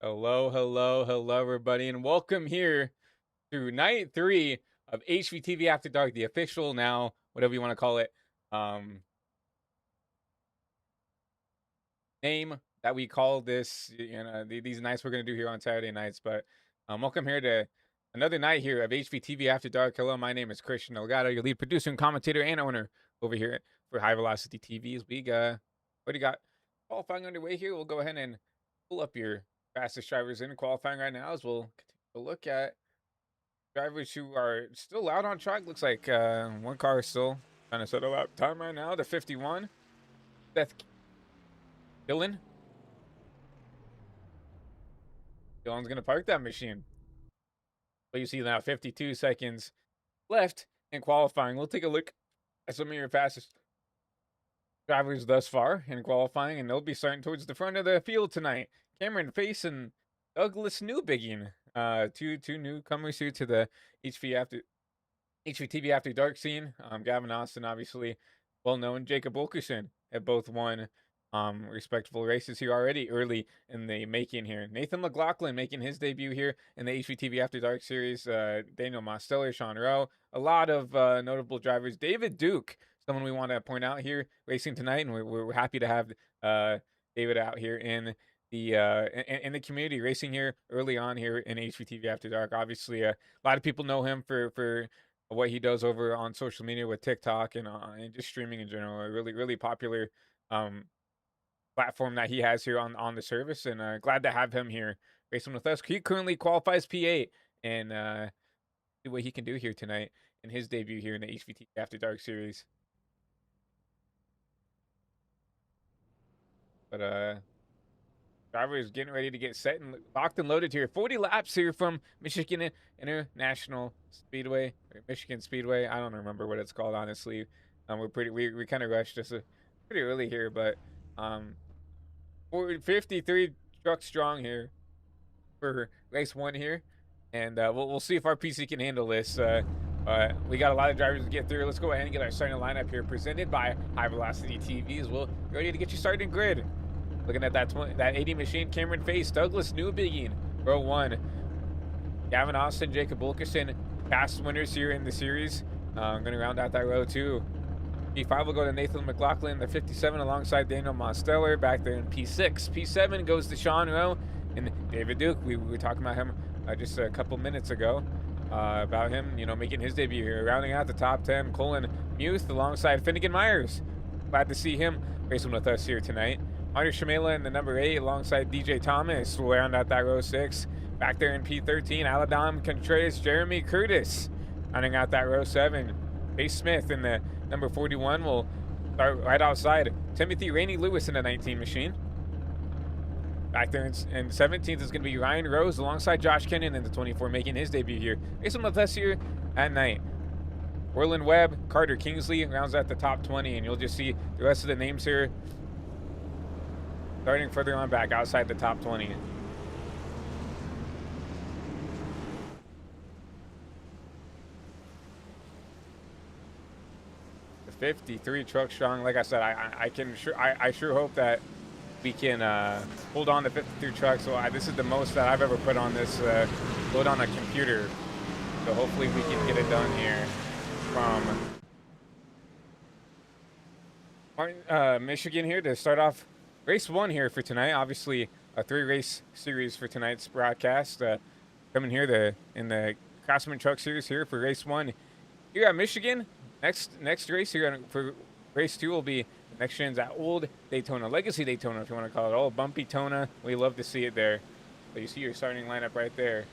Hello, hello, hello, everybody, and welcome here to night 3 of HVTV After Dark, the official now, whatever you want to call it, um, name that we call this. These nights we're gonna do here on Saturday nights. But welcome here to another night here of HVTV After Dark. Hello, my name is Christian Delgado, your lead producer and commentator and owner over here for High Velocity TVs. We already got qualifying underway here. We'll go ahead and pull up your fastest drivers in qualifying right now as we'll continue to look at drivers who are still out on track. Looks like one car is still trying to settle out time right now. The 51, Seth Dillon. Dillon's going to park that machine. But you see now 52 seconds left in qualifying. We'll take a look at some of your fastest drivers thus far in qualifying, and they'll be starting towards the front of the field tonight. Cameron Face and Douglas Newbigging, two newcomers here to the HVTV After Dark scene. Gavin Austin, obviously well known. Jacob Wilkerson have both won respectable races here already early in the making here. Nathan McLaughlin making his debut here in the HVTV After Dark series. Daniel Mosteller, Sean Rowe, a lot of notable drivers. David Duke, someone we want to point out here racing tonight, and we're happy to have David out here in the community racing here early on here in HVTV After Dark. Obviously, a lot of people know him for what he does over on social media with TikTok and just streaming in general. A really popular platform that he has here on the service, and glad to have him here racing with us. He currently qualifies P8, and see what he can do here tonight in his debut here in the HVTV After Dark series. But driver is getting ready to get set and locked and loaded here. 40 laps here from Michigan International Speedway, or Michigan Speedway. I don't remember what it's called, honestly. We kind of rushed just pretty early here, but 53 trucks strong here for race 1 here, and we'll see if our PC can handle this. We got a lot of drivers to get through. Let's go ahead and get our starting lineup here, presented by High Velocity TVs. We'll be ready to get you started in grid. Looking at that 80 machine, Cameron Face, Douglas Newbigging, row 1. Gavin Austin, Jacob Wilkerson, past winners here in the series. I'm going to round out that row 2. P5 will go to Nathan McLaughlin, the 57, alongside Daniel Mosteller back there in P6. P7 goes to Sean Rowe and David Duke. We were talking about him just a couple minutes ago, about him, making his debut here. Rounding out the top 10, Colin Muth alongside Finnegan Myers. Glad to see him racing with us here tonight. Marty Shamela in the number 8 alongside DJ Thomas will round out that row 6. Back there in P13, Aladam Contreras, Jeremy Curtis rounding out that row 7. Chase Smith in the number 41 will start right outside Timothy Rainey Lewis in the 19 machine. Back there in 17th is going to be Ryan Rose alongside Josh Kennan in the 24, making his debut here. Racing with us here at night. Orland Webb, Carter Kingsley rounds out the top 20, and you'll just see the rest of the names here starting further on back outside the top 20. The 53 truck strong. Like I said, I sure hope that we can hold on to 53 trucks. So this is the most that I've ever put on this load on a computer. So hopefully we can get it done here from Michigan here to start off race 1 here for tonight. Obviously, a 3-race series for tonight's broadcast. Coming here in the Craftsman Truck Series here for race 1 here at Michigan. Next race here for race 2 will be next gen's at Old Daytona, Legacy Daytona, if you want to call it. Old Bumpy Tona. We love to see it there. But you see your starting lineup right there.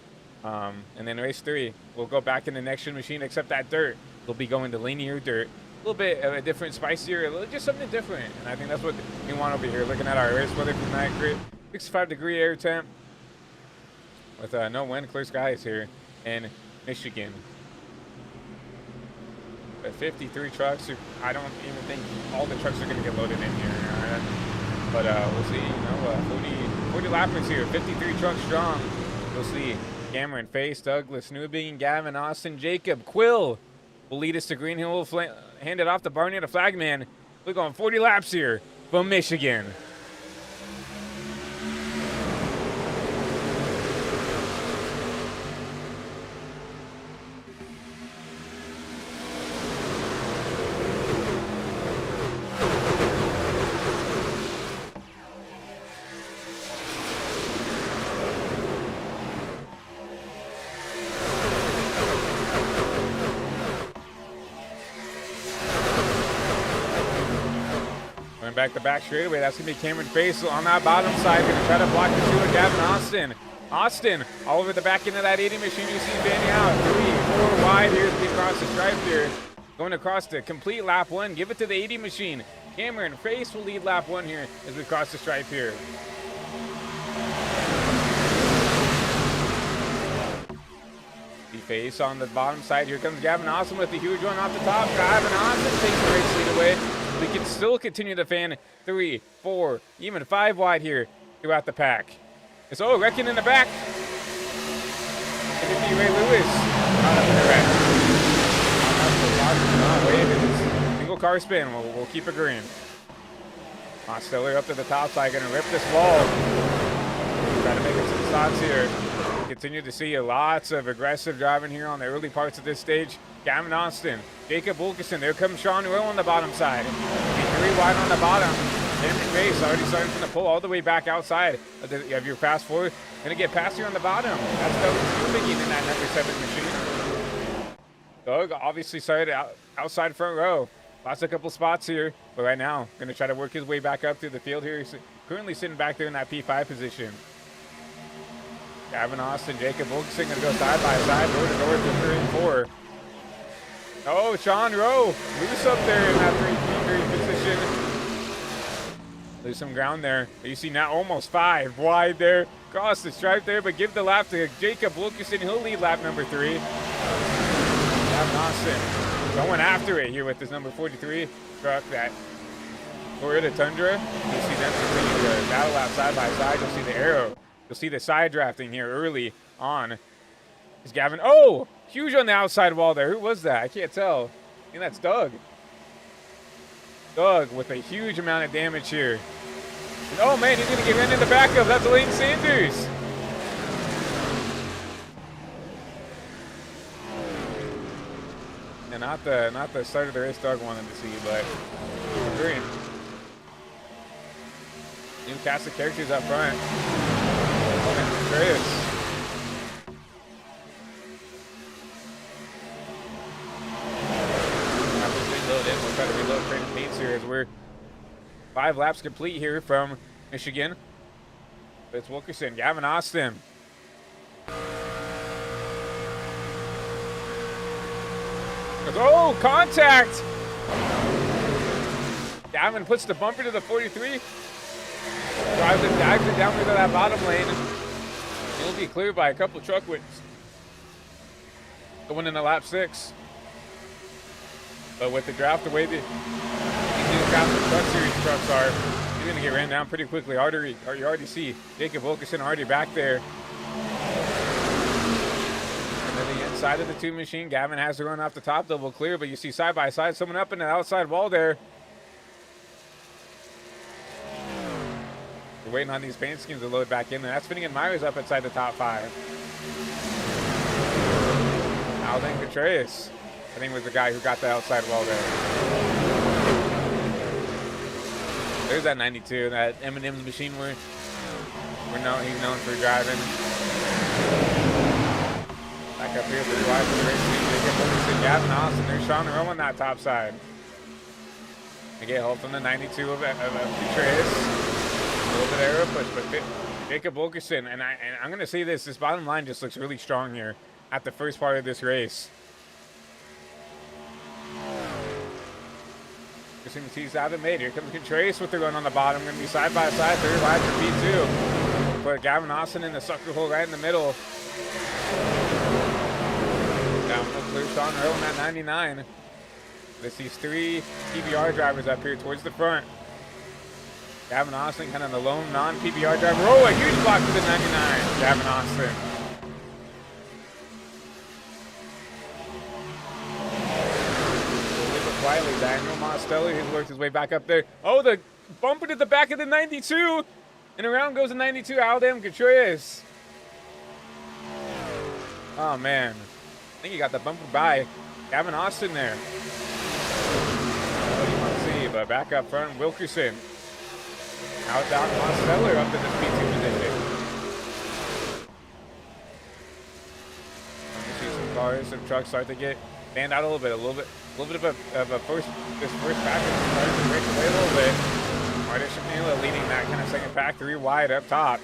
And then race 3, we'll go back in the next gen machine, except that dirt. We'll be going to linear dirt. A little bit of a different, spicier, just something different. And I think that's what we want over here. Looking at our race weather for tonight, 65-degree air temp with no wind, clear skies here in Michigan. But 53 trucks. I don't even think all the trucks are going to get loaded in here. But we'll see. 40 lappers here. 53 trucks strong. We'll see. Cameron Face, Douglas Newbigging, Gavin Austin, Jacob Quill will lead us to Green Hill. Hand it off to Barney, the flagman. We're going 40 laps here from Michigan. Going back the back straightaway. That's going to be Cameron Face on that bottom side. Going to try to block the shoe of Gavin Austin. Austin all over the back end of that 80 machine. You see fanning out. 3, 4 wide here as we cross the stripe here. Going across to complete lap 1. Give it to the 80 machine. Cameron Face will lead lap 1 here as we cross the stripe here. Face on the bottom side. Here comes Gavin Austin with the huge one off the top. Gavin Austin takes the race lead away. We can still continue to fan 3, 4, even 5 wide here throughout the pack. It's wrecking in the back. It could be Ray Lewis. Not up in the wreck. Single car spin. We'll keep it green. Stiller up to the top side. Going to rip this wall. Try to make it some stops here. Continue to see lots of aggressive driving here on the early parts of this stage. Gavin Austin, Jacob Wilkerson. There comes Sean Rowe on the bottom side. 3 wide on the bottom. Cameron Face already starting to pull all the way back outside of your fast forward. Going to get past here on the bottom. That's Doug beginning in that number 7 machine. Doug obviously started outside front row. Lost a couple spots here, but right now going to try to work his way back up through the field here. He's currently sitting back there in that P5 position. Gavin Austin, Jacob Wilkerson going to go side by side, door to door to 3 and 4. Oh, Sean Rowe, loose up there in that 3 position. Lose some ground there. You see now almost 5 wide there. Cross the stripe there, but give the lap to Jacob Wilkerson. He'll lead lap number 3. Gavin Austin going after it here with this number 43 truck, that Toyota Tundra. You see them continue to battle out side by side. You'll see the arrow. You'll see the side drafting here early on. Is Gavin? Oh, huge on the outside wall there. Who was that? I can't tell. I think that's Doug. Doug with a huge amount of damage here. And oh man, he's going to get ran in the back of. That's Lane Sanders. And not the start of the race Doug wanted to see, but green. New cast of characters up front. Chris. We'll try to reload train and paints here as we're 5 laps complete here from Michigan. It's Wilkerson, Gavin Austin. Oh, contact! Gavin puts the bumper to the 43. Drives it, dives it down into that bottom lane. He'll be cleared by a couple truck widths. Going into lap 6. But with the draft, the way the Truck Series trucks are, he's going to get ran down pretty quickly. You already see Jacob Wilkerson already back there. And then the inside of the 2 machine, Gavin has to run off the top, double clear, but you see side by side, someone up in the outside wall there. We're waiting on these paint schemes to load back in there. That's Finnegan Myers up inside the top 5. Alden Contreras, I think, was the guy who got the outside wall there. There's that 92, that M&M's machine where he's known for driving. Back up here for the wide for the race team. They get Wilkerson, Gavin Austin. There's Sean Rowe on that top side. They get help from the 92 of Contreras. A little bit of arrow push, but Jacob Wilkerson, and I'm going to say this bottom line just looks really strong here at the first part of this race. Interesting to see haven't made. Here comes Contreras with the run on the bottom. Going to be side by side, 3rd wide for P2. Put Gavin Austin in the sucker hole right in the middle. Down clear Sean Rowe in that 99. This sees 3 PBR drivers up here towards the front. Gavin Austin kind of the lone non-PBR driver. Oh, a huge block to the 99. Gavin Austin. Quietly, Daniel Mostelli has worked his way back up there. Oh, the bumper to the back of the 92. And around goes the 92, Alden Contreras. Oh, man. I think he got the bumper by Gavin Austin there. What do you want to see? But back up front, Wilkerson. Outbound Mosteller up to the P2 position. You see some cars, some trucks start to get fanned out a little bit of this first package starts to break away a little bit. Artis Shamila leading that kind of second pack, 3 wide up top.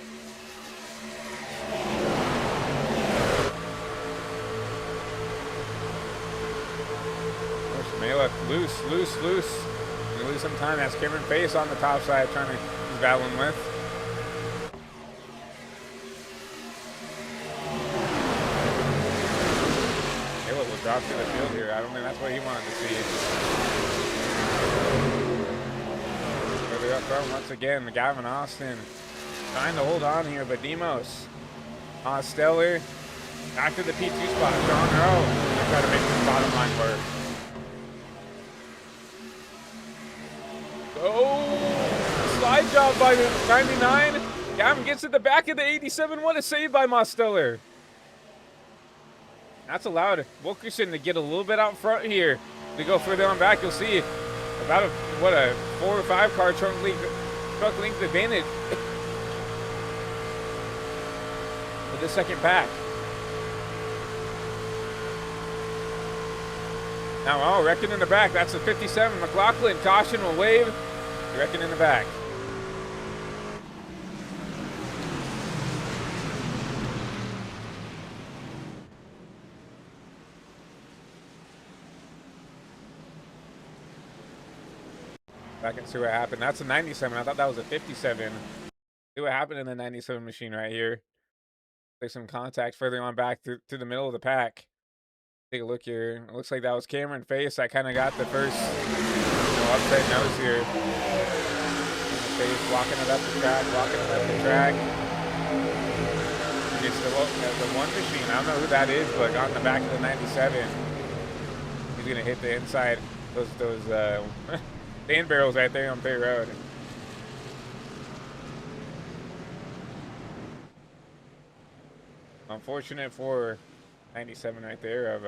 Shamila loose. We lose some time. That's Cameron Pace on the top side trying to he's battling with. Caleb will drop to the field here. I don't think that's what he wanted to see. Further up front once again, Gavin Austin trying to hold on here, but Demos, Stellar, back to the P2 spot. Sean Rowe to try to make this bottom line work. Oh, slide job by the 99. Gavin gets to the back of the 87. What a save by Mosteller. That's allowed Wilkerson to get a little bit out front here. To go further on back, you'll see about a 4 or 5 car truck length advantage with the second pack. Now, Reckon in the back. That's the 57. McLaughlin, caution will wave. Reckon in the back. Back and see what happened. That's a 97. I thought that was a 57. See what happened in the 97 machine right here. Take some contact further on back to the middle of the pack. Take a look here. It looks like that was Cameron Face. I kind of got the first upside nose here. Face walking it up the track. It's the one machine. I don't know who that is, but got in the back of the 97. He's gonna hit the inside. Those sand barrels right there on Bay Road. Unfortunate for 97 right there of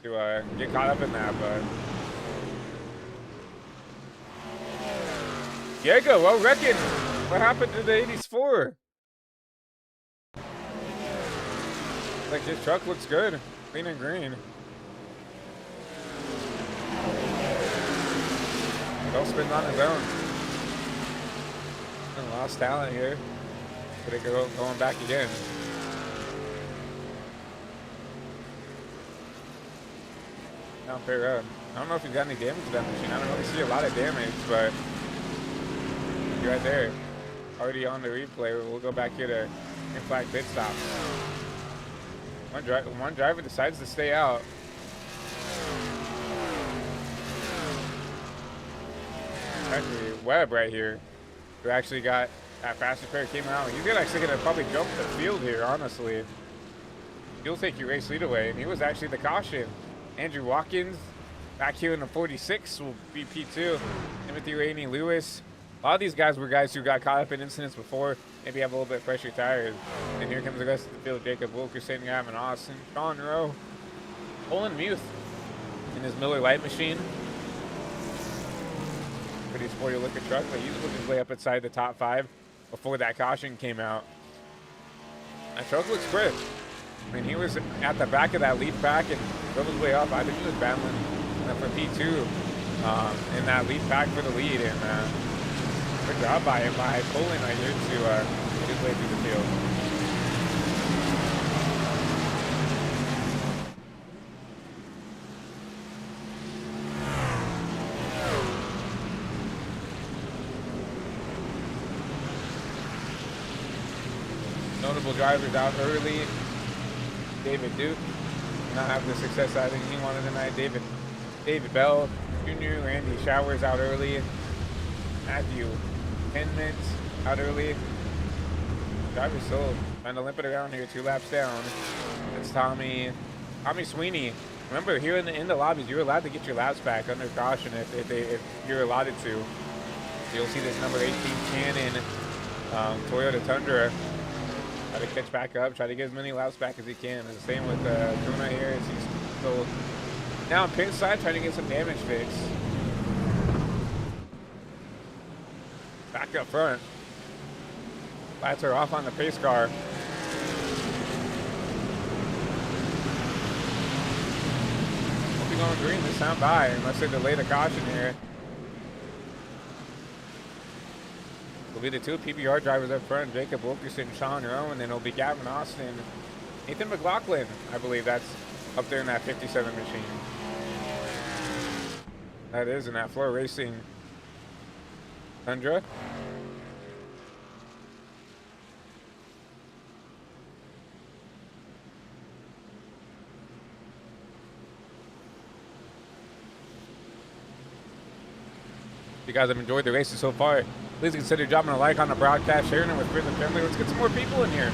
to get caught up in that, but Diego, well, Reckon, what happened to the 84? Like his truck looks good, clean and green. Bell spins on his own. And lost talent here. But it going back again. Down Bay Road. I don't know if he's got any damage to that machine. I don't really see a lot of damage, but you're right there. Already on the replay. We'll go back here to flag pit stop. One driver decides to stay out. Actually, Webb right here, who actually got that fast repair came out. He's actually gonna probably jump the field here, honestly. He'll take your race lead away, and he was actually the caution. Andrew Watkins back here in the 46 will be P2. Timothy Rainey Lewis. A lot of these guys were guys who got caught up in incidents before, maybe have a little bit fresher tires. And here comes the rest of the field. Jacob Wilkerson, Gavin Austin, Sean Rowe, Olin Muth in his Miller Lite machine. Pretty sporty looking truck, but he's working his way up inside the top 5 before that caution came out. That truck looks crisp. I mean, he was at the back of that lead pack and drove his way up. I think he was battling for P2 in that lead pack for the lead. And good job by him by pulling right here to get his way through the field. Notable drivers out early. David Duke did not have the success I think he wanted tonight. David Bell Jr., Randy Showers out early. Matthew Penman out early. Drivers still trying to limp it around here, 2 laps down. It's Tommy Sweeney. Remember, here in the lobbies, you're allowed to get your laps back under caution if you're allotted to. So you'll see this number 18 Cannon Toyota Tundra. Try to catch back up, try to get as many laps back as he can. And the same with Kuna here. He's still now on pit side trying to get some damage fixed. Back up front. Lights are off on the pace car. Hope be going green this time by, unless they delay the caution here. Will be the two PBR drivers up front, Jacob Wilkerson, Sean Rowe, and then it'll be Gavin Austin, Nathan McLaughlin. I believe that's up there in that 57 machine. That is in that Floor Racing Tundra. If you guys have enjoyed the races so far, please consider dropping a like on the broadcast, sharing it with friends and family. Let's get some more people in here.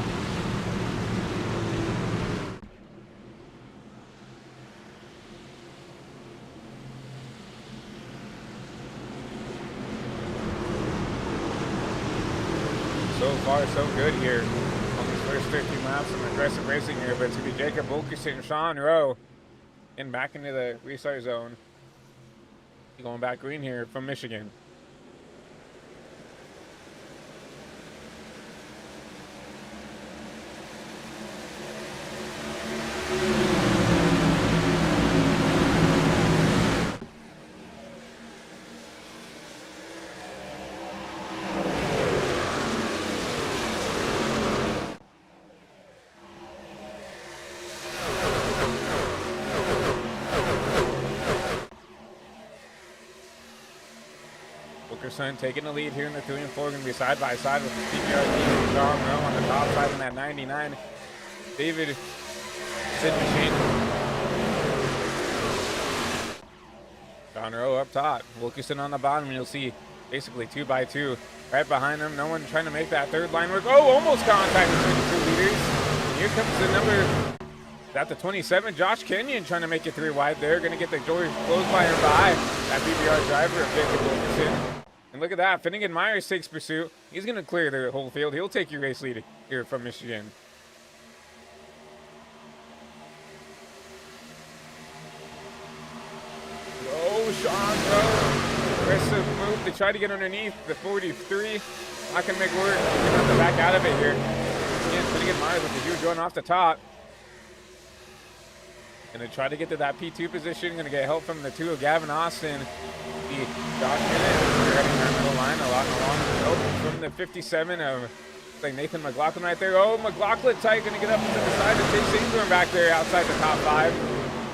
So far, so good here on these first 13 laps. Some aggressive racing here, but it's going to be Jacob Wilkerson and Sean Rowe and back into the restart zone. Going back green here from Michigan. Wilkerson taking the lead here in the 3 and 4. Going to be side by side with the PBR team. Sean Rowe on the top side in that 99. David Sid Machine. Sean Rowe up top. Wilkerson on the bottom. And you'll see basically 2 by 2 right behind him. No one trying to make that third line work. Oh, almost contact between the 2 leaders. And here comes the number. At the 27, Josh Kenyon trying to make it 3 wide there. Going to get the George clothesline by that PBR driver of Jacob Wilkerson. And look at that. Finnegan Myers takes pursuit. He's going to clear the whole field. He'll take your race lead here from Michigan. Oh, Sean Rowe. Aggressive move to try to get underneath the 43. Not going to make work. He's going to have to back out of it here. Again, Finnegan Myers with the huge run off the top. Going to try to get to that P2 position. Going to get help from the 2 of Gavin Austin. The Josh Bennett heading our middle line. A lot along from the 57 of like Nathan McLaughlin right there. Oh, McLaughlin tight. Going to get up to the side of Chase Ingram back there outside the top 5.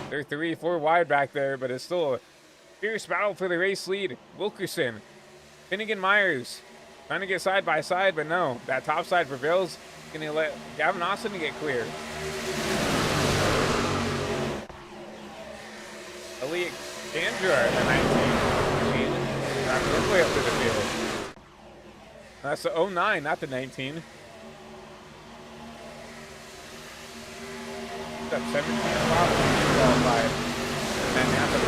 They're 3, 4 wide back there, but it's still a fierce battle for the race lead. Wilkerson, Finnegan Myers trying to get side by side, but no. That top side prevails. Going to let Gavin Austin get clear. Elliot Andrew, the 19. Driving way up to the field. That's the 09, not the 19. Got 17 qualified. And then Napa.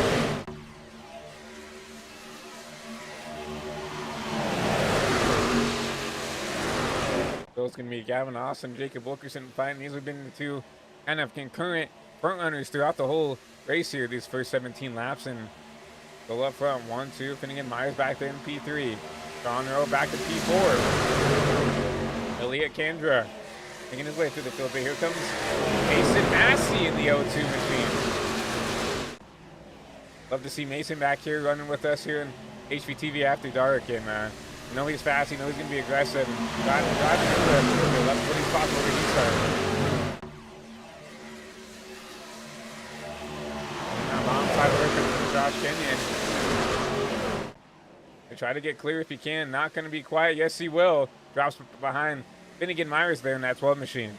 So it's going to be Gavin Austin, Jacob Wilkerson fighting. These have been the 2 kind of concurrent front runners throughout the whole race here, these first 17 laps. And go up front, 1, 2. Finnegan Myers back there in P3. Sean Rowe back to P4. Elliot Kendra making his way through the field. But here comes Mason Massey in the O2 machine. Love to see Mason back here running with us here in HVTV After Dark. And you know he's fast. You know he's going to be aggressive. And driving through the left 20 spots where he started. Josh Kenyon. They try to get clear if he can. Not going to be quiet. Yes, he will. Drops behind Finnegan Myers there in that 12 machine.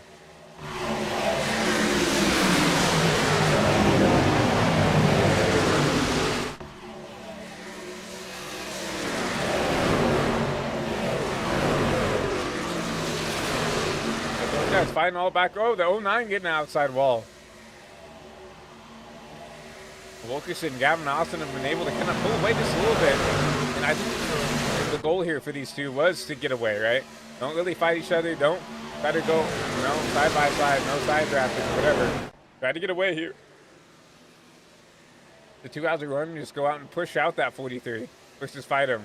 Those guys fighting all back. Oh, the 09 getting an outside wall. Wilkerson and Gavin Austin have been able to kind of pull away just a little bit. And I think the goal here for these two was to get away, right? Don't really fight each other. Don't try to go, you know, side by side, no side drafting, whatever. Try to get away here. The 2 guys are running, just go out and push out that 43 versus fight him.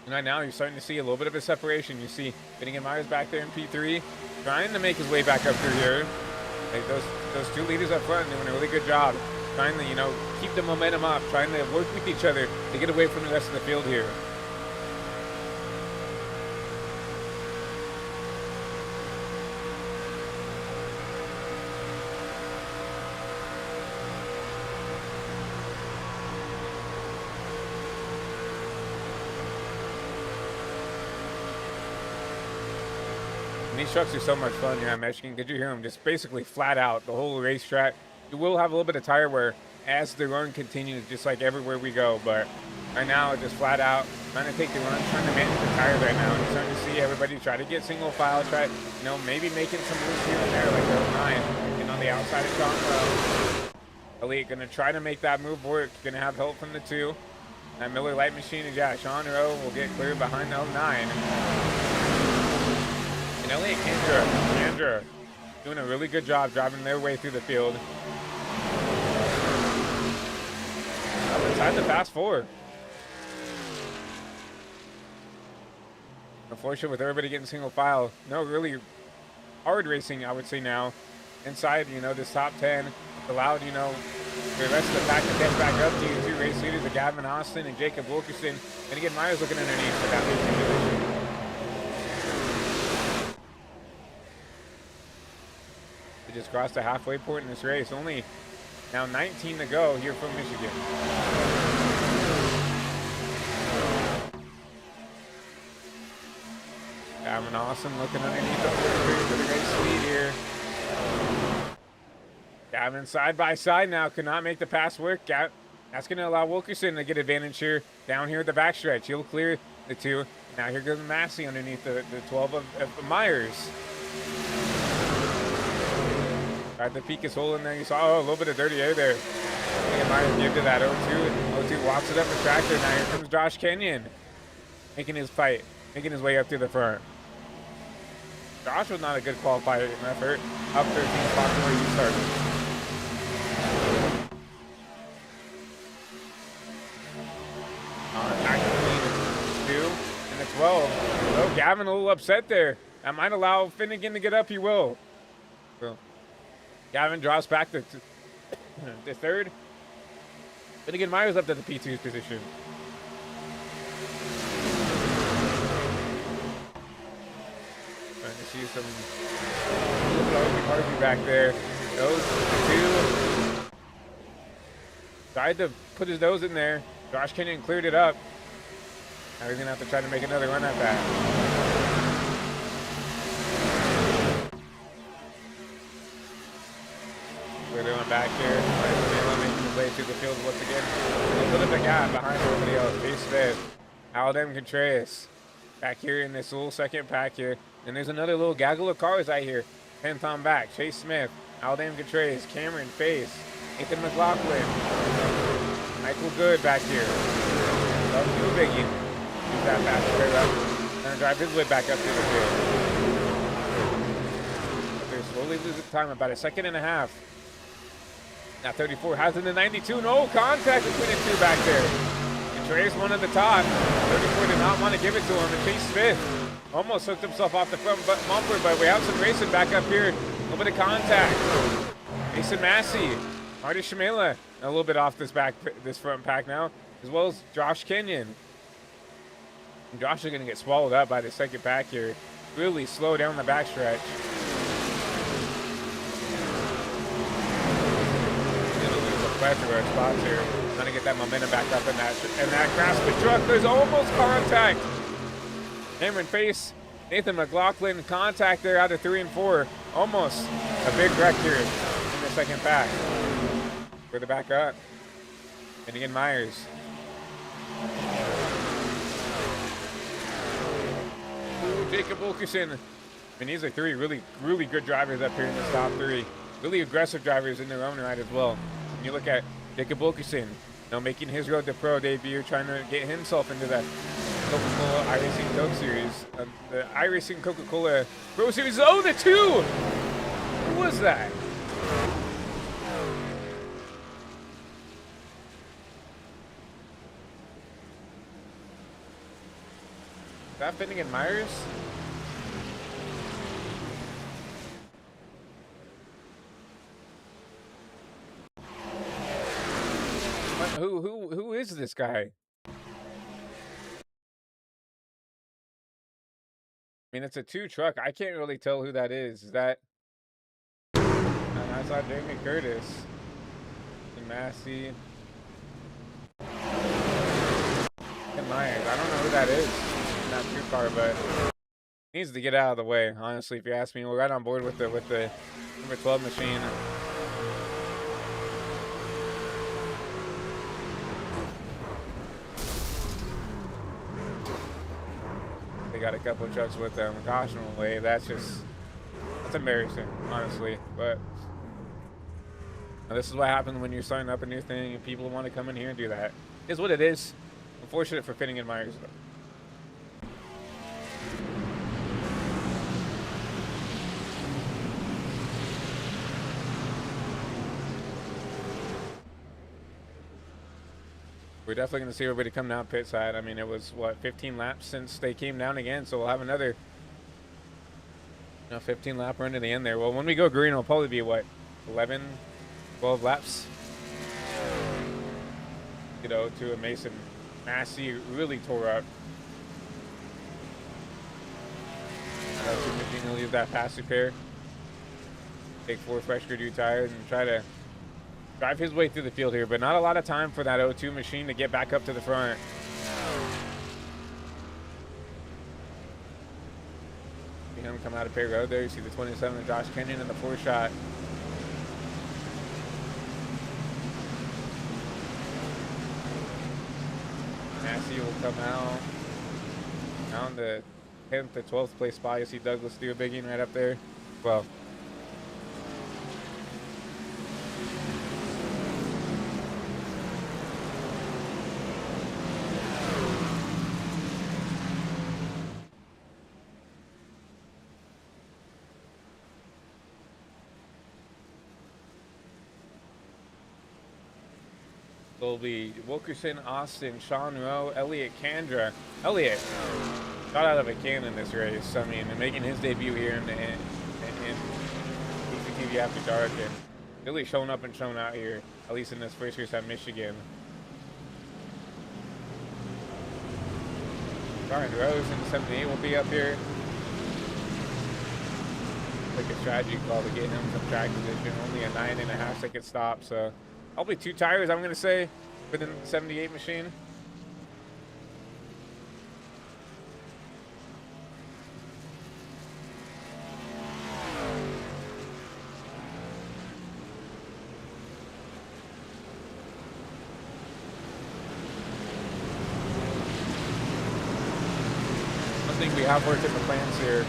And right now you're starting to see a little bit of a separation. You see Finnegan Myers back there in P3, trying to make his way back up through here. Like those 2 leaders up front doing a really good job trying to, you know, keep the momentum up, trying to work with each other to get away from the rest of the field here. These trucks are so much fun here at Michigan. Could you hear them just basically flat out the whole racetrack? You will have a little bit of tire wear as the run continues, just like everywhere we go. But right now, just flat out trying to take the run, trying to manage the tires right now. You're starting to see everybody try to get single file, try, you know, maybe making some moves here and there, like the 09, and on the outside of Sean Rowe. Elite gonna try to make that move work. Gonna have help from the 2. That Miller Light Machine, and yeah, Sean Rowe will get clear behind the 09. Elliot Kendra doing a really good job driving their way through the field. Up inside the fast 4. Unfortunately, with everybody getting single file, no really hard racing, I would say now. Inside, you know, this top 10 allowed, you know, the rest of the pack to get back up to you. 2 race leaders, of Gavin Austin and Jacob Wilkerson. And again, Myers looking underneath for that racing position. Just crossed the halfway point in this race. Only now 19 to go here from Michigan. Gavin Austin looking underneath the 43 for the race lead here. Gavin side by side now, could not make the pass work. That's going to allow Wilkerson to get advantage here down here at the backstretch. He'll clear the 2. Now here goes Massey underneath the 12 of Myers. Tried to peek his hole in there. You saw a little bit of dirty air there. I think Myers gave to that 0-2. 0-2 walks it up the tractor. Now here comes Josh Kenyon. Making his way up to the front. Josh was not a good qualifier effort. Up 13 spots where he started. Back to 2 and the 12. Oh, Gavin a little upset there. That might allow Finnegan to get up. He will. So, Gavin drops back to the 3rd. Finnegan Myers up to the P2's position. Trying to see some Harvey back there. Nose 2. Tried to put his nose in there. Josh Kenyon cleared it up. Now he's going to have to try to make another run at that. We're doing back here. Making his way through the field once again. A little bit of a gap behind everybody else. Chase Smith, Alden Contreras. Back here in this little second pack here. And there's another little gaggle of cars out here. 10th on back. Chase Smith, Alden Contreras, Cameron Face, Nathan McLaughlin, Michael Good back here. Love you, Biggie. Use that fast clear up. Gonna drive his way back up to the field. But they're slowly losing time, about 1.5 seconds. Now 34 has in the 92. No contact between the 2 back there. Contreras one at the top. 34 did not want to give it to him. And Chase Smith almost hooked himself off the front bumper, but we have some racing back up here. A little bit of contact. Mason Massey, Marty Shamela, a little bit off this front pack now, as well as Josh Kenyon. And Josh is going to get swallowed up by the second pack here. Really slow down the backstretch. Plethora of spots here. Trying to get that momentum back up in that Craftsman truck. There's almost contact. Cameron Face, Nathan McLaughlin, contact there out of 3 and 4. Almost a big wreck here in the second pack. For the back up. And again, Myers. Jacob Wilkerson. And these are 3 really, really good drivers up here in the top 3. Really aggressive drivers in their own right as well. And you look at Jacob Wilkerson, making his Road to Pro debut, trying to get himself into that Coca-Cola iRacing Coke Series. The iRacing Coca-Cola Pro Series. Oh, the 2! Who was that? Is that Finnegan Myers? who is this guy? I mean, it's a 2 truck. I can't really tell who that is. Is that? And I saw Jamie Curtis and Massey and Myers. I don't know who that is in that 2 car, but needs to get out of the way. Honestly, if you ask me, we're right on board with the number 12 machine. They got a couple of trucks with them. Gosh, no way. That's embarrassing, honestly. But this is what happens when you're starting up a new thing and people want to come in here and do that. It's what it is. Unfortunate for Fitting and Myers, though. We're definitely going to see everybody come down pit side. I mean, it was, what, 15 laps since they came down again, so we'll have another 15 lap run to the end there. Well, when we go green, it'll probably be, what, 11, 12 laps? To a Mason. Massey really tore up. He'll leave that passive pair. Take 4 fresh new tires and try to drive his way through the field here, but not a lot of time for that O2 machine to get back up to the front. See him come out of pit road there. You see the 27 of Josh Kenyon in the 4 shot. Massey will come out down the 10th to 12th place spot. You see Douglas do a bigging right up there. Well, will be Wilkerson, Austin, Sean Rowe, Elliott Kandra. Elliott got out of a cannon this race. I mean, making his debut here in PCTV After Dark, and really showing up and showing out here, at least in this first race at Michigan. Brian Rose in 78 will be up here. Like a strategy call to get him some track position. Only a 9.5 second stop, so probably 2 tires, I'm going to say, for the 78 machine. One thing we have worked in the plans here,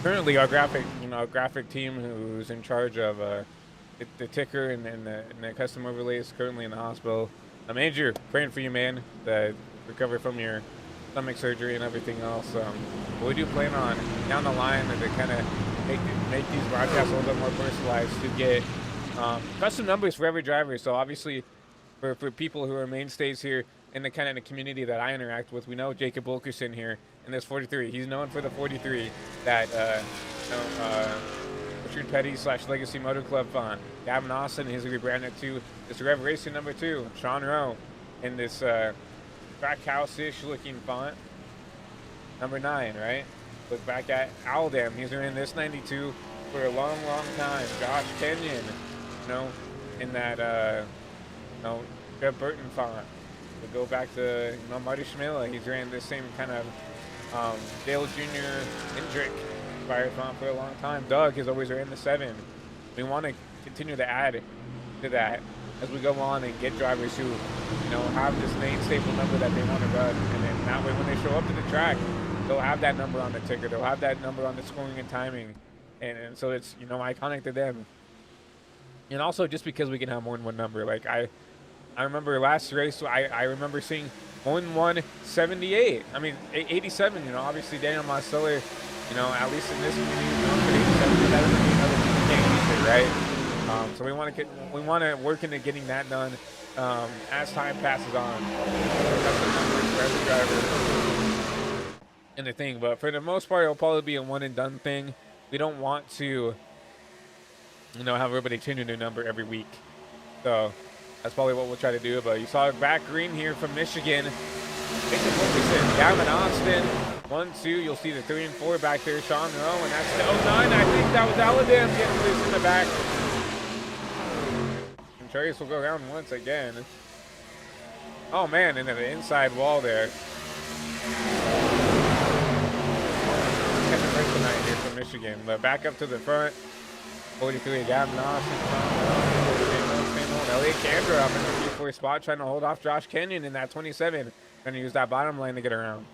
currently our graphic team who's in charge of the ticker and the custom overlay is currently in the hospital. Andrew, praying for you, man, to recover from your stomach surgery and everything else. But we do plan on down the line and to kind of make these broadcasts a little bit more personalized to get custom numbers for every driver. So obviously, for people who are mainstays here in the kind of the community that I interact with, we know Jacob Wilkerson here in this 43. He's known for the 43 that Richard Petty / Legacy Motor Club font. Gavin Austin, he's rebranded to this Rev Racing number 2. Sean Rowe in this Trackhouse-ish looking font. Number 9, right? Look back at Aldam. He's been in this 92 for a long, long time. Josh Kenyon, in that, Jeff Burton font. We go back to, Marty Schmilla. He's ran this same kind of Dale Jr. Hendrick inspired font for a long time. Doug has always ran the 7. We want to continue to add to that as we go on and get drivers who, have this main staple number that they want to run. And then that way when they show up to the track, they'll have that number on the ticker. They'll have that number on the scoring and timing. And so it's, iconic to them. And also just because we can have more than one number. Like I remember last race, I remember seeing more than 178. I mean, 87, obviously Daniel Mosteller, at least in this community, 87, that doesn't mean other people can't use it, right? So we want to work into getting that done as time passes on. That's the number for every driver and the thing. But for the most part, it'll probably be a one and done thing. We don't want to, have everybody change a new number every week. So That's probably what we'll try to do. But you saw back green here from Michigan. Gavin Austin, 1-2. You'll see the 3 and 4 back there. Sean Rowe, and that's the 09. I think that was Alabama getting loose in the back. And Trace will go around once again. Oh man, into the inside wall there. Catching break tonight here from Michigan. But back up to the front. 43, Gavin Austin. Elliott Candra up in the P4 spot, trying to hold off Josh Kenyon in that 27. Trying to use that bottom lane to get around.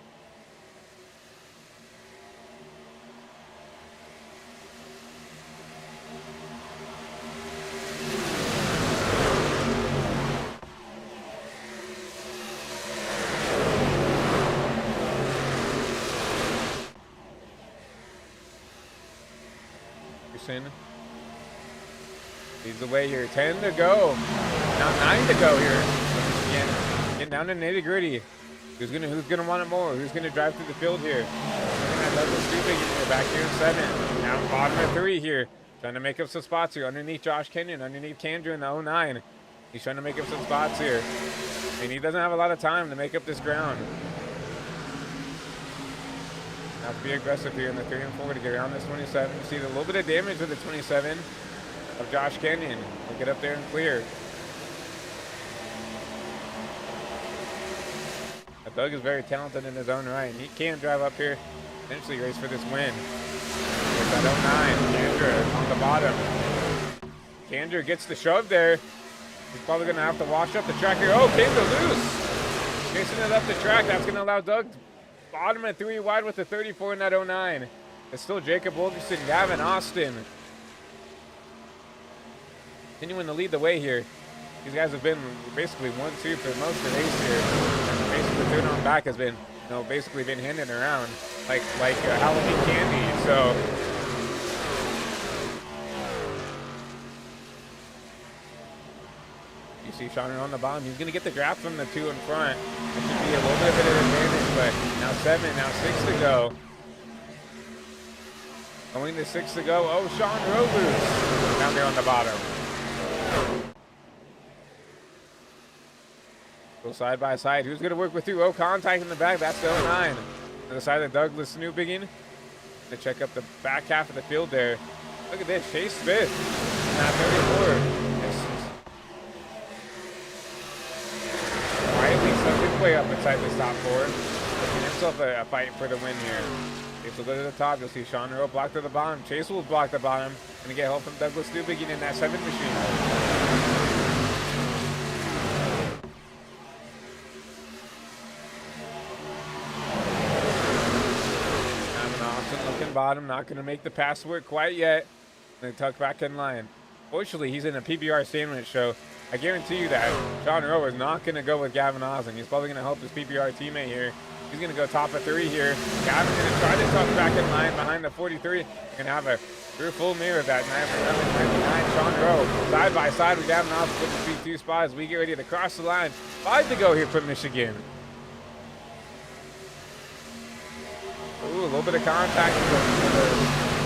Leads the way here. 10 to go. Now 9 to go here. Again, getting down to nitty gritty. Who's gonna want it more? Who's gonna drive through the field here? Back here in 7. Now bottom of 3 here. Trying to make up some spots here underneath Josh Kenyon, underneath Candra in the 09. He's trying to make up some spots here. And he doesn't have a lot of time to make up this ground. Have to be aggressive here in the 3 and 4 to get around this 27. You see a little bit of damage with the 27 of Josh Kenyon. We'll get up there and clear. Doug is very talented in his own right, and he can drive up here, eventually race for this win. With that 09, Candra on the bottom. Candra gets the shove there. He's probably going to have to wash up the track here. Oh, Candra loose. Chasing it up the track. That's going to allow Doug bottom at 3 wide with the 34 in that 09. It's still Jacob Wilkerson, Gavin Austin. Continuing to lead the way here. These guys have been basically 1-2 for most of the race here. And basically the 2 on back has been, basically been handing around like Halloween candy. So you see Sean on the bottom. He's going to get the draft from the 2 in front. That should be a little bit of an advantage, but now 7, now 6 to go. Going to 6 to go. Oh, Sean Robles down there on the bottom. Go side by side. Who's going to work with you? Oh, contact in the back. That's the 09. To the side of Douglas Newbegin. To check up the back half of the field there. Look at this. Chase Smith. Not 34. Riley stuck his way up inside this top 4. Making himself a fight for the win here. Chase will go to the top. You'll see Sean Rowe block to the bottom. Chase will block the bottom. Going to get help from Douglas Newbegin in that 7 machine. Bottom, not going to make the pass work quite yet. Going to tuck back in line. Fortunately, he's in a PBR sandwich, so I guarantee you that Sean Rowe is not going to go with Gavin Osling. He's probably going to help his PBR teammate here. He's going to go top of 3 here. Gavin's going to try to tuck back in line behind the 43. Going to have a rear full mirror of that 99 Sean Rowe. Side by side with Gavin Osling with the P2 spot as we get ready to cross the line. 5 to go here from Michigan. Ooh, a little bit of contact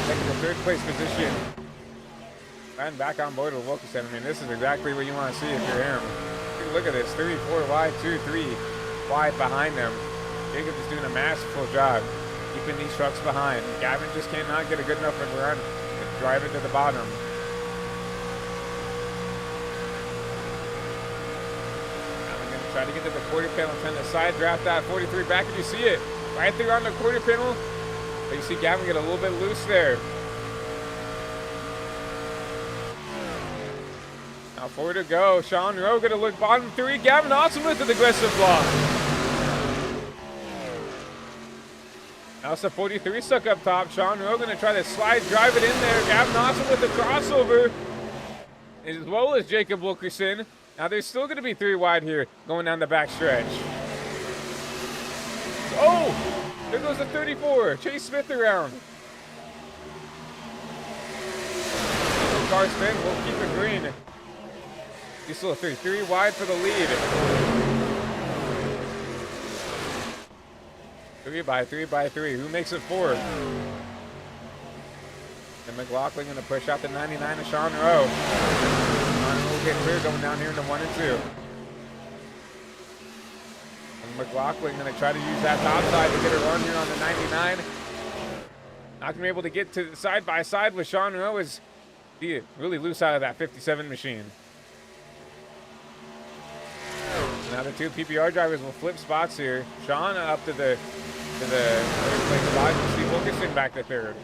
taking the 3rd place position. And back on board with Wilkerson. I mean, this is exactly what you want to see if you're him. Look at this, 3, 4 wide, 2, 3 wide behind them. Jacob is doing a masterful job keeping these trucks behind. Gavin just cannot get a good enough run to drive it to the bottom. Now we're going to try to get to the quarter panel, trying to side draft that 43 back, and you see it. Right there on the quarter panel. But you see Gavin get a little bit loose there. Now 4 to go. Sean Rowe going to look bottom 3. Gavin also with an aggressive block. Now it's the 43 stuck up top. Sean Rowe going to try to slide drive it in there. Gavin Austin with the crossover. As well as Jacob Wilkerson. Now there's still going to be 3 wide here going down the back stretch. Oh, there goes the 34. Chase Smith around. Car spin. We'll keep it green. He's still a 3 wide for the lead. 3 by 3. Who makes it 4? And McLaughlin going to push out the 99 of Sean Rowe. getting clear going down here in the 1 and 2. And McLaughlin going to try to use that top side to get a run here on the 99. Not going to be able to get to the side by side with Sean Rowe as he really loose out of that 57 machine. Now the two PPR drivers will flip spots here. Sean up to the third place spot. Steve Wilkerson back to third.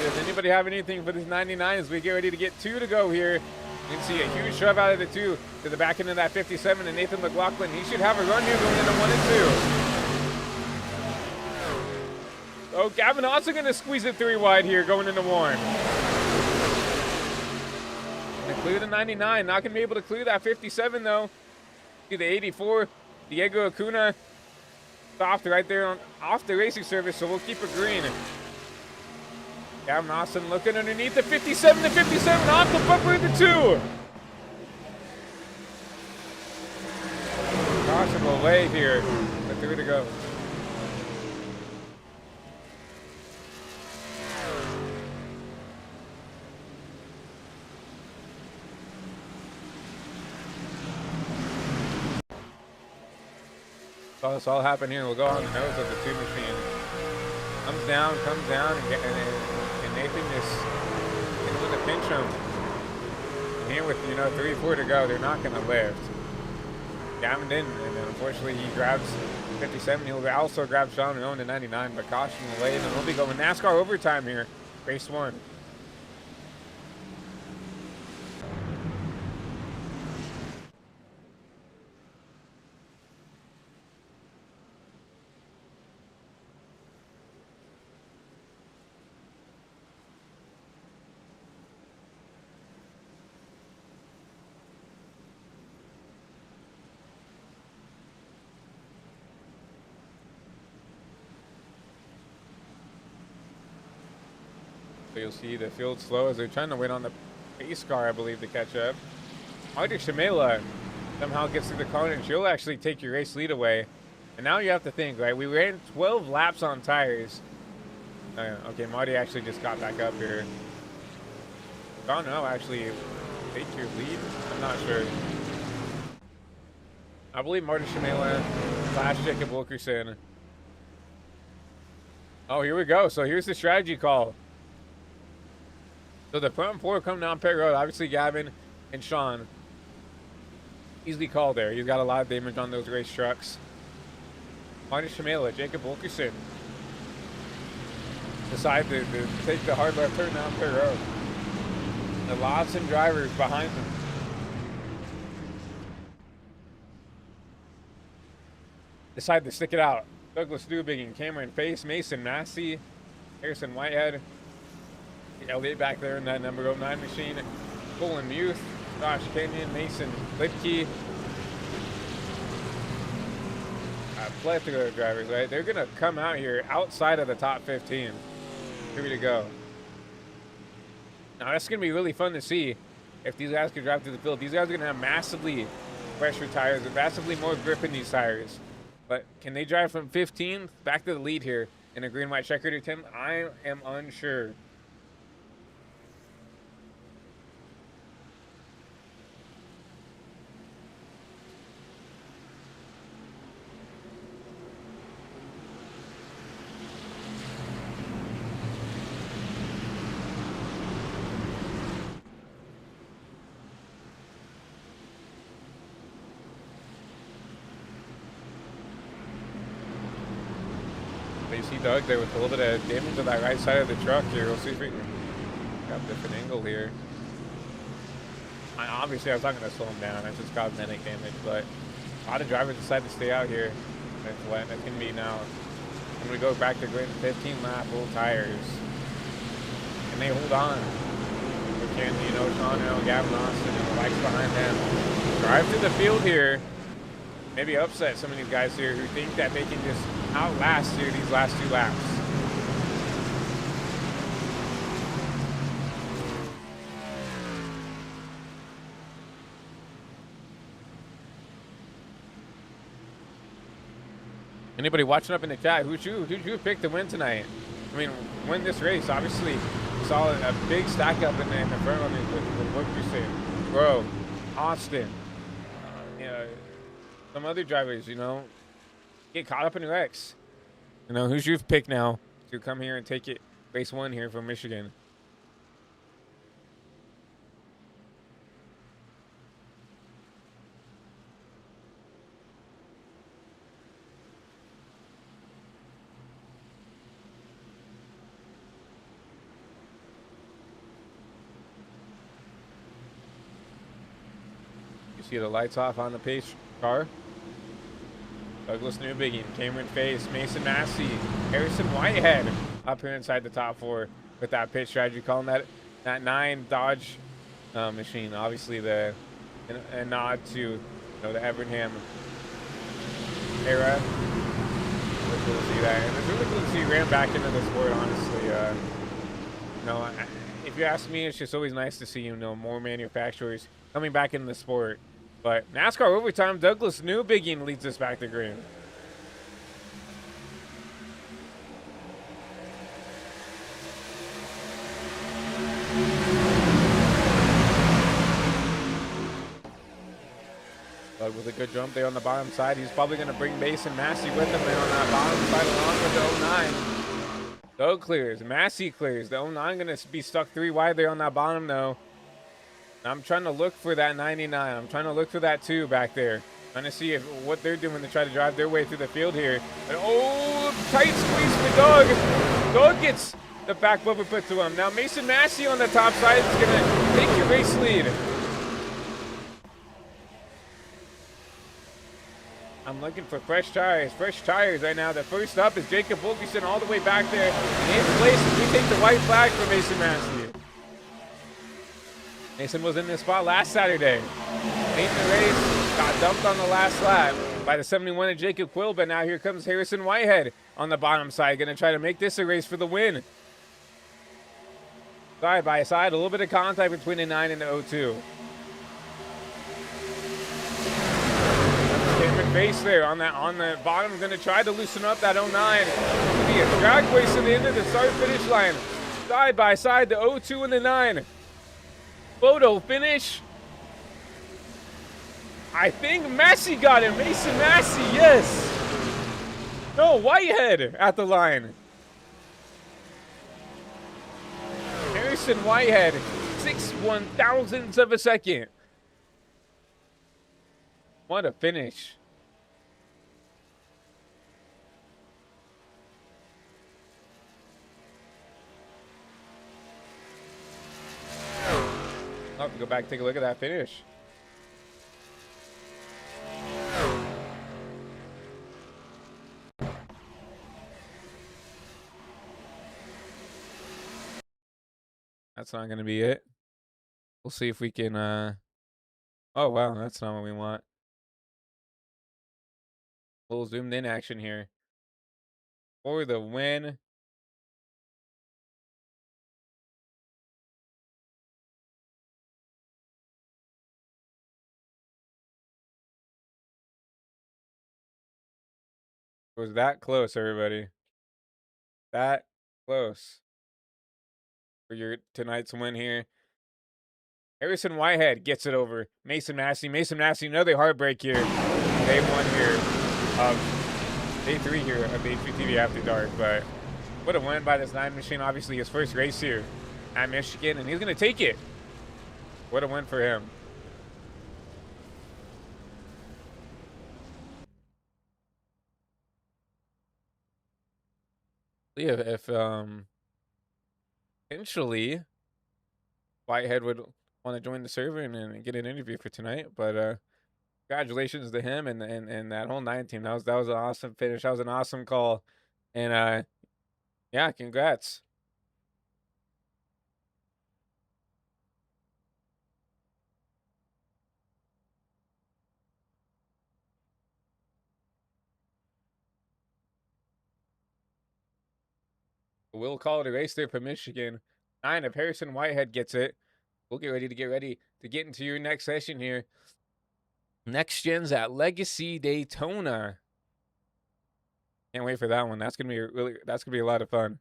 Does anybody have anything for this 99 as we get ready to get 2 to go here? You can see a huge shove out of the 2 to the back end of that 57, and Nathan McLaughlin, he should have a run here going into 1 and 2. Oh, Gavin also going to squeeze it 3 wide here going into 1. And clear the 99, not going to be able to clear that 57 though. See the 84, Diego Acuna, soft right there off the racing surface, so we'll keep it green. Gavin Austin looking underneath the 57 to 57 off the bumper of the 2. Caution will wave here with 3 to go. So this all happen here. We'll go on the nose of the 2 machine. Comes down, and Nathan is going to pinch him. And here with 3-4 to go, they're not going to lift. Gavin didn't, and then unfortunately he grabs 57. He'll also grab Sean Rowe to 99, but caution delayed, and we'll be going NASCAR overtime here, race 1. So you'll see the field slow as they're trying to wait on the pace car, I believe, to catch up. Audrey Shamela somehow gets through the car, and she'll actually take your race lead away. And now you have to think, right? We ran 12 laps on tires. Okay, Marty actually just got back up here. Oh no, actually take your lead? I'm not sure. I believe Marty Shamela / Jacob Wilkerson. Oh, here we go. So here's the strategy call. So the front 4 come down pit road. Obviously, Gavin and Sean. Easily called there. He's got a lot of damage on those race trucks. Marty Shamela, Jacob Wilkerson decide to take the hard left turn down pit road. The Lawson drivers behind them. Decide to stick it out. Douglas Dubing, Cameron Pace, Mason Massey, Harrison Whitehead. Elliott back there in that number 09 machine. Colin Muth, Josh Kenyon, Mason Lipke. Plethora of drivers, right? They're going to come out here outside of the top 15. Here we go. Now, that's going to be really fun to see if these guys can drive through the field. These guys are going to have massively fresher tires and massively more grip in these tires. But can they drive from 15th back to the lead here in a green-white checkered, Tim? I am unsure. You see Doug there with a little bit of damage to that right side of the truck here. We'll see if we can got a different angle here. Obviously, I was not going to slow him down. That's just cosmetic damage, but a lot of drivers decide to stay out here. That's what that can be now. When we go back to grid 15 lap full tires, and they hold on. Mackenzie, Sean Hill, Gavin Austin, and the bikes behind them drive to the field here. Maybe upset some of these guys here who think that they can just outlast here these last 2 laps. Anybody watching up in the chat, who'd you pick to win tonight? I mean, win this race. Obviously, saw a big stack up in the front. I mean, with what you're saying, bro, Austin, you know, some other drivers, get caught up in wrecks. Who's your pick now to come here and take it race one here from Michigan? You see the lights off on the pace car. Douglas Newbigin, Cameron Face, Mason Massey, Harrison Whitehead up here inside the top four with that pit strategy, calling that 9 Dodge machine. Obviously, a nod to the Evernham era. Really cool to see that, and it's really cool to see he ran back into the sport. Honestly, if you ask me, it's just always nice to see more manufacturers coming back into the sport. But NASCAR overtime, Douglas Newbigin leads us back to green. Doug with a good jump there on the bottom side. He's probably going to bring Mason Massey with him there on that bottom side along with the 09. Doug clears. Massey clears. The 09 going to be stuck 3 wide there on that bottom, though. I'm trying to look for that 99. I'm trying to look for that 2 back there. Trying to see what they're doing to try to drive their way through the field here. And tight squeeze for Doug. Doug gets the back bumper put to him. Now Mason Massey on the top side is going to take your race lead. I'm looking for fresh tires. Fresh tires right now. The first up is Jacob Wilkerson all the way back there. In 8th place, we take the white flag for Mason Massey. Mason was in this spot last Saturday. Late in the race, got dumped on the last lap by the 71 of Jacob Quill, but now here comes Harrison Whitehead on the bottom side, going to try to make this a race for the win. Side by side, a little bit of contact between the 9 and the 02. Cameron Face there on the bottom, going to try to loosen up that 09. It's going to be a drag race to the end of the start-finish line. Side by side, the 02 and the 9. Photo finish. I think Massey got him. Mason Massey, yes. No, Whitehead at the line. Harrison Whitehead, 6/1000ths of a second. What a finish. I'll have to go back and take a look at that finish. That's not going to be it. We'll see if we can, oh, wow, that's not what we want. A little zoomed in action here. For the win. It was that close, everybody. That close for your tonight's win here. Harrison Whitehead gets it over Mason Massey. Mason Massey, another heartbreak here. Day 1 here of day 3 here of the HPTV After Dark. But what a win by this 9 machine. Obviously his first race here at Michigan, and he's going to take it. What a win for him. Yeah, if potentially Whitehead would want to join the server and get an interview for tonight, but congratulations to him and that whole 9 team. That was an awesome finish. That was an awesome call, and yeah, congrats. We'll call it a race there for Michigan. 9 if Harrison Whitehead gets it. We'll get ready to get into your next session here. Next gen's at Legacy Daytona. Can't wait for that one. That's gonna be a lot of fun.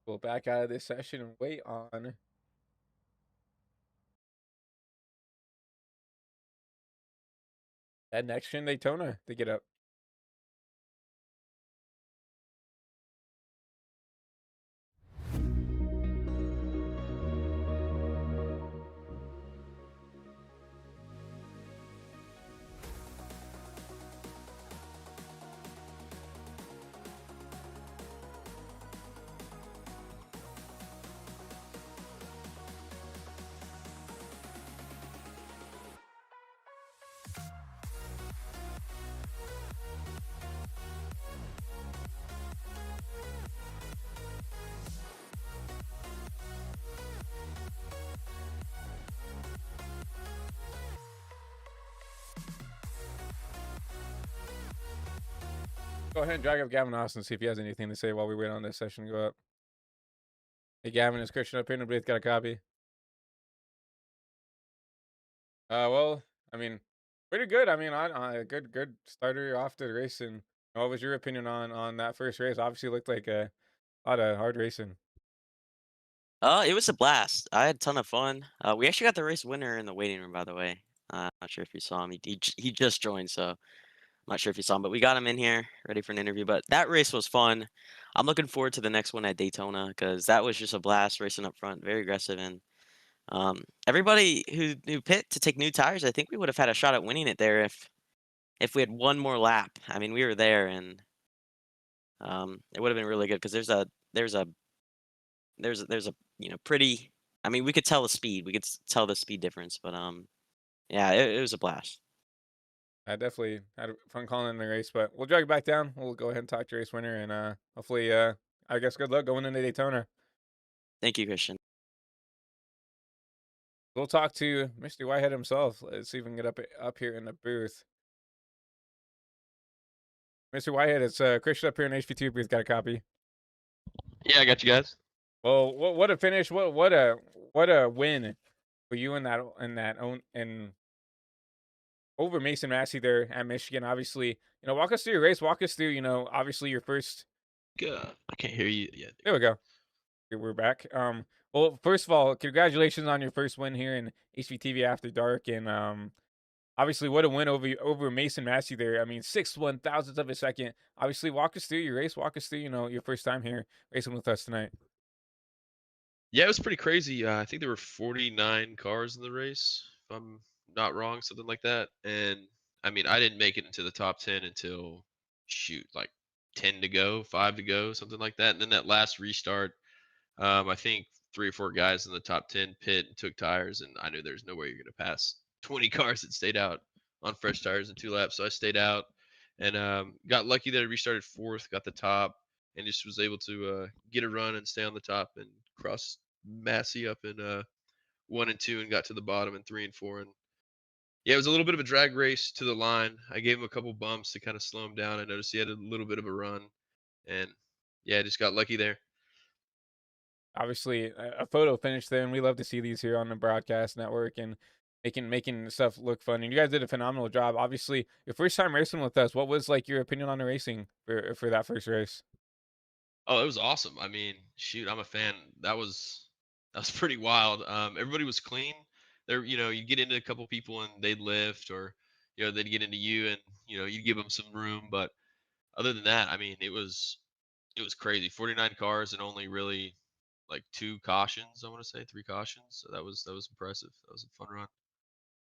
We'll back out of this session and wait on that next gen Daytona to get up. Go ahead and drag up Gavin Austin, see if he has anything to say while we wait on this session to go up. Hey, Gavin, is Christian up here in the booth? Got a copy? Well, I mean, pretty good. I mean, on a good starter off to the race. And what was your opinion on that first race? Obviously, looked like a lot of hard racing. It was a blast. I had a ton of fun. We actually got the race winner in the waiting room, by the way. Not sure if you saw him. He just joined, so I'm not sure if you saw him, but we got him in here, ready for an interview. But that race was fun. I'm looking forward to the next one at Daytona because that was just a blast racing up front, very aggressive, and everybody who pit to take new tires. I think we would have had a shot at winning it there if we had one more lap. I mean, we were there, and it would have been really good because there's a there's a pretty. I mean, we could tell the speed. We could tell the speed difference, but yeah, it was a blast. I definitely had fun calling in the race, but we'll drag it back down. We'll go ahead and talk to race winner, and hopefully, I guess good luck going into Daytona. Thank you, Christian. We'll talk to Mr. Whitehead himself. Let's see if we can get up here in the booth. Mr. Whitehead, it's Christian up here in HV2 booth. Got a copy. Yeah, I got you guys. Well, what a finish! What a win for you in that over Mason Massey there at Michigan. Obviously, walk us through your race. Walk us through, obviously your first. I can't hear you. Yeah. There we go. We're back. Well, first of all, congratulations on your first win here in HVTV After Dark, and obviously, what a win over Mason Massey there. I mean, 6/1000th of a second. Obviously, walk us through your race. Walk us through, your first time here racing with us tonight. Yeah, it was pretty crazy. I think there were 49 cars in the race, if I'm not wrong, something like that. And I mean, I didn't make it into the top 10 until shoot, like 10 to go, 5 to go, something like that. And then that last restart, I think 3 or 4 guys in the top 10 pit and took tires, and I knew there's no way you're going to pass 20 cars that stayed out on fresh tires in 2 laps. So I stayed out and got lucky that I restarted fourth, got the top, and just was able to get a run and stay on the top and cross Massey up in 1 and 2 and got to the bottom in 3 and 4. And yeah, it was a little bit of a drag race to the line. I gave him a couple bumps to kind of slow him down. I noticed he had a little bit of a run, and yeah, just got lucky there. Obviously, a photo finish there, and we love to see these here on the broadcast network and making stuff look fun. And you guys did a phenomenal job. Obviously, your first time racing with us. What was like your opinion on the racing for that first race? Oh, it was awesome. I mean, shoot, I'm a fan. That was pretty wild. Everybody was clean. There, you get into a couple people and they'd lift, or they'd get into you and you'd give them some room. But other than that, I mean, it was crazy. 49 cars and only really like 2 cautions. I want to say 3 cautions. So that was impressive. That was a fun run.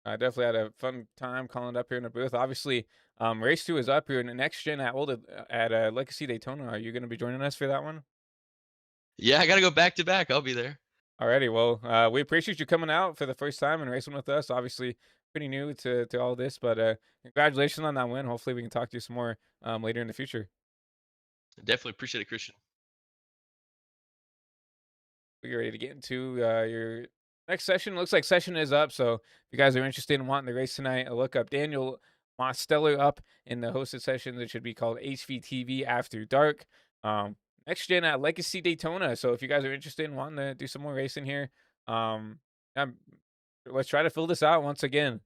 I definitely had a fun time calling it up here in the booth. Obviously, race two is up here in the next gen at Legacy Daytona. Are you going to be joining us for that one? Yeah, I gotta go back to back. I'll be there. Alrighty, well, we appreciate you coming out for the first time and racing with us. Obviously, pretty new to all this, but congratulations on that win. Hopefully, we can talk to you some more later in the future. Definitely appreciate it, Christian. We're ready to get into your next session. Looks like session is up, so if you guys are interested in wanting the race tonight, look up Daniel Mosteller up in the hosted session that should be called HVTV After Dark. Next gen at Legacy Daytona. So if you guys are interested in wanting to do some more racing here, um, um, let's try to fill this out once again.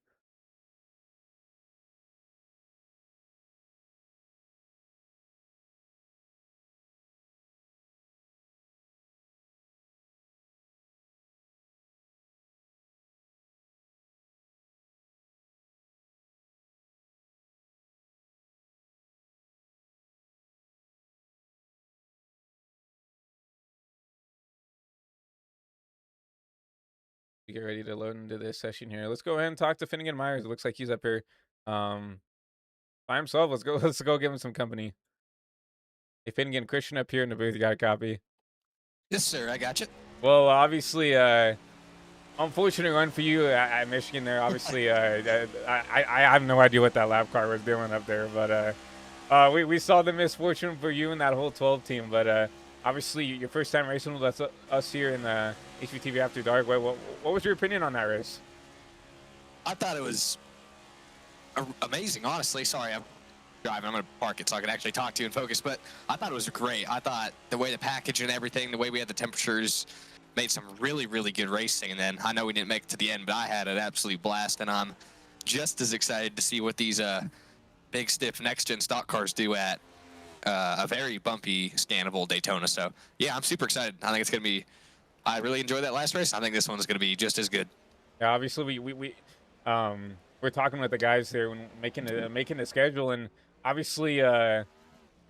We get ready to load into this session here. Let's go ahead and talk to Finnegan Myers. It looks like he's up here um, by himself. Let's go. Let's go give him some company. Hey, Finnegan, Christian up here in the booth. You got a copy? Yes, sir. I got you. Well, obviously, unfortunate run for you at Michigan there. Obviously, I have no idea what that lap car was doing up there, but we saw the misfortune for you and that whole 12 team. But obviously, your first time racing with us here in the HVTV After Dark. What was your opinion on that race? I thought it was amazing, honestly. Sorry, I'm driving. I'm going to park it so I can actually talk to you and focus. But I thought it was great. I thought the way the package and everything, the way we had the temperatures, made some really, really good racing. And then I know we didn't make it to the end, but I had an absolute blast. And I'm just as excited to see what these big, stiff next-gen stock cars do at a very bumpy, scannable Daytona. So, yeah, I'm super excited. I think it's going to be – I really enjoyed that last race. I think this one's going to be just as good. Yeah, obviously we're talking with the guys here when making the schedule, and obviously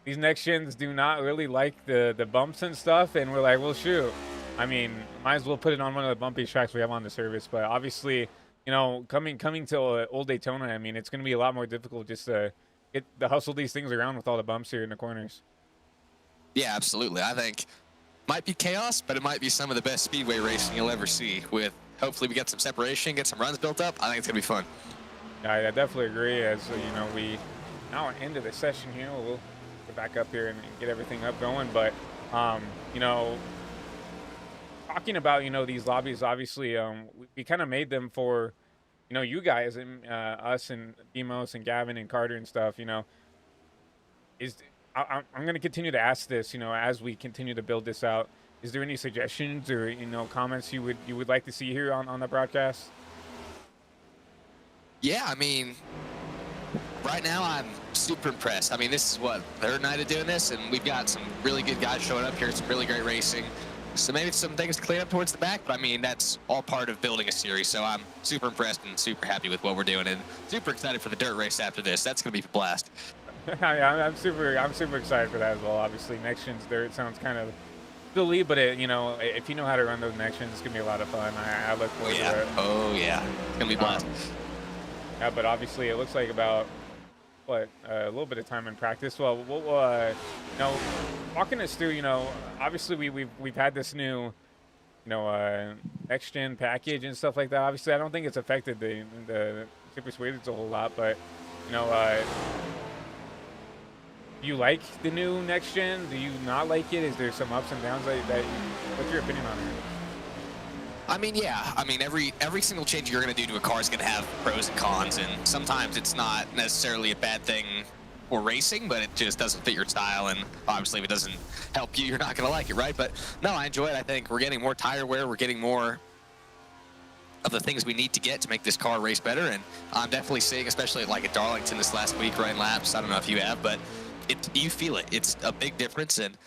these next gens do not really like the bumps and stuff, and we're like, well, shoot, I mean, might as well put it on one of the bumpy tracks we have on the service. But obviously, you know, coming to Old Daytona, I mean, it's going to be a lot more difficult just to hustle these things around with all the bumps here in the corners. Yeah, absolutely. I think might be chaos, but it might be some of the best speedway racing you'll ever see. With hopefully we get some separation, get some runs built up. I think it's gonna be fun. Yeah, I definitely agree. As you know, we now into the session here. We'll get back up here and get everything up going. But you know, talking about these lobbies, obviously we kind of made them for you guys and us and Demos and Gavin and Carter and stuff. I'm going to continue to ask this, as we continue to build this out. Is there any suggestions or comments you would like to see here on the broadcast? Yeah, I mean, right now I'm super impressed. I mean, this is what, third night of doing this, and we've got some really good guys showing up here. Some really great racing. So maybe some things to clean up towards the back, but I mean, that's all part of building a series. So I'm super impressed and super happy with what we're doing, and super excited for the dirt race after this. That's going to be a blast. Yeah, I'm super excited for that as well. Obviously, next gen's dirt sounds kind of silly, but if you know how to run those next gens, it's gonna be a lot of fun. I look forward to it. Oh yeah, it's gonna be a blast. Yeah, but obviously it looks like about a little bit of time in practice. Well, we'll walking us through. Obviously we've had this new next gen package and stuff like that. Obviously, I don't think it's affected the super speeders a whole lot, but do you like the new next gen? Do you not like it? Is there some ups and downs what's your opinion on it? I mean, yeah. I mean, every single change you're going to do to a car is going to have pros and cons, and sometimes it's not necessarily a bad thing for racing, but it just doesn't fit your style, and obviously if it doesn't help you, you're not going to like it, right? But no, I enjoy it. I think we're getting more tire wear. We're getting more of the things we need to get to make this car race better, and I'm definitely seeing, especially like at Darlington this last week, running laps. I don't know if you have, but you feel it. It's a big difference, and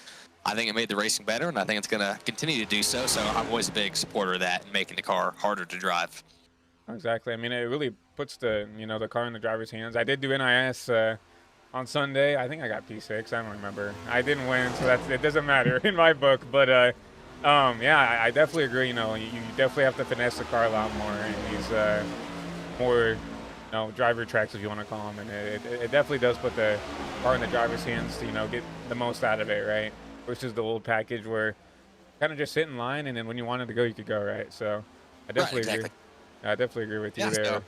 I think it made the racing better, and I think it's going to continue to do so. So I'm always a big supporter of that and making the car harder to drive. Exactly. I mean, it really puts the car in the driver's hands. I did do NIS on Sunday. I think I got P6. I don't remember. I didn't win, so it doesn't matter in my book. But yeah, I definitely agree. You definitely have to finesse the car a lot more in these more driver tracks, if you want to call them, and it definitely does put the car in the driver's hands to get the most out of it, right? Versus the old package where kind of just sit in line, and then when you wanted to go, you could go, right? So I definitely agree. I definitely agree with you there. So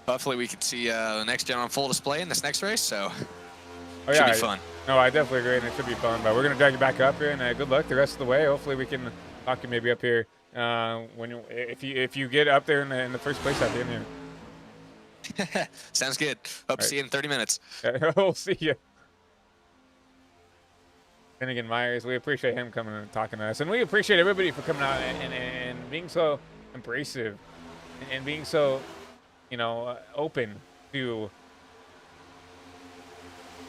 hopefully we can see the next gen on full display in this next race. So it should be fun. No, I definitely agree, and it should be fun. But we're gonna drag you back up here, and good luck the rest of the way. Hopefully we can talk you maybe up here if you get up there in the first place at the end here. Sounds good. Hope to see you in 30 minutes. We'll see you. Finnegan Myers, we appreciate him coming and talking to us, and we appreciate everybody for coming out and being so embracive and being so open to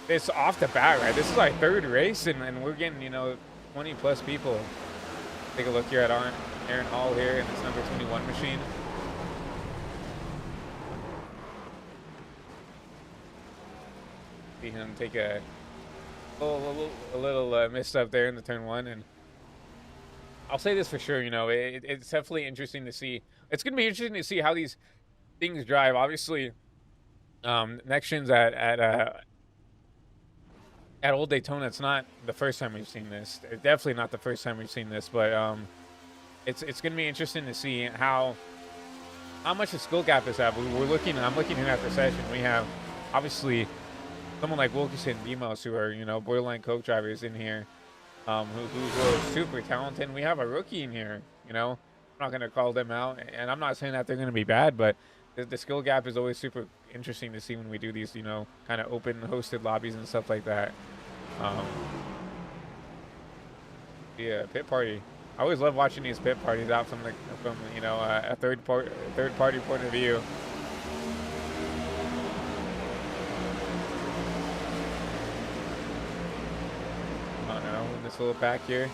this off the bat, right? This is our third race, and we're getting 20 plus people. Take a look here at Aaron Hall here in this number 21 machine. See him take a little missed up there in the turn one, and I'll say this for sure. It's definitely interesting to see. It's gonna be interesting to see how these things drive. Obviously, next gens at Old Daytona, it's not the first time we've seen this. It's definitely not the first time we've seen this, but it's gonna be interesting to see how much the skill gap is at. I'm looking here at the session. We have obviously someone like Wilkinson, Demos, who are borderline coke drivers in here, who are super talented. And we have a rookie in here. I'm not gonna call them out, and I'm not saying that they're gonna be bad, but the skill gap is always super interesting to see when we do these kind of open hosted lobbies and stuff like that. Um, yeah, pit party. I always love watching these pit parties out from a third party point of view. I don't know, in this little pack here.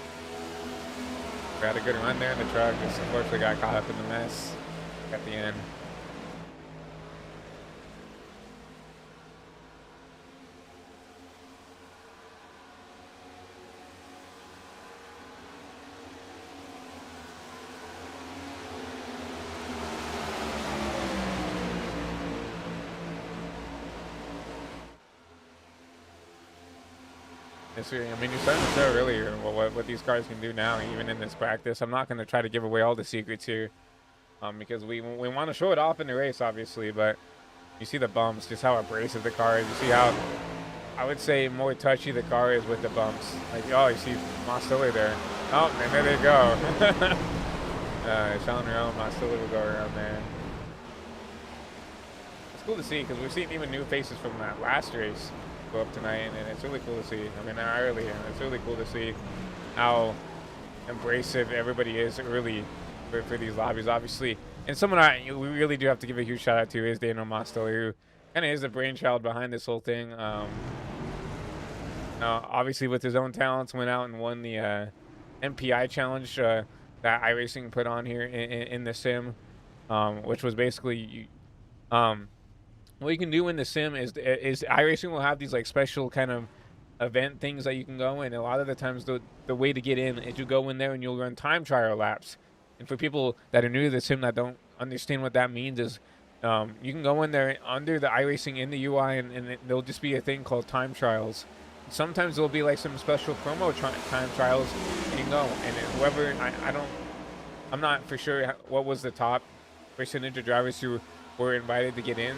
We had a good run there in the truck. Just unfortunately got caught up in the mess at the end. I mean, you're starting to show earlier what these cars can do now, even in this practice. I'm not going to try to give away all the secrets here, because we want to show it off in the race, obviously. But you see the bumps, just how abrasive the car is. You see how, I would say, more touchy the car is with the bumps. Like, oh, you see Mostiller there. Oh, and there they go. Sean Rowe, Mostiller will go around there. It's cool to see because we've seen even new faces from that last race go up tonight, and it's really cool to see. I mean, early, and it's really cool to see how abrasive everybody is early for these lobbies, obviously. And someone we really do have to give a huge shout out to is Daniel Mostiller, who kind of is the brainchild behind this whole thing. Obviously, with his own talents, went out and won the MPI challenge that iRacing put on here in the sim, which was basically what you can do in the sim is iRacing will have these like special kind of event things that you can go in. A lot of the times the way to get in is you go in there and you'll run time trial laps. And for people that are new to the sim that don't understand what that means is you can go in there under the iRacing in the UI and there'll just be a thing called time trials. Sometimes there'll be like some special promo time trials and you can go. And whoever, I'm not for sure what was the top percentage of drivers who were invited to get in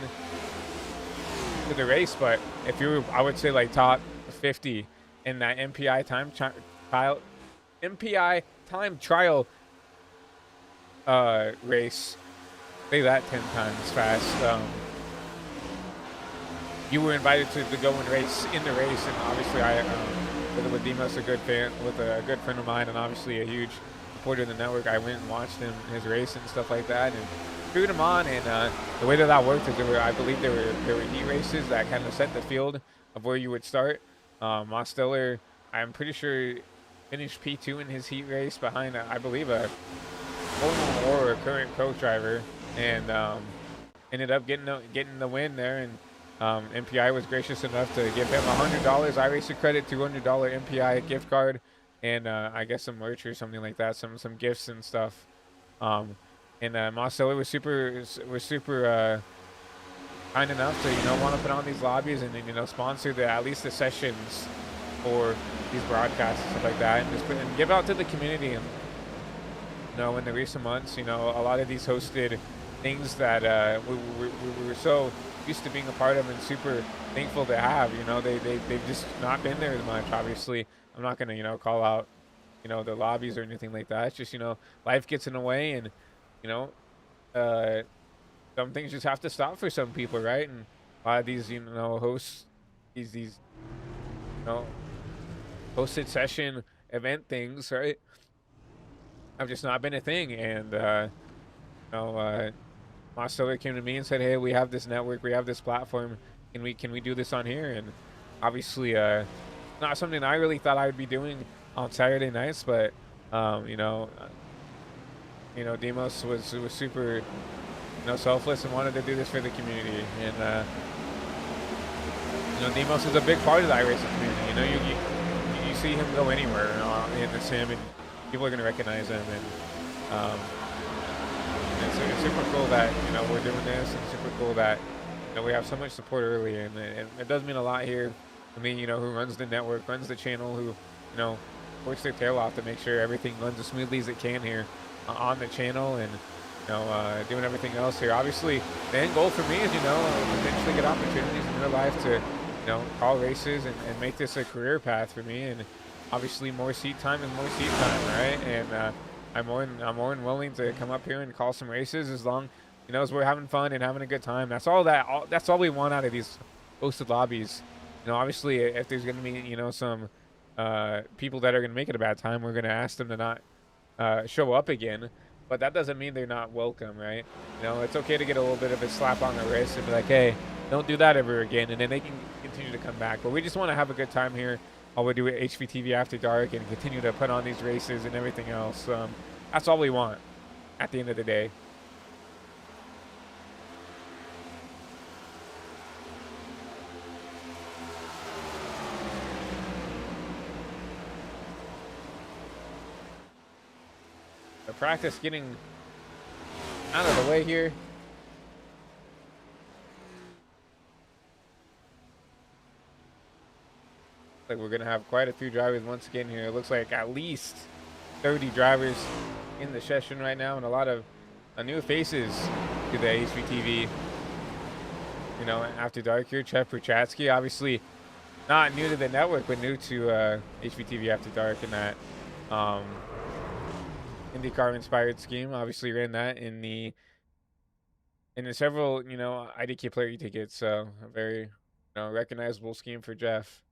to the race, but if you were, I would say like top 50 in that MPI time trial race, say that 10 times fast, you were invited to go and race in the race. And obviously with Demos, a good friend of mine, and obviously a huge supporter of the network, I went and watched his race and stuff like that, and screwed him on. And the way that worked is I believe there were heat races that kind of set the field of where you would start. Mostiller, I'm pretty sure, finished P2 in his heat race behind I believe a former or current coach driver, and ended up getting the win there. And MPI was gracious enough to give him $100 iRacing credit, $200 MPI gift card, and I guess some merch or something like that, some gifts and stuff. And Mostiller was super kind enough to want to put on these lobbies and sponsor at least the sessions for these broadcasts and stuff like that, and just and give out to the community. And in the recent months, a lot of these hosted things that we were so used to being a part of and super thankful to have, they've just not been there as much. Obviously, I'm not gonna call out the lobbies or anything like that. It's just life gets in the way, and some things just have to stop for some people, right? And a lot of these hosts, these hosted session event things, right, have just not been a thing. And Mostiller came to me and said, hey, we have this network, we have this platform, can we do this on here? And obviously not something I really thought I would be doing on Saturday nights, but Demos was super selfless and wanted to do this for the community. And Demos is a big part of the iRacing community. You see him go anywhere in the sim, and people are gonna recognize him, and it's super cool that we're doing this, and super cool that we have so much support early, and it does mean a lot here. I mean, who runs the network, runs the channel, who works their tail off to make sure everything runs as smoothly as it can here on the channel, and doing everything else here. Obviously, the end goal for me is eventually get opportunities in real life to call races and make this a career path for me, and obviously more seat time is more seat time, right? And I'm more than willing to come up here and call some races as long as we're having fun and having a good time. That's all we want out of these hosted lobbies. Obviously, if there's going to be some people that are going to make it a bad time, we're going to ask them to not show up again. But that doesn't mean they're not welcome, right? It's okay to get a little bit of a slap on the wrist and be like, hey, don't do that ever again, and then they can continue to come back. But we just want to have a good time here while we do HVTV After Dark and continue to put on these races and everything else. That's all we want at the end of the day. The practice getting out of the way here. Like we're gonna have quite a few drivers once again here. It looks like at least 30 drivers in the session right now, and a lot of new faces to the HVTV. After Dark here, Chef Prochatsky, obviously not new to the network, but new to HVTV After Dark, and that IndyCar inspired scheme. Obviously ran that in the several IDK player tickets, so a very recognizable scheme for Jeff.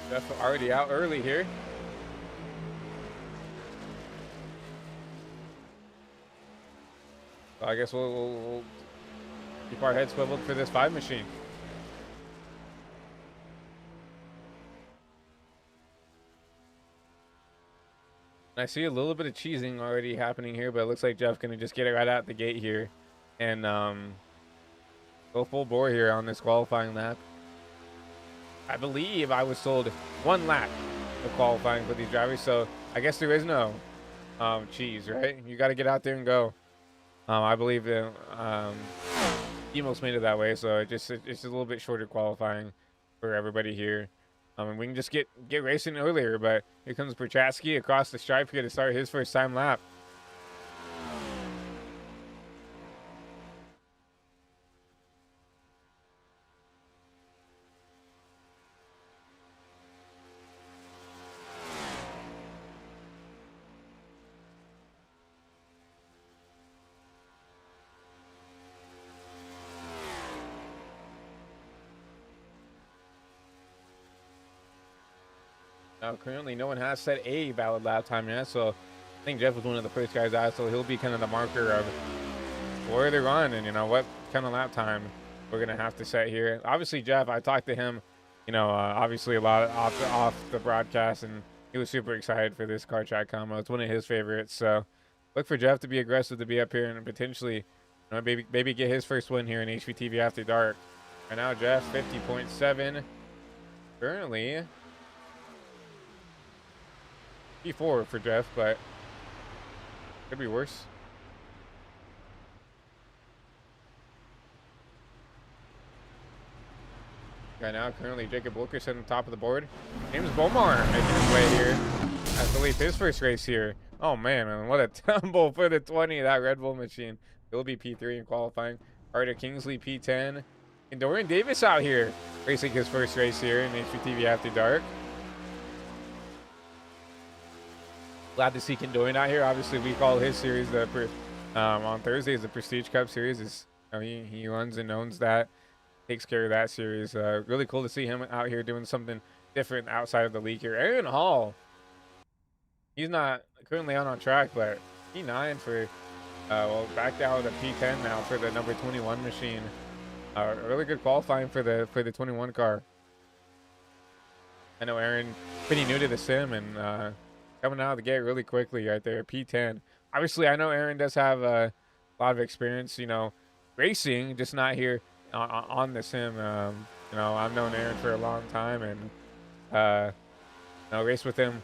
Jeff already out early here. So I guess we'll keep our heads swiveled for this 5 machine. I see a little bit of cheesing already happening here, but it looks like Jeff's gonna just get it right out the gate here and go full bore here on this qualifying lap. I believe I was told 1 lap of qualifying for these drivers, so I guess there is no cheese, right? You got to get out there and go. I believe that Demos made it that way, so it's a little bit shorter qualifying for everybody here. And we can just get racing earlier, but here comes Prochatsky across the stripe here to start his first time lap. Now, currently, no one has set a valid lap time yet, so I think Jeff was one of the first guys out, so he'll be kind of the marker of where they're running and what kind of lap time we're going to have to set here. Obviously, Jeff, I talked to him, obviously a lot off the broadcast, and he was super excited for this car track combo. It's one of his favorites, so look for Jeff to be aggressive, to be up here, and potentially maybe get his first win here in HVTV After Dark. Right now, Jeff, 50.7. Currently P4 for Jeff, but could be worse. Right now, currently Jacob Wilkerson on top of the board. James Bomar making his way here. I believe his first race here. Oh man, what a tumble for the 20, that Red Bull machine. He'll be P3 in qualifying. Carter Kingsley P10. And Dorian Davis out here racing his first race here in HVTV After Dark. Glad to see Dorian out here. Obviously, we call his series on Thursdays the Prestige Cup Series. He runs and owns that, takes care of that series. Really cool to see him out here doing something different outside of the league here. Aaron Hall, he's not currently out on track, but P9 for back down to P10 now for the number 21 machine. Really good qualifying for the 21 car. I know Aaron pretty new to the sim and coming out of the gate really quickly right there, P10. Obviously, I know Aaron does have a lot of experience, you know, racing, just not here on the sim. You know, I've known Aaron for a long time and raced with him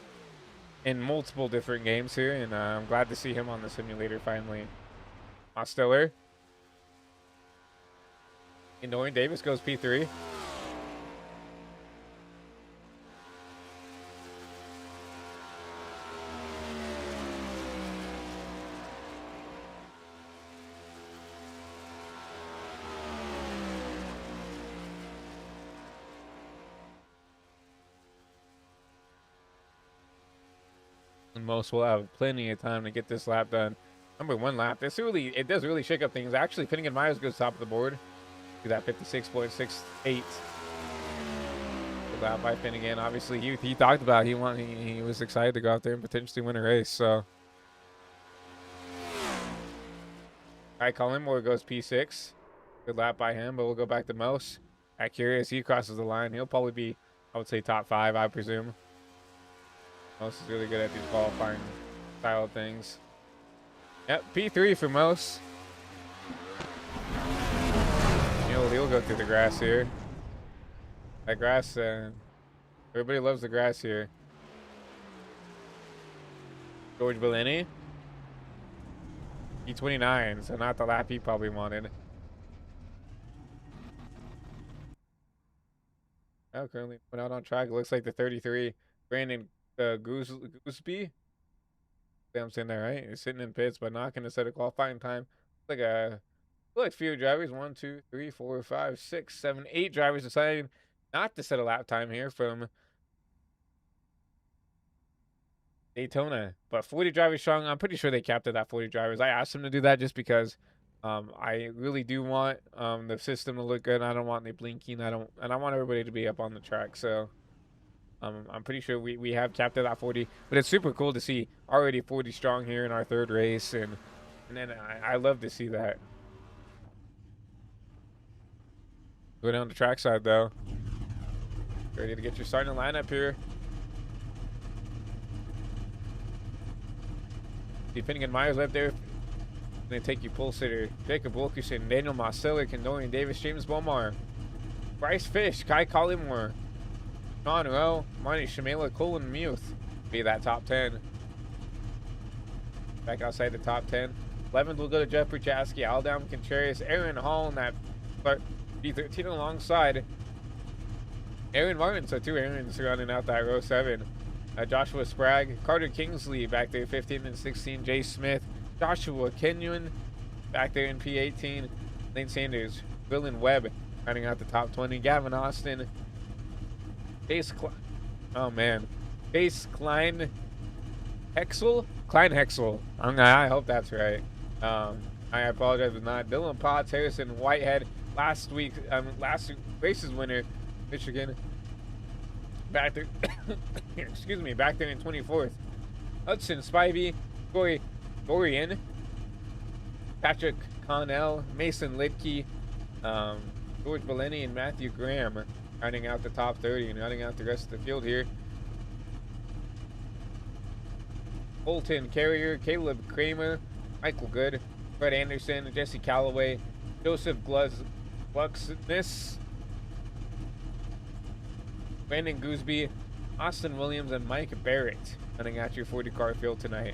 in multiple different games here, and I'm glad to see him on the simulator finally. Stiller. And Dorian Davis goes P3. And most will have plenty of time to get this lap done. Number 1 lap. It does really shake up things. Actually, Finnegan Myers goes top of the board. Do that 56.68. Good lap by Finnegan. Obviously, he talked about he was excited to go out there and potentially win a race. So, Colin Moore goes P6. Good lap by him, but we'll go back to Mos. Curious, he crosses the line. He'll probably be, I would say, top 5, I presume. Mos is really good at these qualifying style things. Yep, P3 for Mos. He'll go through the grass here. That grass, everybody loves the grass here. George Bellini. P29, so not the lap he probably wanted. Oh, currently went out on track. It looks like the 33, Brandon Gooseby. I'm saying that right. He's sitting in pits, but not going to set a qualifying time. Like a few drivers. 1, 2, 3, 4, 5, 6, 7, 8 drivers deciding not to set a lap time here from Daytona. But 40 drivers strong. I'm pretty sure they capped it at 40 drivers. I asked them to do that just because I really do want the system to look good. I don't want any blinking. I want everybody to be up on the track. So I'm pretty sure we have capped it at 40. But it's super cool to see already 40 strong here in our 3rd race, and then I love to see that. Go down the track side though. Ready to get your starting lineup here. See Finnegan Myers left there. Gonna take you pole sitter. Jacob Wilkerson, Daniel Marcellick, and Dorian Davis, James Bomar, Bryce Fish, Kai Collymore, Sean Rowe, Marty Shamela, Colin Muth. Be that top 10. Back outside the top 10. 11th will go to Jeff Prochaski, Aldam Contreras, Aaron Hall in that B13 alongside Aaron Martin. So 2 Aarons rounding out that row 7. Joshua Sprague, Carter Kingsley back there 15 and 16. Jay Smith, Joshua Kenyon back there in P18. Lane Sanders, Dylan Webb rounding out the top 20. Gavin Austin, Chase Klein Hexel. I hope that's right. I apologize if not. Dylan Potts, Harrison Whitehead, last race's winner, Michigan. Back there, excuse me, back there in 24th. Hudson Spivey, Corey Dorian, Patrick Connell, Mason Lidke, George Bellini, and Matthew Graham rounding out the top 30 and rounding out the rest of the field here. Colton Carrier, Caleb Kramer, Michael Good, Fred Anderson, Jesse Calloway, Joseph Glucksness, Brandon Gooseby, Austin Williams, and Mike Barrett running out your 40 car field tonight.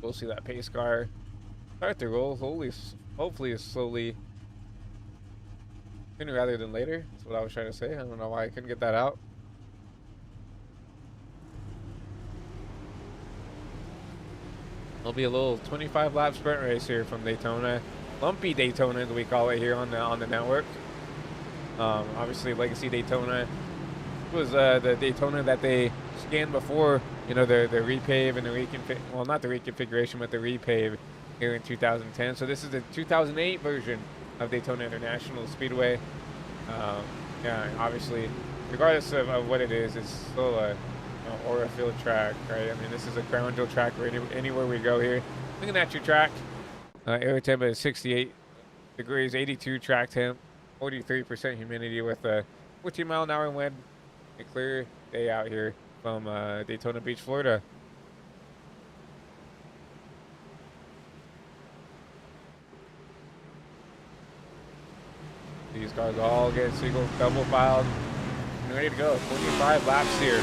We'll see that pace car start to roll. Hopefully slowly. Sooner rather than later. That's what I was trying to say. I don't know why I couldn't get that out. There'll be a little 25 lap sprint race here from Daytona. Lumpy Daytona, as we call it here on the network. Obviously, Legacy Daytona was the Daytona that they scanned before, the repave and the not the reconfiguration, but the repave here in 2010. So this is the 2008 version of Daytona International Speedway. Yeah, obviously, regardless of what it is, it's still a aura field track, right? I mean, this is a crown jewel track anywhere we go here. Looking at your track, Air temp is 68 degrees, 82 track temp, 43% humidity with a 14-mile-an-hour wind. A clear day out here from Daytona Beach, Florida. These cars all get single, double filed, and ready to go. 25 laps here.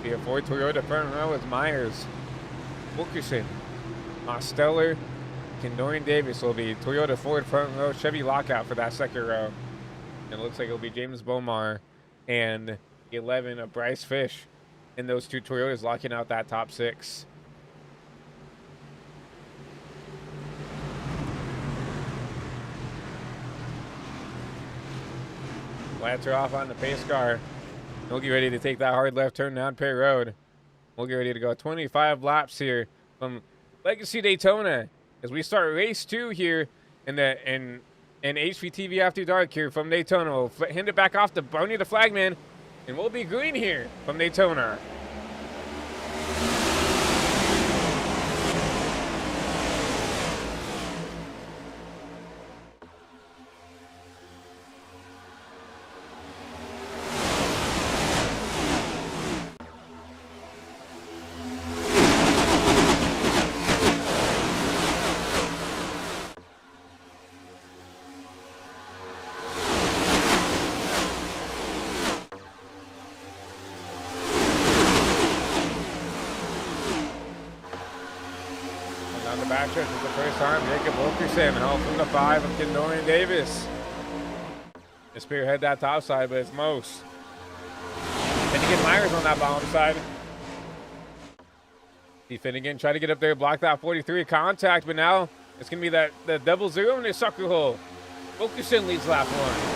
Be a Ford Toyota front row with Myers, Wilkerson, Mosteller, Kendorian Davis will be Toyota Ford front row, Chevy lockout for that second row. And it looks like it'll be James Bomar and 11 of Bryce Fish in those two Toyotas locking out that top 6. Lights are off on the pace car. We'll get ready to take that hard left turn down Perry Road. We'll get ready to go 25 laps here from Legacy Daytona as we start race 2 here in HPTV After Dark here from Daytona. We'll hand it back off to Barney the Flagman, and we'll be green here from Daytona. On the backstretch for the first time, Jacob Wilkerson home from the 5 of Kendorian Davis. To spearhead that top side, but it's Mose. Finnegan Myers on that bottom side. See Finnegan try to get up there, block that 43 contact, but now it's going to be the double zero in the sucker hole. Wilkerson leads lap 1.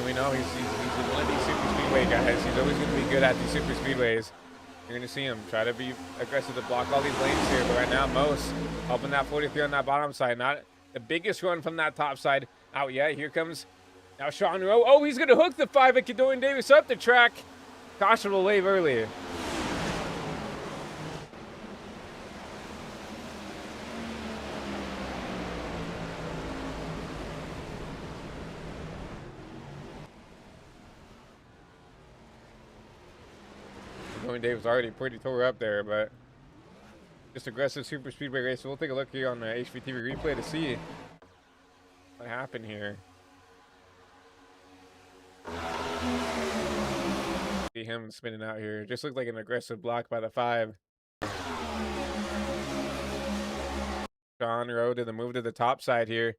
We know he's one of these super speedway guys. He's always going to be good at these super speedways. You're going to see him try to be aggressive to block all these lanes here. But right now, Mose helping that 43 on that bottom side. Not the biggest run from that top side out yet. Here comes now Sean Rowe. Oh, he's going to hook the 5 at Kendorian Davis up the track. Caution will wave early. Davis already pretty tore up there, but just aggressive super speedway race. So we'll take a look here on the HPTV replay to see what happened here. See him spinning out here. Just looked like an aggressive block by the 5. Sean Rowe to the move to the top side here.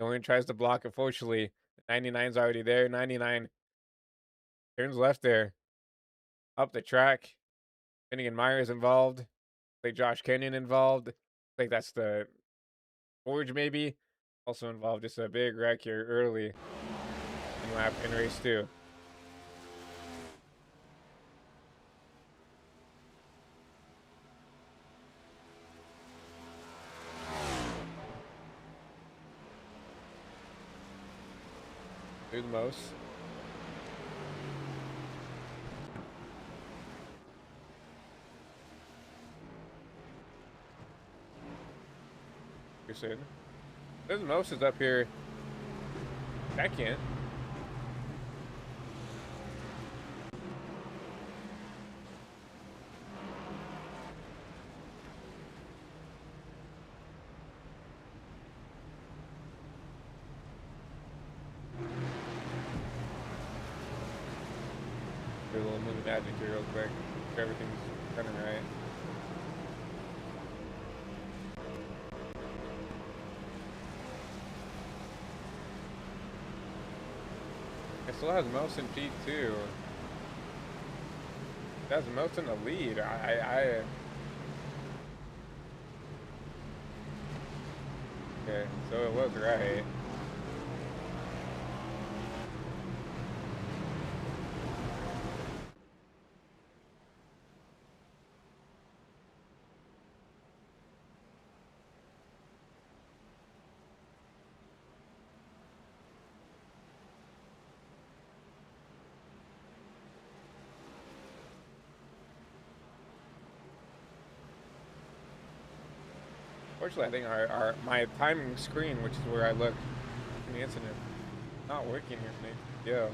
Dorian tries to block, unfortunately. 99's already there. 99 turns left there. Up the track. Finnegan Myers involved. Like Josh Kenyon involved. Like that's the Forge maybe. Also involved. Just a big wreck here early in race 2. Through the most. Soon. There's Moses up here. Second. Do a little movie magic here real quick. Make sure everything's running right. It still has most in P2. It has most in the lead. Okay, so it was right. Fortunately, I think my timing screen, which is where I look in the incident, not working here, Nate. Yeah.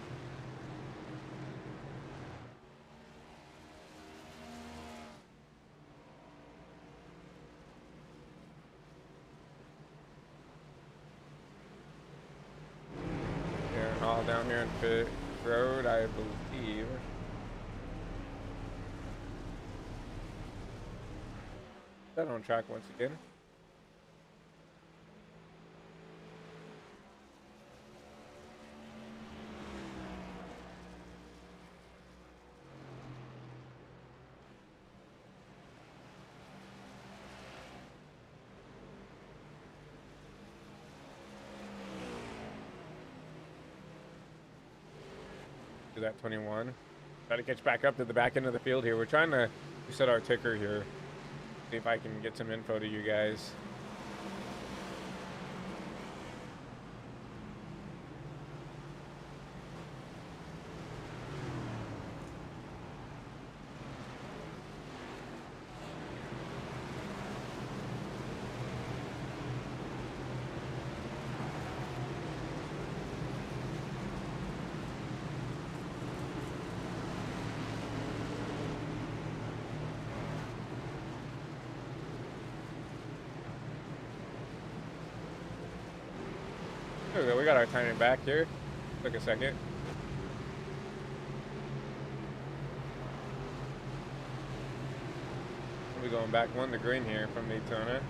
Yeah, all down here in Pit Road, I believe. That on track once again. To that 21. Try to catch back up to the back end of the field here. We're trying to reset our ticker here. See if I can get some info to you guys. There we go. We got our timing back here. Took a second. We'll be going back one to green here from Daytona.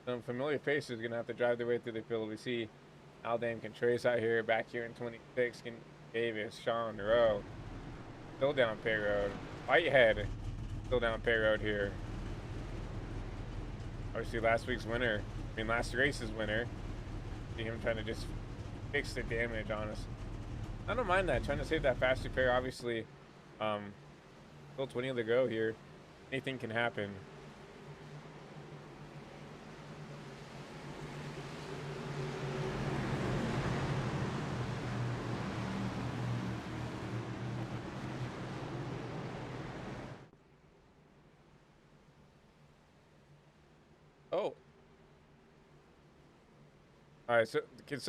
Some familiar faces gonna have to drive their way through the field. We see Aldane Contreras out here, back here in 26. Davis, Sean Rowe, still down Pay Road. Whitehead, still down Pay Road here. Obviously, last race's winner. See him trying to just fix the damage on us. I don't mind that. Trying to save that fast repair. Obviously, still 20 to go here. Anything can happen. Oh. All right, so can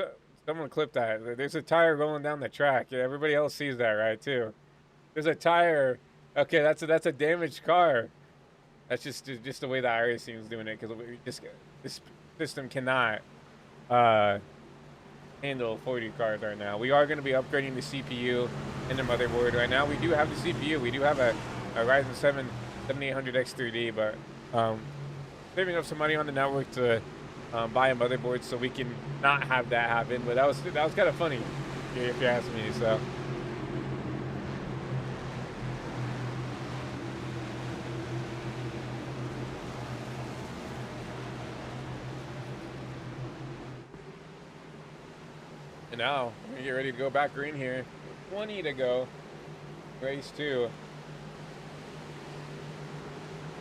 someone clip that? There's a tire rolling down the track. Yeah, everybody else sees that, right? Too. There's a tire. Okay, that's a damaged car. That's just the way the iRacing is doing it, because this system cannot handle 40 cars right now. We are going to be upgrading the CPU and the motherboard. Right now, we do have the CPU. We do have a Ryzen 7 7800X3D, but saving up some money on the network to buy a motherboard so we can not have that happen. But that was kind of funny, if you ask me. So. And now we get ready to go back green here. 20 to go. Race 2.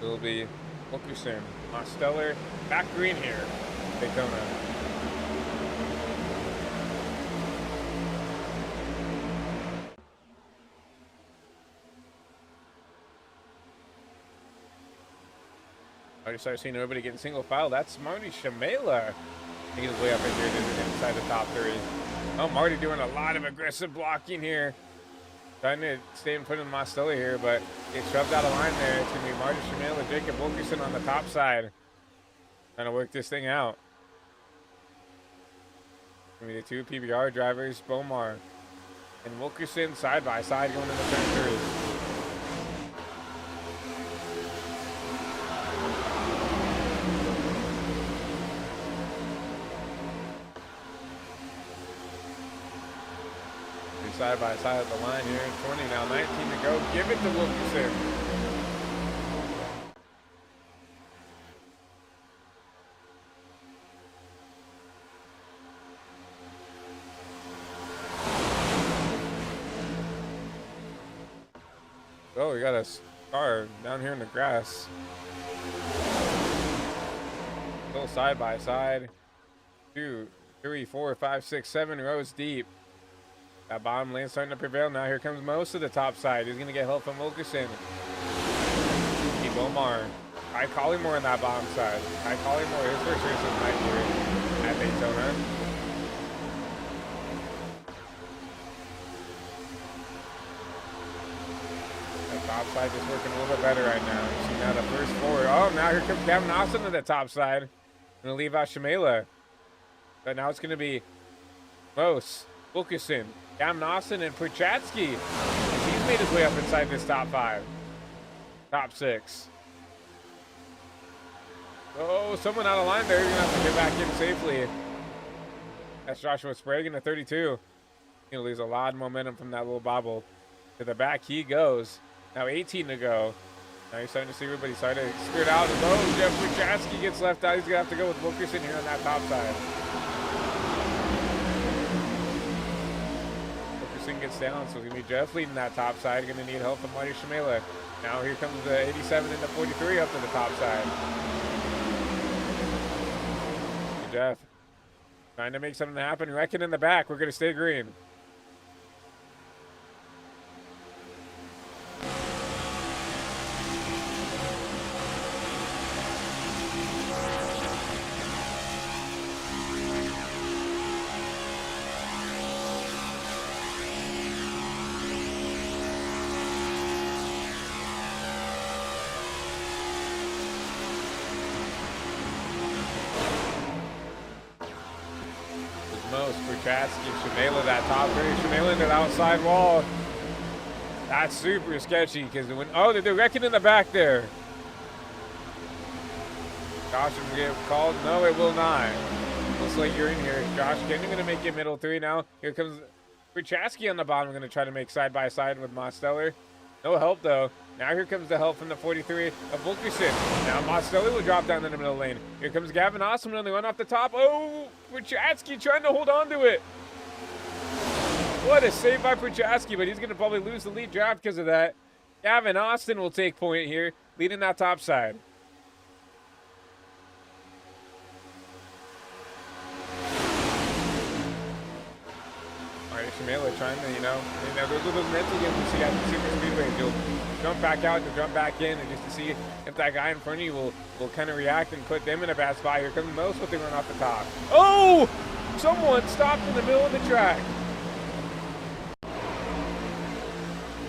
It'll be Wilkerson, Mosteller, back green here. Daytona. I just started seeing everybody getting single file. That's Marty Shamela. Making his way up in here inside the top 3. Oh, Marty doing a lot of aggressive blocking here. Trying to stay in front of Mosteller here, but get shoved out of line there. It's going to be Marty Shamela and Jacob Wilkerson on the top side. Trying to work this thing out. Going to be the 2 PBR drivers, Bomar and Wilkerson side by side going into turn 3. Side by side at the line here. 20 now, 19 to go. Give it to Wilkerson. Oh, we got a car down here in the grass. Still side by side. 2 3, 4, 5, 6, 7 rows deep. That bottom lane starting to prevail now. Here comes most of the top side. He's going to get help from Wilkerson. Keep Omar. Ty Collymore on that bottom side. Ty Collymore, his first race of the night here at Daytona. That top side just working a little bit better right now. You see now the first forward. Oh, now here comes Gavin Austin to the top side. Going to leave out Shamela. But now it's going to be Mose, Wilkerson, Gavin Austin, and Prochatsky. He's made his way up inside this top 5. Top 6. Oh, someone out of line there. You're going to have to get back in safely. That's Joshua Sprague in the 32. He lose a lot of momentum from that little bobble. To the back he goes. Now 18 to go. Now you're starting to see everybody start to spirit out. Oh, Jeff Prochatsky gets left out. He's going to have to go with Wilkerson here on that top side. Wilkerson gets down, so it's going to be Jeff leading that top side. Going to need help from Marty Shamela. Now here comes the 87 and the 43 up to the top side. Jeff trying to make something happen. Reckon in the back. We're going to stay green. Prochatsky, Shamela, that top 3. Shamela into the outside wall. That's super sketchy because when they're wrecking in the back there. Josh will get called. No, it will not. Looks like you're in here. Josh Kenyon going to make it middle 3 now. Here comes Prochatsky on the bottom. We're going to try to make side by side with Mosteller. No help though. Now here comes the help from the 43 of Wilkerson. Now Mosteller will drop down in the middle lane. Here comes Gavin Austin on the run off the top. Oh, Prochatsky trying to hold on to it. What a save by Prochatsky, but he's going to probably lose the lead draft because of that. Gavin Austin will take point here, leading that top side. Shamela trying to, those are those mental games you see at the super speedways. You'll jump back out to jump back in, and just to see if that guy in front of you will kind of react and put them in a bad spot. Here comes Most with the run off the top. Oh! Someone stopped in the middle of the track.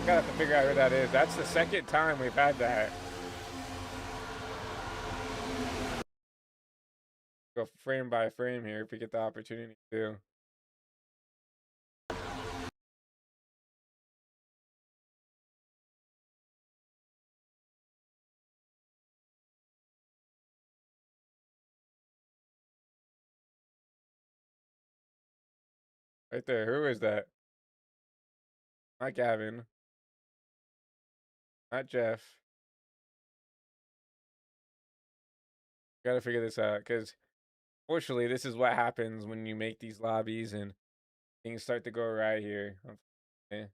Gotta have to figure out who that is. That's the second time we've had that. Go frame by frame here if we get the opportunity to. Right there. Who is that? Not Gavin. Not Jeff. Gotta figure this out because, fortunately, this is what happens when you make these lobbies and things start to go right here. Okay.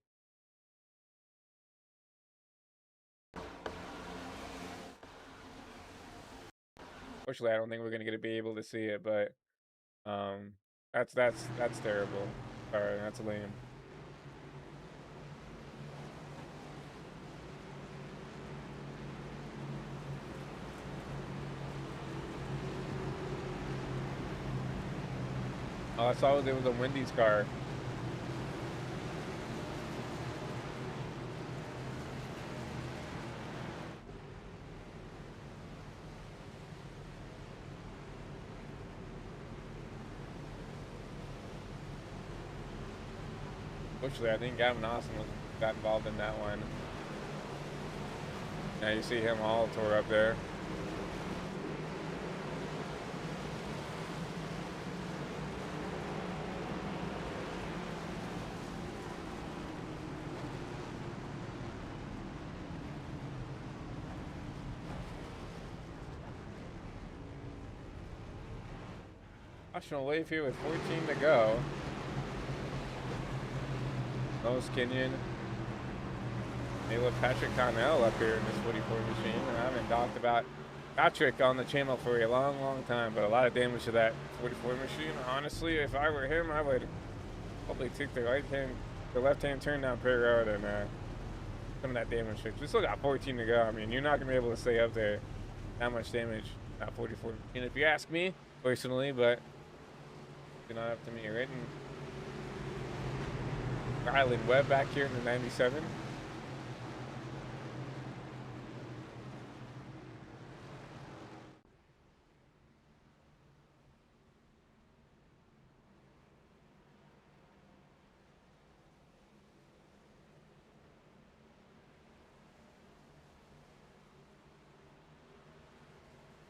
Fortunately, I don't think we're gonna be able to see it, but that's terrible. Sorry, that's lame. All I saw was it was a Wendy's car. Fortunately, I think Gavin Austin got involved in that one. Now you see him all tore up there. National wave here with 14 to go. Most Kenyon. They let Patrick Connell up here in this 44 machine. And I haven't talked about Patrick on the channel for a long time, but a lot of damage to that 44 machine. Honestly, if I were him, I would probably take the left-hand turn down pit road and some of that damage. We still got 14 to go. I mean, you're not gonna be able to stay up there that much damage at 44 machine, if you ask me personally, but it's not up to me. Right? And Island Webb back here in the 97.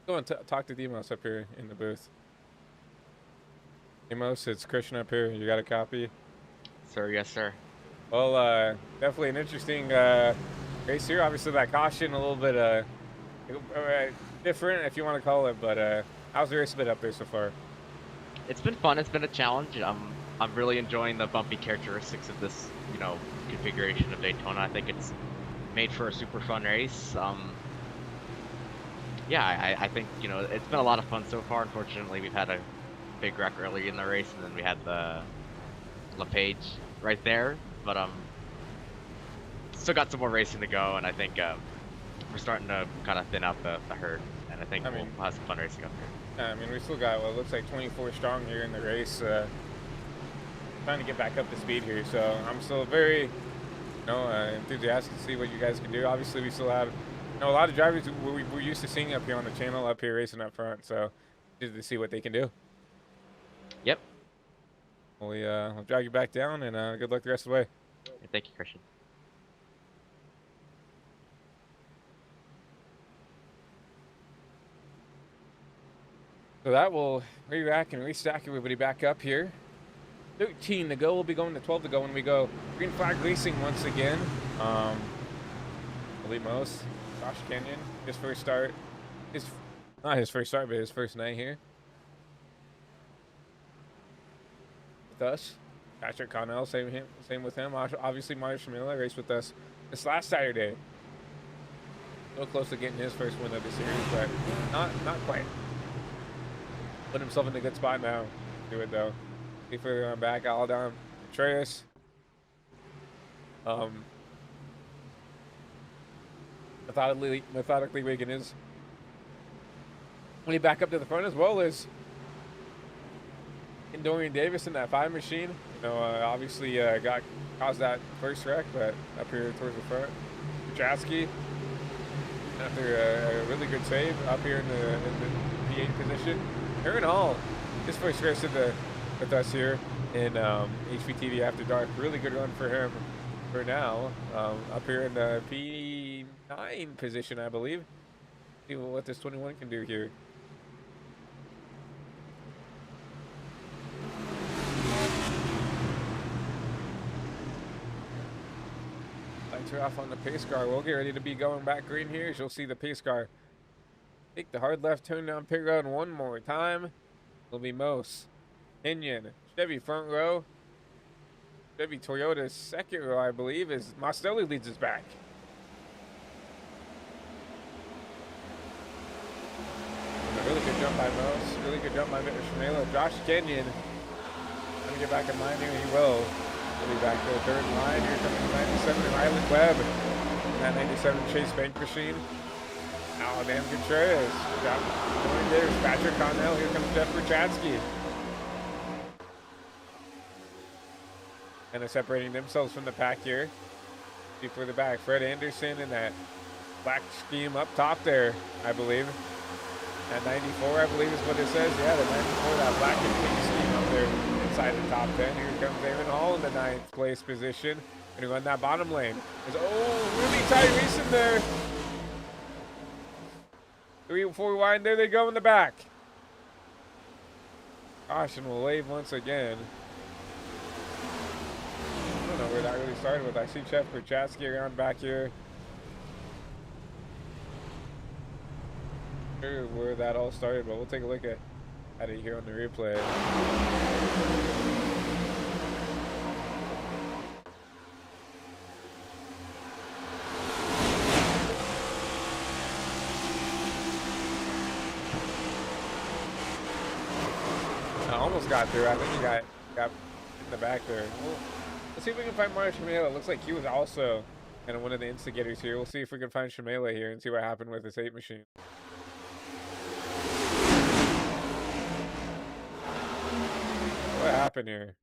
Go and talk to Demos up here in the booth. Demos, it's Christian up here. You got a copy? Sir, yes, sir. Well, definitely an interesting race here. Obviously, that caution a little bit different, if you want to call it. But how's the race been up there so far? It's been fun. It's been a challenge. I'm really enjoying the bumpy characteristics of this, configuration of Daytona. I think it's made for a super fun race. Yeah, I think it's been a lot of fun so far. Unfortunately, we've had a big wreck early in the race, and then we had the LePage right there. But still got some more racing to go, and I think we're starting to kind of thin out the herd, and I think we'll have some fun racing up here. I mean, we still got what looks like 24 strong here in the race. Trying to get back up to speed here, so I'm still very, enthusiastic to see what you guys can do. Obviously, we still have, a lot of drivers we're used to seeing up here on the channel, up here racing up front. So, just to see what they can do. Yep. We'll drag you back down, and good luck the rest of the way. Thank you, Christian. So that will re-rack and restack everybody back up here. 13 to go. We'll be going to 12 to go when we go green flag racing once again. Most Josh Kenyon, his first start. Not his first start, but his first night here with us. Patrick Connell, same with him. Obviously, Mario Shamila raced with us this last Saturday. So close to getting his first win of the series, but not quite. Put himself in a good spot now. Do it though. See further on back. All down. Atreus. Methodically rigging his. When he back up to the front as well as in Dorian Davis in that 5 machine. Obviously caused that first wreck, but up here towards the front. Kuchatsky, after a really good save up here in the P8 position. Aaron Hall, his first race with us here in HPTV After Dark. Really good run for him for now. Up here in the P9 position, I believe. See what this 21 can do here. Lights are off on the pace car. We'll get ready to be going back green here. As you'll see the pace car take the hard left turn down pit road one more time. It'll be Mose, Kenyon, Chevy front row, Chevy Toyota second row, I believe, as Mostelli leads us back. A really good jump by Mose. Really good jump by Shamela. Josh Kenyon. Let me get back in line here. He will. He'll be back to the third line. Here comes the 97 and Island Webb. That 97 Chase Bank machine. Oh, damn good trails. There's Patrick Connell. Here comes Jeff Ruchatsky. And they're separating themselves from the pack here. See further back. Fred Anderson in that black scheme up top there, I believe. That 94, I believe is what it says. Yeah, the 94, that black and pink scheme up there inside the top 10. Here comes Aaron Hall in the 9th place position. Gonna run that bottom lane. Really tight race in there. 3 and 4 wide, there they go in the back. Caution will wave once again. I don't know where that really started with. I see Jeff Ruchatsky around back here. Not sure where that all started, but we'll take a look at it here on the replay. almost got through. I think he got in the back there. Let's see if we can find Mario Shamela. It looks like he was also kind of one of the instigators here. We'll see if we can find Shamela here and see what happened with this 8 machine. What happened here?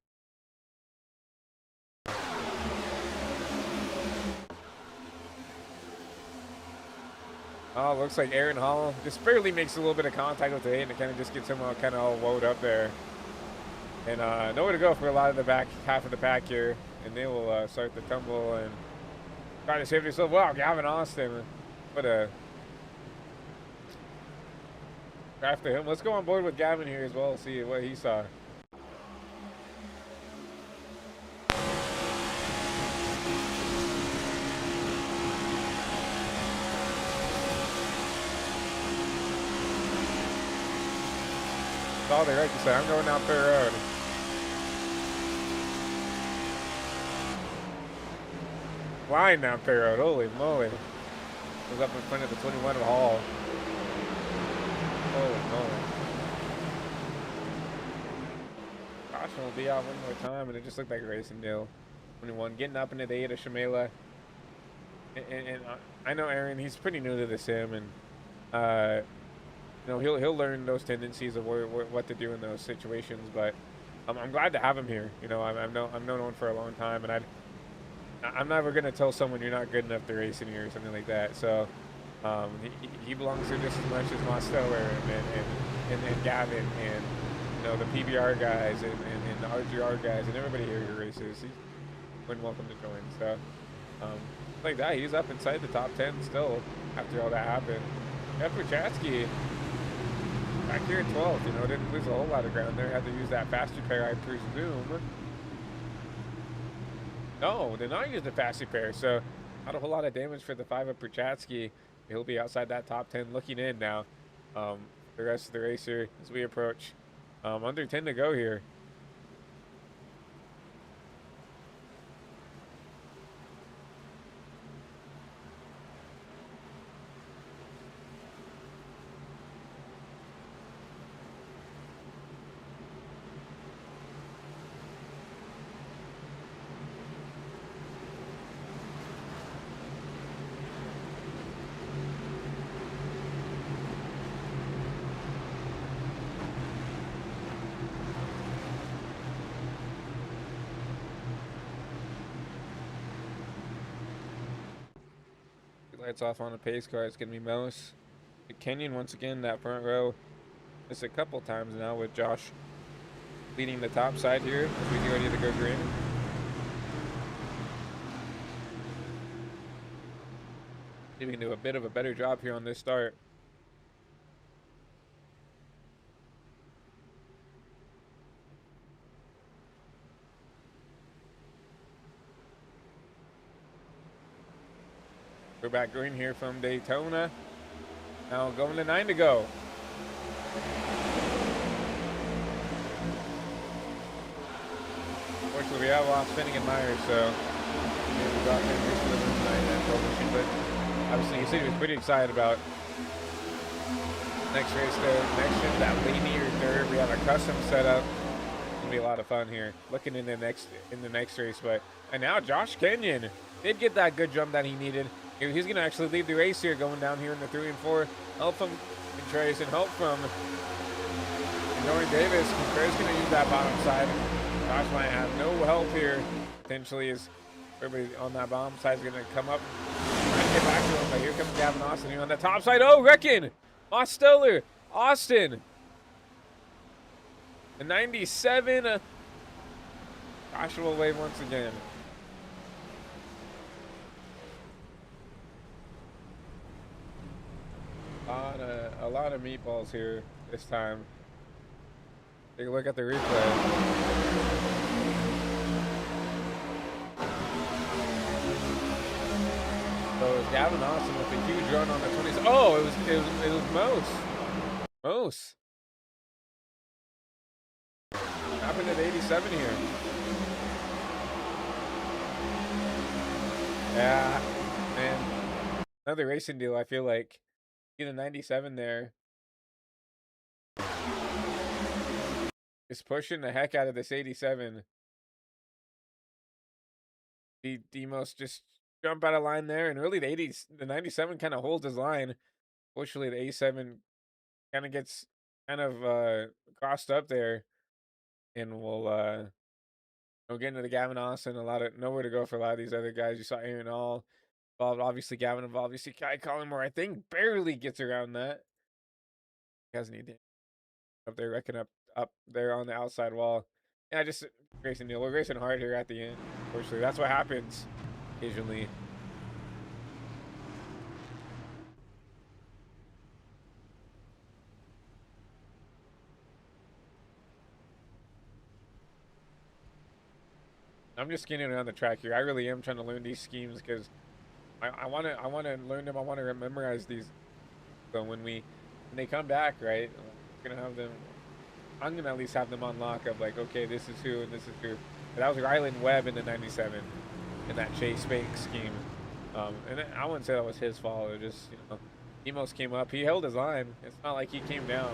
Oh, looks like Aaron Hall just barely makes a little bit of contact with the 8, and it kind of just gets him kind of all woed up there. And nowhere to go for a lot of the back half of the pack here. And they will start the tumble and try to save themselves. Wow, Gavin Austin. What a draft to him. Let's go on board with Gavin here as well, see what he saw. That's all they like to say. I'm going out Fair Road. Flying down Fair Road. Holy moly. Was up in front of the 21 of Hall. Holy moly. Caution will be out one more time, and it just looked like a racing deal. 21 getting up into the 8 of Shamela. And I know Aaron, he's pretty new to the sim, and you know, he'll learn those tendencies of what to do in those situations. But I'm glad to have him here. You know, I've known him for a long time, and I'm never gonna tell someone you're not good enough to race in here or something like that. So he belongs here just as much as Mosteller and Gavin and you know the PBR guys and the RGR guys and everybody here who races. He's more than welcome to join. So like that, he's up inside the top 10 still after all that happened. After Chatsky back here at 12th, you know, didn't lose a whole lot of ground there. Had to use that fast repair, I presume. No, did not use the fast repair, so not a whole lot of damage for the 5 of Perchatsky. He'll be outside that top 10 looking in now. The rest of the race here as we approach. Under 10 to go here. Lights off on the pace car. It's going to be Mouse. Kenyon once again, that front row. It's a couple times now with Josh leading the top side here as we get ready to go green. See if we can do a bit of a better job here on this start. We're back green here from Daytona. Now going to 9 to go. Fortunately, we have lost Finning and Myers, so we got him tonight. But obviously, he said he was pretty excited about next race there. Next year, that linear third. We have a custom setup. It's gonna be a lot of fun here. Looking in the next race, and now Josh Kenyon did get that good jump that he needed. He's going to actually lead the race here, going down here in the 3 and 4. Help from Contreras and help from Nori Davis. Contreras going to use that bottom side. Josh might have no help here. Potentially, as everybody on that bottom side is going to come up. Trying to get back to him, but here comes Gavin Austin here on the top side. Oh, Reckon! Mosteller! Austin! The 97. Joshua Wave once again. A lot of meatballs here this time. Take a look at the replay. So it was Gavin Austin with a huge run on the 20s. Oh, it was Mose. Happened at 87 here. Yeah, man. Another racing deal, I feel like. Get a 97 there. is pushing the heck out of this 87. The Demos just jump out of line there, and really the 97 kind of holds his line. Fortunately, the A7 kind of gets crossed up there, and we'll get into the Gavin Austin. A lot of nowhere to go for a lot of these other guys. You saw Aaron All involved, obviously Gavin involved. You see Kai Collymore, I think, barely gets around that. He has any damage up there, wrecking up there on the outside wall. Yeah, just racing Neil. We're racing hard here at the end. Unfortunately, that's what happens occasionally. I'm just skinning around the track here. I really am trying to learn these schemes because I want to learn them. I want to memorize these. So when they come back, right, we're gonna have them. I'm gonna at least have them on lock of like, okay, this is who and this is who. And that was Rylan Webb in the 97 in that Chase Bank scheme. And I wouldn't say that was his fault. It just, Demos came up. He held his line. It's not like he came down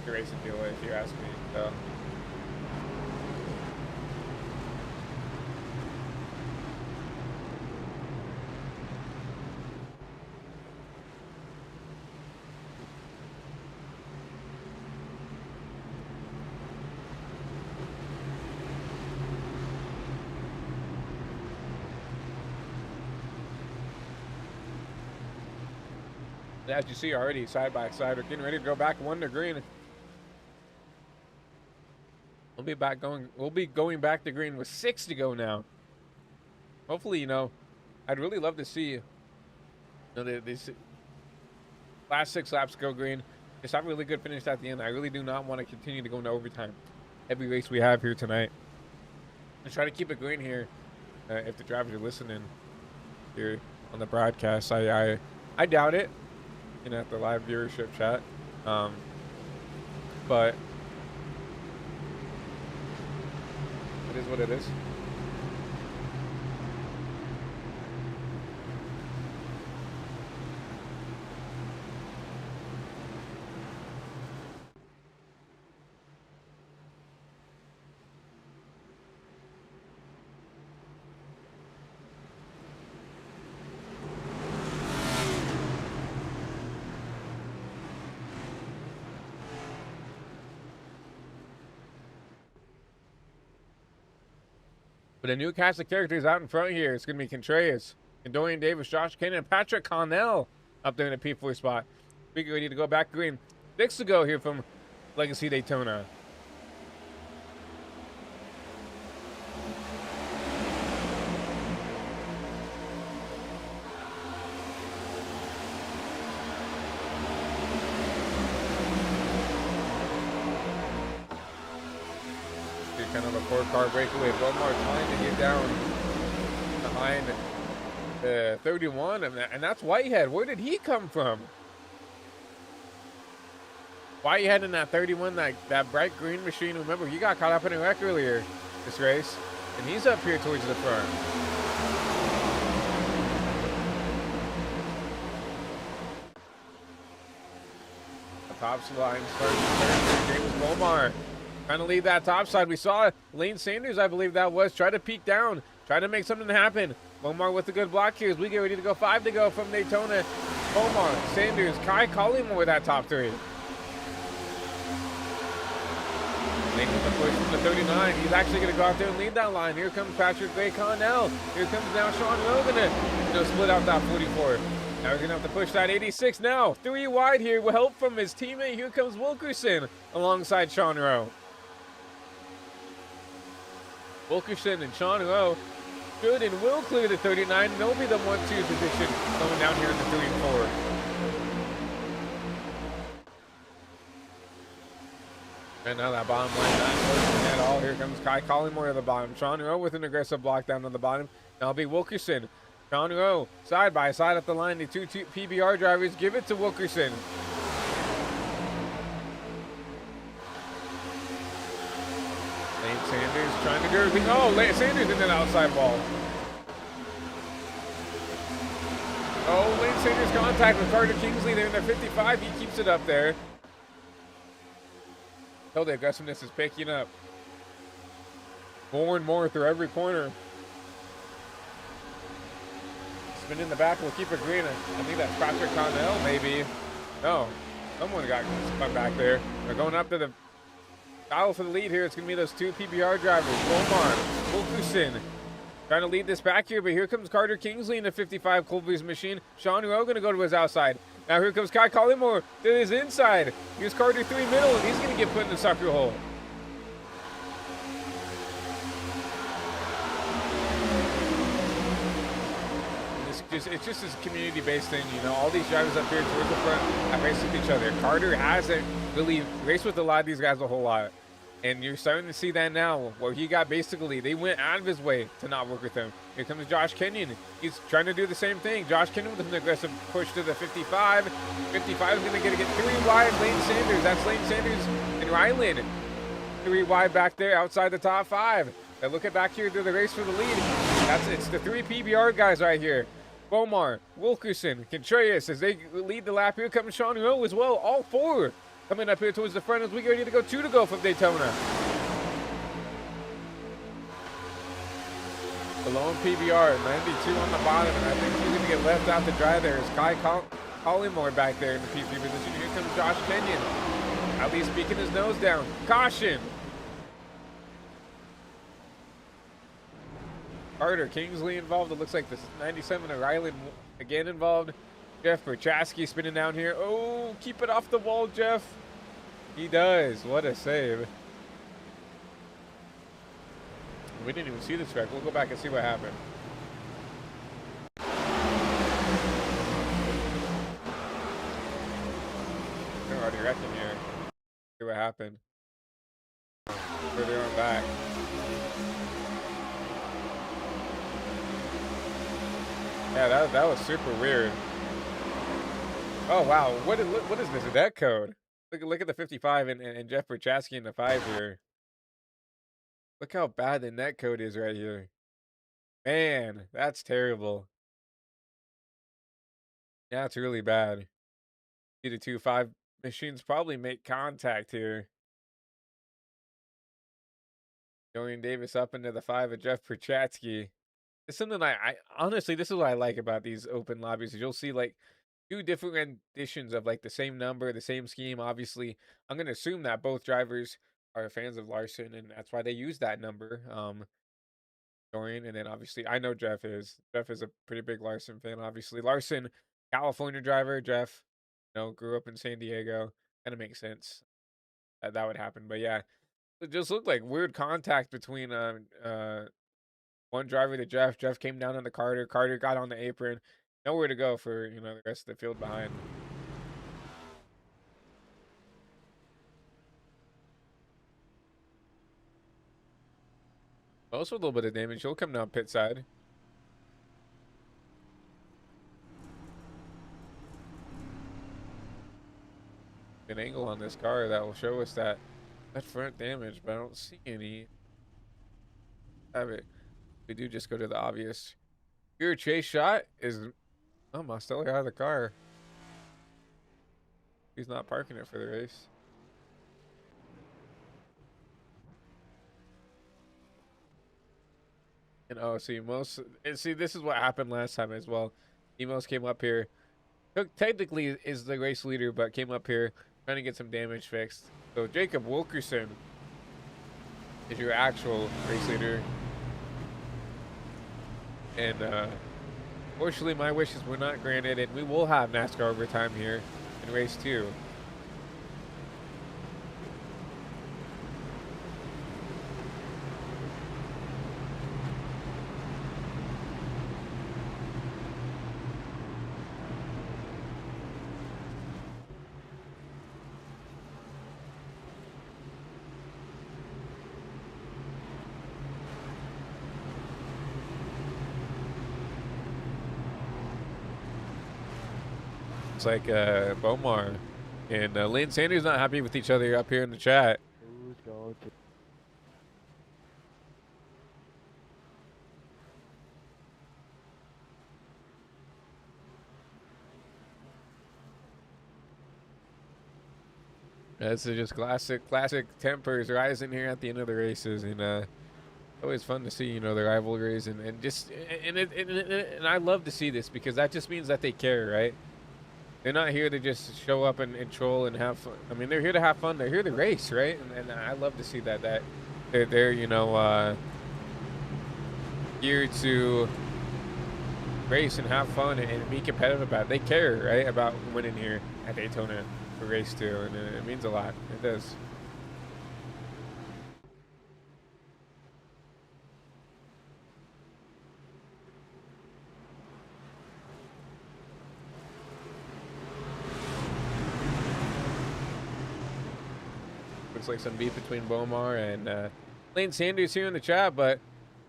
to race and deal with, if you ask me. So. As you see already, side by side, we're getting ready to go back one to green. We'll be going back to green with 6 to go now. Hopefully, I'd really love to see these last 6 laps go green. Just have a really good finish at the end. I really do not want to continue to go into overtime every race we have here tonight. Let's try to keep it green here. If the drivers are listening here on the broadcast, I doubt it. At the live viewership chat, but it is what it is. But a new cast of characters out in front here. It's going to be Contreras, and Dorian Davis, Josh Cannon, and Patrick Connell up there in the P4 spot. We get ready to go back green. 6 to go here from Legacy Daytona. Kind of a 4-car breakaway. Bomar trying to get down behind the 31, and that's Whitehead. Where did he come from? Whitehead in that 31, that bright green machine. Remember, he got caught up in a wreck earlier this race, and he's up here towards the front. The top line starts to turn. James Bomar trying to lead that top side. We saw Lane Sanders, I believe that was, try to peek down, try to make something happen. Bomar with a good block here as we get ready to go. 5 to go from Daytona. Bomar, Sanders, Kai Collymore with that top 3. Lane with the push from the 39. He's actually going to go out there and lead that line. Here comes Patrick Gray Connell. Here comes now Sean Rogan to split out that 44. Now we're going to have to push that 86 now. 3 wide here with help from his teammate. Here comes Wilkerson alongside Sean Rowe. Wilkerson and Sean Rowe should and will clear the 39. They'll be the 1-2 position coming down here in the 3 and 4. And now that bottom line not working at all. Here comes Kai Collymore at the bottom. Sean Rowe with an aggressive block down on the bottom. Now it'll be Wilkerson. Sean Rowe side by side at the line. The 2 PBR drivers give it to Wilkerson. Lane Sanders trying to do everything. Oh, Lane Sanders in that outside wall. Oh, Lane Sanders contact with Carter Kingsley there in the 55. He keeps it up there. Tell the aggressiveness is picking up more and more through every corner. Spin in the back, we'll keep it green. I think that's Patrick Connell, maybe. No, someone got spun back there. They're going up to the battle for the lead here. It's going to be those two PBR drivers, Omar Wilkerson, trying to lead this back here, but here comes Carter Kingsley in the 55 Colby's machine. Sean Rowe going to go to his outside. Now here comes Kai Collymore to his inside. Here's Carter 3 middle, and he's going to get put in the sucker hole. It's just this community-based thing, you know. All these drivers up here towards the front have raced with each other. Carter hasn't really raced with a lot of these guys a whole lot. And you're starting to see that now, where he got basically, they went out of his way to not work with him. Here comes Josh Kenyon. He's trying to do the same thing. Josh Kenyon with an aggressive push to the 55. 55 is going to get 3 wide. Lane Sanders, that's Lane Sanders and Ryland. 3 wide back there outside the top 5. Now look at back here to the race for the lead. It's the 3 PBR guys right here. Bomar, Wilkerson, Contreras as they lead the lap. Here comes Sean Rowe as well. All 4 coming up here towards the front as we get ready to go 2 to go from Daytona. Below PBR, 92 on the bottom, and I think he's going to get left out to dry there. Is Kai Collymore back there in the P3 position. Here comes Josh Kenyon. At least peeking his nose down. Caution! Carter Kingsley involved. It looks like the 97 of Ryland again involved. Jeff Berchaski spinning down here. Oh, keep it off the wall, Jeff. He does. What a save. We didn't even see this track. We'll go back and see what happened. They're already wrecking here. See what happened. Further on back. Yeah, that was super weird. Oh wow, what is this net code? Look at the 55 and Jeff Berchaski in the 5 here. Look how bad the net code is right here. Man, that's terrible. Yeah, it's really bad. See the 2-5 machines probably make contact here. Dorian Davis up into the 5 of Jeff Berchatsky. It's something I honestly, this is what I like about these open lobbies. Is you'll see like 2 different renditions of like the same number, the same scheme. Obviously, I'm going to assume that both drivers are fans of Larson, and that's why they use that number. Dorian, and then obviously I know Jeff is. Jeff is a pretty big Larson fan. Obviously, Larson, California driver. Jeff, grew up in San Diego. Kind of makes sense that would happen. But yeah, it just looked like weird contact between one driver to Jeff. Jeff came down on the Carter. Carter got on the apron. Nowhere to go for the rest of the field behind. Also a little bit of damage. He'll come down pit side. An angle on this car that will show us that front damage, but I don't see any. Have it. We do just go to the obvious. Your chase shot is Mostelli out of the car. He's not parking it for the race. And see, this is what happened last time as well. Emos came up here. Technically is the race leader, but came up here trying to get some damage fixed. So Jacob Wilkerson is your actual race leader. And fortunately, my wishes were not granted, and we will have NASCAR overtime here in race 2. It's like Bomar and Lane Sanders not happy with each other up here in the chat. Who's going to? That's just classic tempers rising here at the end of the races, and always fun to see, you know, the rivalries and just and I love to see this because that just means that they care, right? They're not here to just show up and troll and have fun. I mean, they're here to have fun. They're here to race, right? And I love to see that they're you know here to race and have fun and be competitive about it. They care, right, about winning here at Daytona for race too, and it means a lot. It does. Looks like some beef between Bomar and Lane Sanders here in the chat, but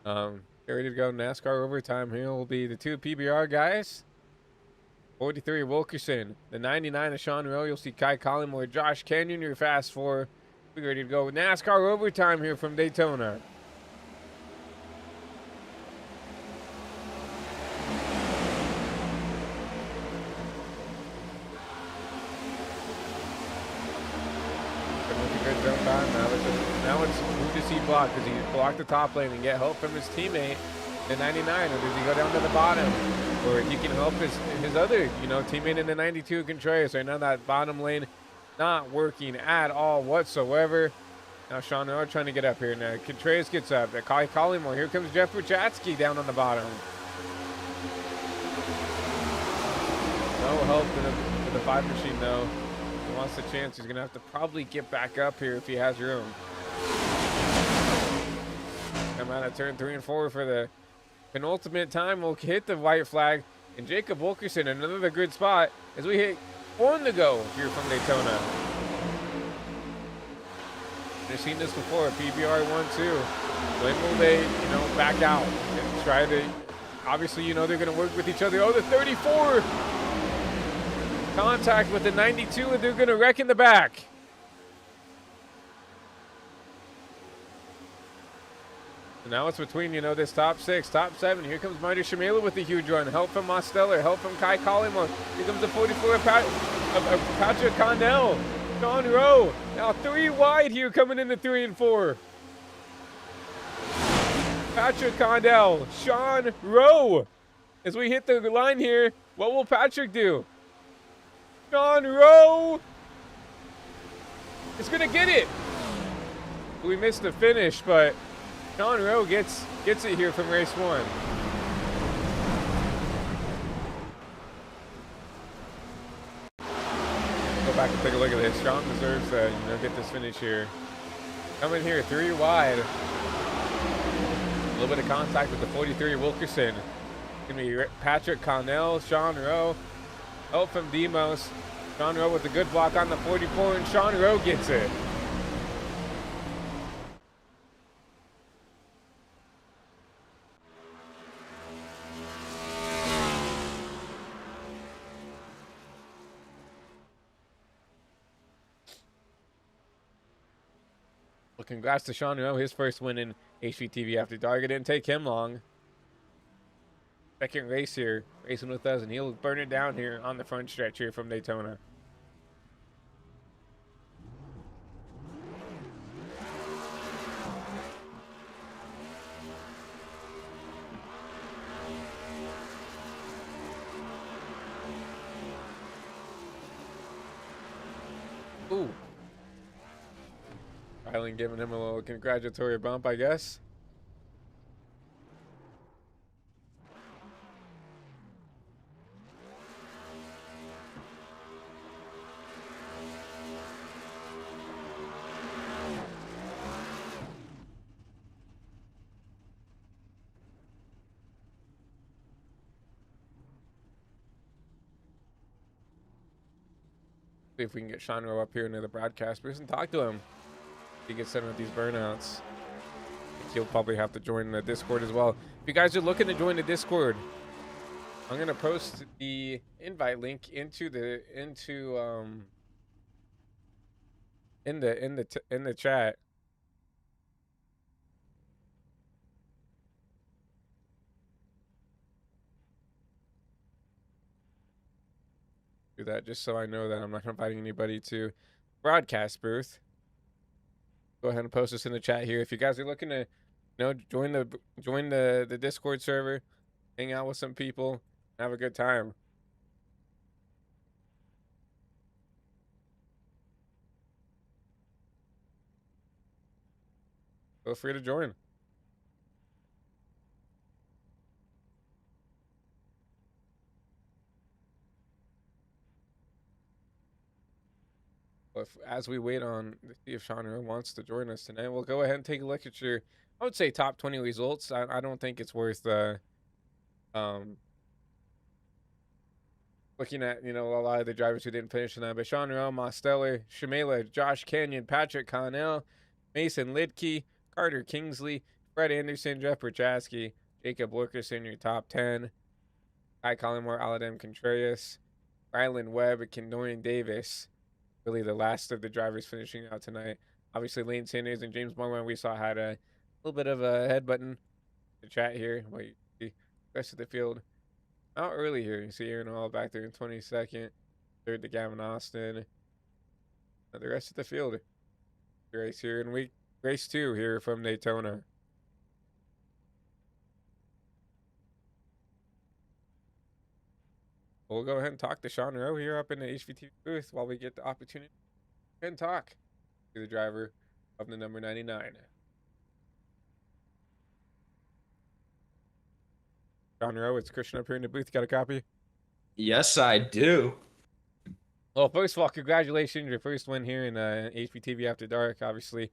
they're ready to go NASCAR overtime. Here will be the two PBR guys. 43 Wilkerson, the 99 of Sean Rowe. You'll see Kai Collymore, Josh Canyon, your fast four. We're ready to go NASCAR overtime here from Daytona. Good jump on. Now it's who does he block? Does he block the top lane and get help from his teammate, the 99, or does he go down to the bottom? Or he can help his other, you know, teammate in the 92, Contreras. Right now that bottom lane not working at all whatsoever. Now Sean Rowe trying to get up here. Now Contreras gets up. Kai Collymore. Here comes Jeff Puchatsky down on the bottom. No help for the 5 machine though. He wants the chance. He's going to have to probably get back up here if he has room. Come out of turn 3 and 4 for the penultimate time. We'll hit the white flag. And Jacob Wilkerson, another good spot as we hit 1 to go here from Daytona. We've seen this before. PBR 1-2. When will they, you know, back out and try to? Obviously, you know, they're going to work with each other. Oh, the 34. Contact with the 92, and they're going to wreck in the back. And now it's between, you know, this top 6, top 7. Here comes Marty Shamela with the huge run. Help from Mosteller. Help from Kai Collymore. Here comes the 44 of Patrick Connell. Sean Rowe. Now 3 wide here coming into 3 and 4. Patrick Condell. Sean Rowe. As we hit the line here, what will Patrick do? Sean Rowe is going to get it. We missed the finish, but Sean Rowe gets it here from race 1. Go back and take a look at this. Sean deserves to, you know, get this finish here. Coming here 3 wide. A little bit of contact with the 43 Wilkerson. It's going to be Patrick Connell, Sean Rowe. Help from Demos. Sean Rowe with a good block on the 44, and Sean Rowe gets it. Well, congrats to Sean Rowe, his first win in HVTV After Dark. It didn't take him long. Second race here, racing with us, and he'll burn it down here on the front stretch here from Daytona. Ooh. Rylan giving him a little congratulatory bump, I guess. See if we can get Sean Rowe up here into the broadcast booth and talk to him. He gets some of these burnouts. He'll probably have to join the Discord as well. If you guys are looking to join the Discord, I'm gonna post the invite link into the in the chat. Do that just so I know that I'm not inviting anybody to broadcast booth. Go ahead and post us in the chat here if you guys are looking to, join the Discord server, hang out with some people, have a good time. Feel free to join. As we wait on to see if Sean Rowe wants to join us tonight, we'll go ahead and take a look at your, I would say, top 20 results. I don't think it's worth um looking at, a lot of the drivers who didn't finish tonight. But Sean Rowe, Mosteller, Shamela, Josh Canyon, Patrick Connell, Mason Lidke, Carter Kingsley, Fred Anderson, Jeff Prochaski, Jacob Wilkerson, your top 10. Kai Collymore, Aladem Contreras, Ryland Webb, and Kendorian Davis. Really the last of the drivers finishing out tonight. Obviously, Lane Sanders and James Bowman we saw had a little bit of a head button to chat here. Wait, the rest of the field out early here. You see Aaron Hall back there in 22nd. Third to Gavin Austin. The rest of the field race here in race 2 here from Daytona. We'll go ahead and talk to Sean Rowe here up in the HVT booth while we get the opportunity and talk to the driver of the number 99. Sean Rowe, it's Christian up here in the booth. Got a copy? Yes, I do. Well, first of all, congratulations. Your first win here in HPTV After Dark. Obviously,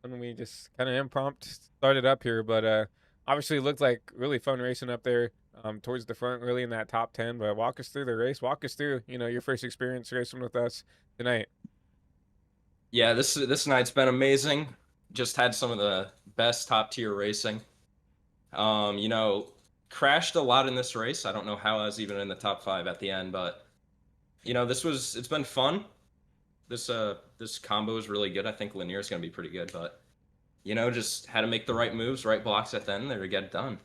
when we just kind of impromptu started up here, but obviously it looked like really fun racing up there towards the front, really in that top 10. But walk us through the race. Walk us through, your first experience racing with us tonight. Yeah, this night's been amazing. Just had some of the best top tier racing. Crashed a lot in this race. I don't know how I was even in the top 5 at the end, but it's been fun. This combo is really good. I think Lanier is going to be pretty good, but just had to make the right moves, right blocks at the end there to get it done.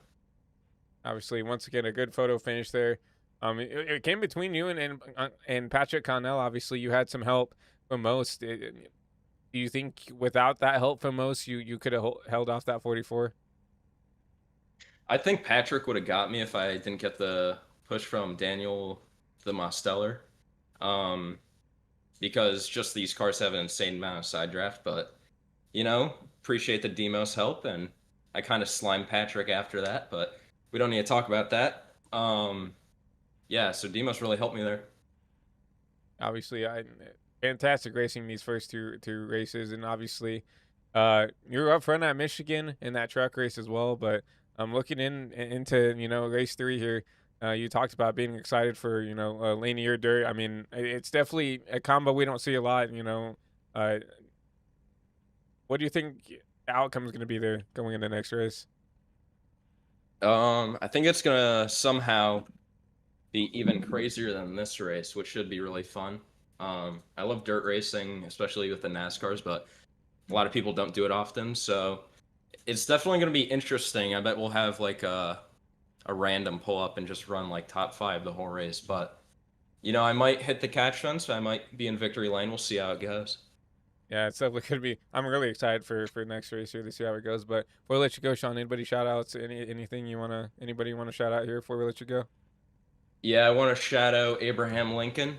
Obviously, once again, a good photo finish there. It came between you and Patrick Connell. Obviously, you had some help from most. Do you think without that help from most, you could have held off that 44? I think Patrick would have got me if I didn't get the push from Daniel the Mosteller. Because just these cars have an insane amount of side draft, but appreciate the Demos help, and I kind of slimed Patrick after that, but we don't need to talk about that. Yeah, so Demos really helped me there. Obviously, fantastic racing these first two races, and obviously, you're up front at Michigan in that truck race as well. But I'm looking into race 3 here. You talked about being excited for Lanier Dirt. I mean, it's definitely a combo we don't see a lot. What do you think the outcome is going to be there going into the next race? I think it's gonna somehow be even crazier than this race, which should be really fun. I love dirt racing, especially with the NASCARs, but a lot of people don't do it often, so it's definitely going to be interesting. I bet we'll have like a random pull up and just run like top 5 the whole race, but I might hit the catch fence. I might be in victory lane. We'll see how it goes. Yeah, it's definitely could be. I'm really excited for next race here to see how it goes. But before we let you go, Sean, anybody shout outs? Anybody you want to shout out here before we let you go? Yeah, I want to shout out Abraham Lincoln,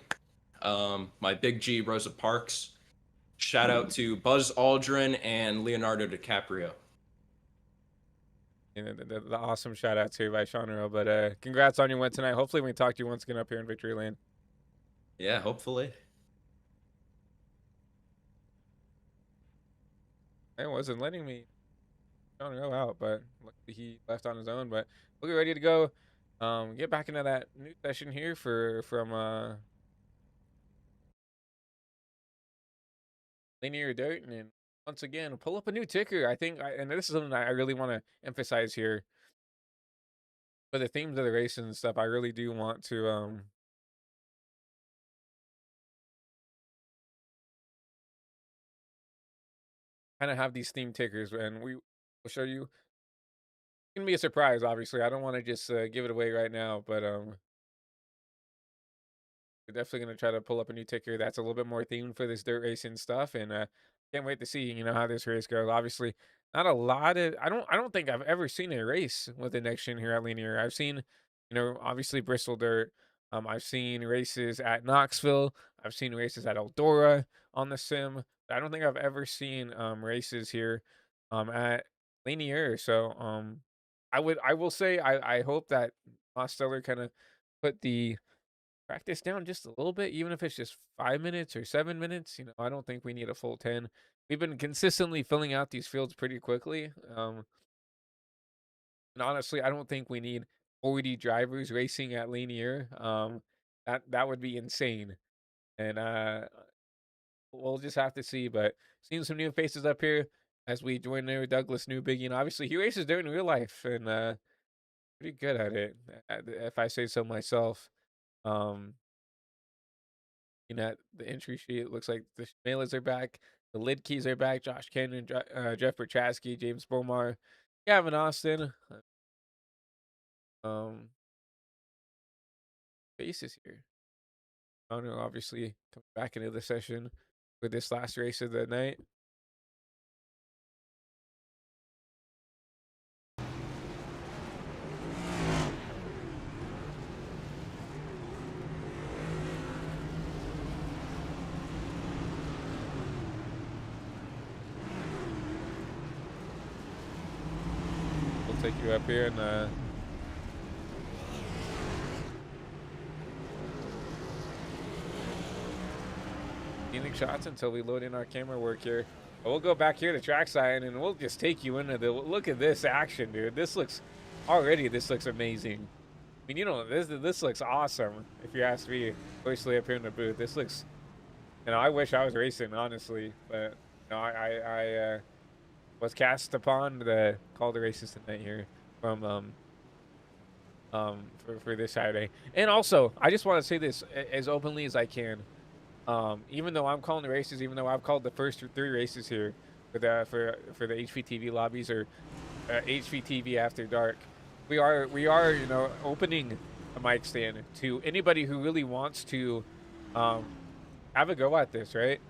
my big G Rosa Parks. Shout out to Buzz Aldrin and Leonardo DiCaprio. The awesome shout out to by Sean Rowe. But congrats on your win tonight. Hopefully we can talk to you once again up here in Victory Lane. Yeah, hopefully. It wasn't letting me Sean Rowe out, but he left on his own. But we'll get ready to go. Get back into that new session here from Linear Dirt, and then once again pull up a new ticker. I think, and this is something I really want to emphasize here. For the themes of the race and stuff, I really do want to kind of have these theme tickers, and we will show you. It's gonna be a surprise, obviously. I don't want to just give it away right now, but we're definitely gonna try to pull up a new ticker that's a little bit more themed for this dirt racing stuff, and can't wait to see how this race goes. Obviously, not a lot of I don't think I've ever seen a race with the next gen here at Linear. I've seen obviously Bristol Dirt. I've seen races at Knoxville. I've seen races at Eldora on the sim. I don't think I've ever seen races here at Linear. So I will say I hope that Mosteller kind of put the practice down just a little bit, even if it's just 5 minutes or 7 minutes. I don't think we need a full 10. We've been consistently filling out these fields pretty quickly. And honestly, I don't think we need 40 drivers racing at Linear. That would be insane. And we'll just have to see. But seeing some new faces up here as we join there, Douglas Newbiggie, and obviously he races there in real life and pretty good at it, if I say so myself. Um, at the entry sheet, it looks like the Schmalers are back, the lid keys are back, Josh Cannon, Jeff Berchatsky, James Bomar, Gavin Austin. Um, faces here. Connor obviously coming back into the session for this last race of the night. We'll take you up here and stealing shots until we load in our camera work here. But we'll go back here to trackside and we'll just take you into the look at this action, dude. This looks amazing. I mean, this looks awesome. If you ask me, especially up here in the booth, this looks. I wish I was racing, honestly, but I was cast upon to call the races tonight here from for this Saturday. And also, I just want to say this as openly as I can. Even though I'm calling the races, even though I've called the first 3 races here for the HVTV lobbies or HVTV After Dark, we are opening a mic stand to anybody who really wants to have a go at this. Right?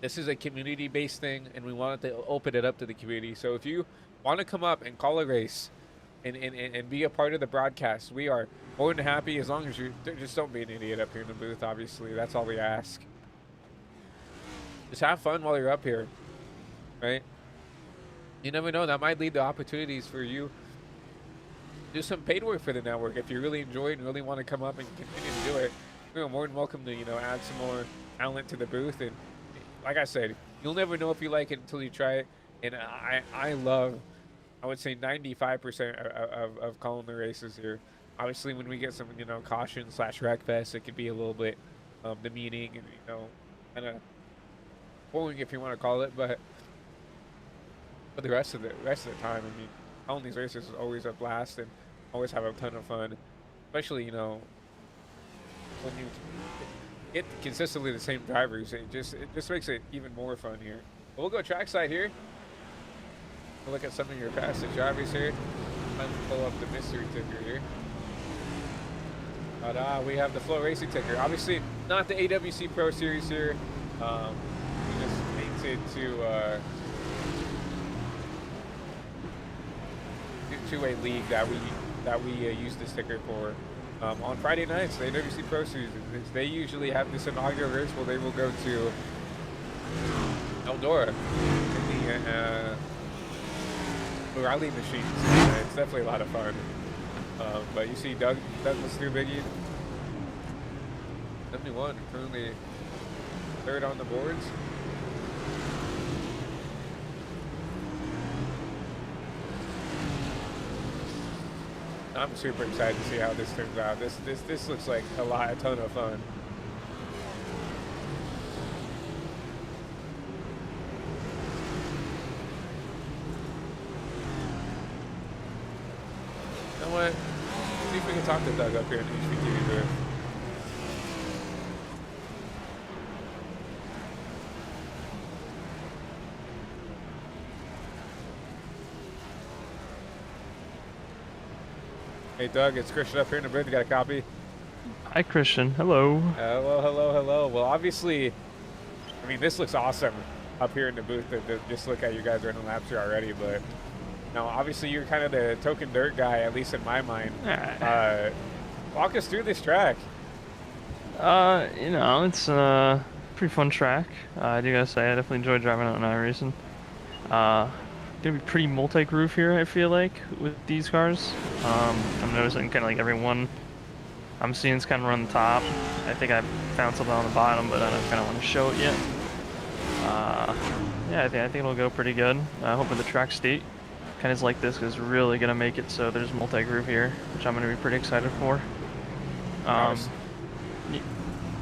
This is a community-based thing, and we wanted to open it up to the community. So if you want to come up and call a race and be a part of the broadcast, we are more than happy, as long as you just don't be an idiot up here in the booth. Obviously, that's all we ask. Just have fun while you're up here, right? You never know, that might lead to opportunities for you to do some paid work for the network. If you really enjoy it and really want to come up and continue to do it, you're more than welcome to add some more talent to the booth. And like I said, you'll never know if you like it until you try it. And I love, I would say 95% of calling the races here. Obviously, when we get some, caution / wreck fest, it could be a little bit demeaning and, kind of boring if you want to call it. But for the rest of the time, I mean, calling these races is always a blast and always have a ton of fun. Especially, when you get consistently the same drivers, it just makes it even more fun here. But we'll go trackside here. We'll look at some of your fastest drivers here. Time to pull up the mystery ticker here. But we have the Flow Racing ticker. Obviously, not the AWC Pro Series here. We just painted to a league that we use this ticker for. On Friday nights, the AWC Pro Series, they usually have this inaugural race where they will go to Eldora in the rally machines. It's definitely a lot of fun. But you see Douglas Newbiggie, 71, currently 3rd on the boards. I'm super excited to see how this turns out. This looks like a ton of fun. You know what? See if we can talk to Doug up here in the HVTV booth. Hey Doug, it's Christian up here in the booth. You got a copy? Hi, Christian. Hello. Hello, hello, hello. Well, obviously, I mean, this looks awesome up here in the booth. To just look at you guys running laps here already, but no, obviously you're kind of the token dirt guy, at least in my mind. Walk us through this track. You know, it's a pretty fun track. I do gotta say, I definitely enjoy driving out in iRacing. Gonna be pretty multi-groove here, I feel like, with these cars. I'm noticing kind of like everyone I'm seeing is kind of run the top. I think I found something on the bottom, but I don't kind of want to show it yet. Yeah, I think it'll go pretty good. Hoping the track state kind of like this is really gonna make it so there's multi-groove here, which I'm gonna be pretty excited for.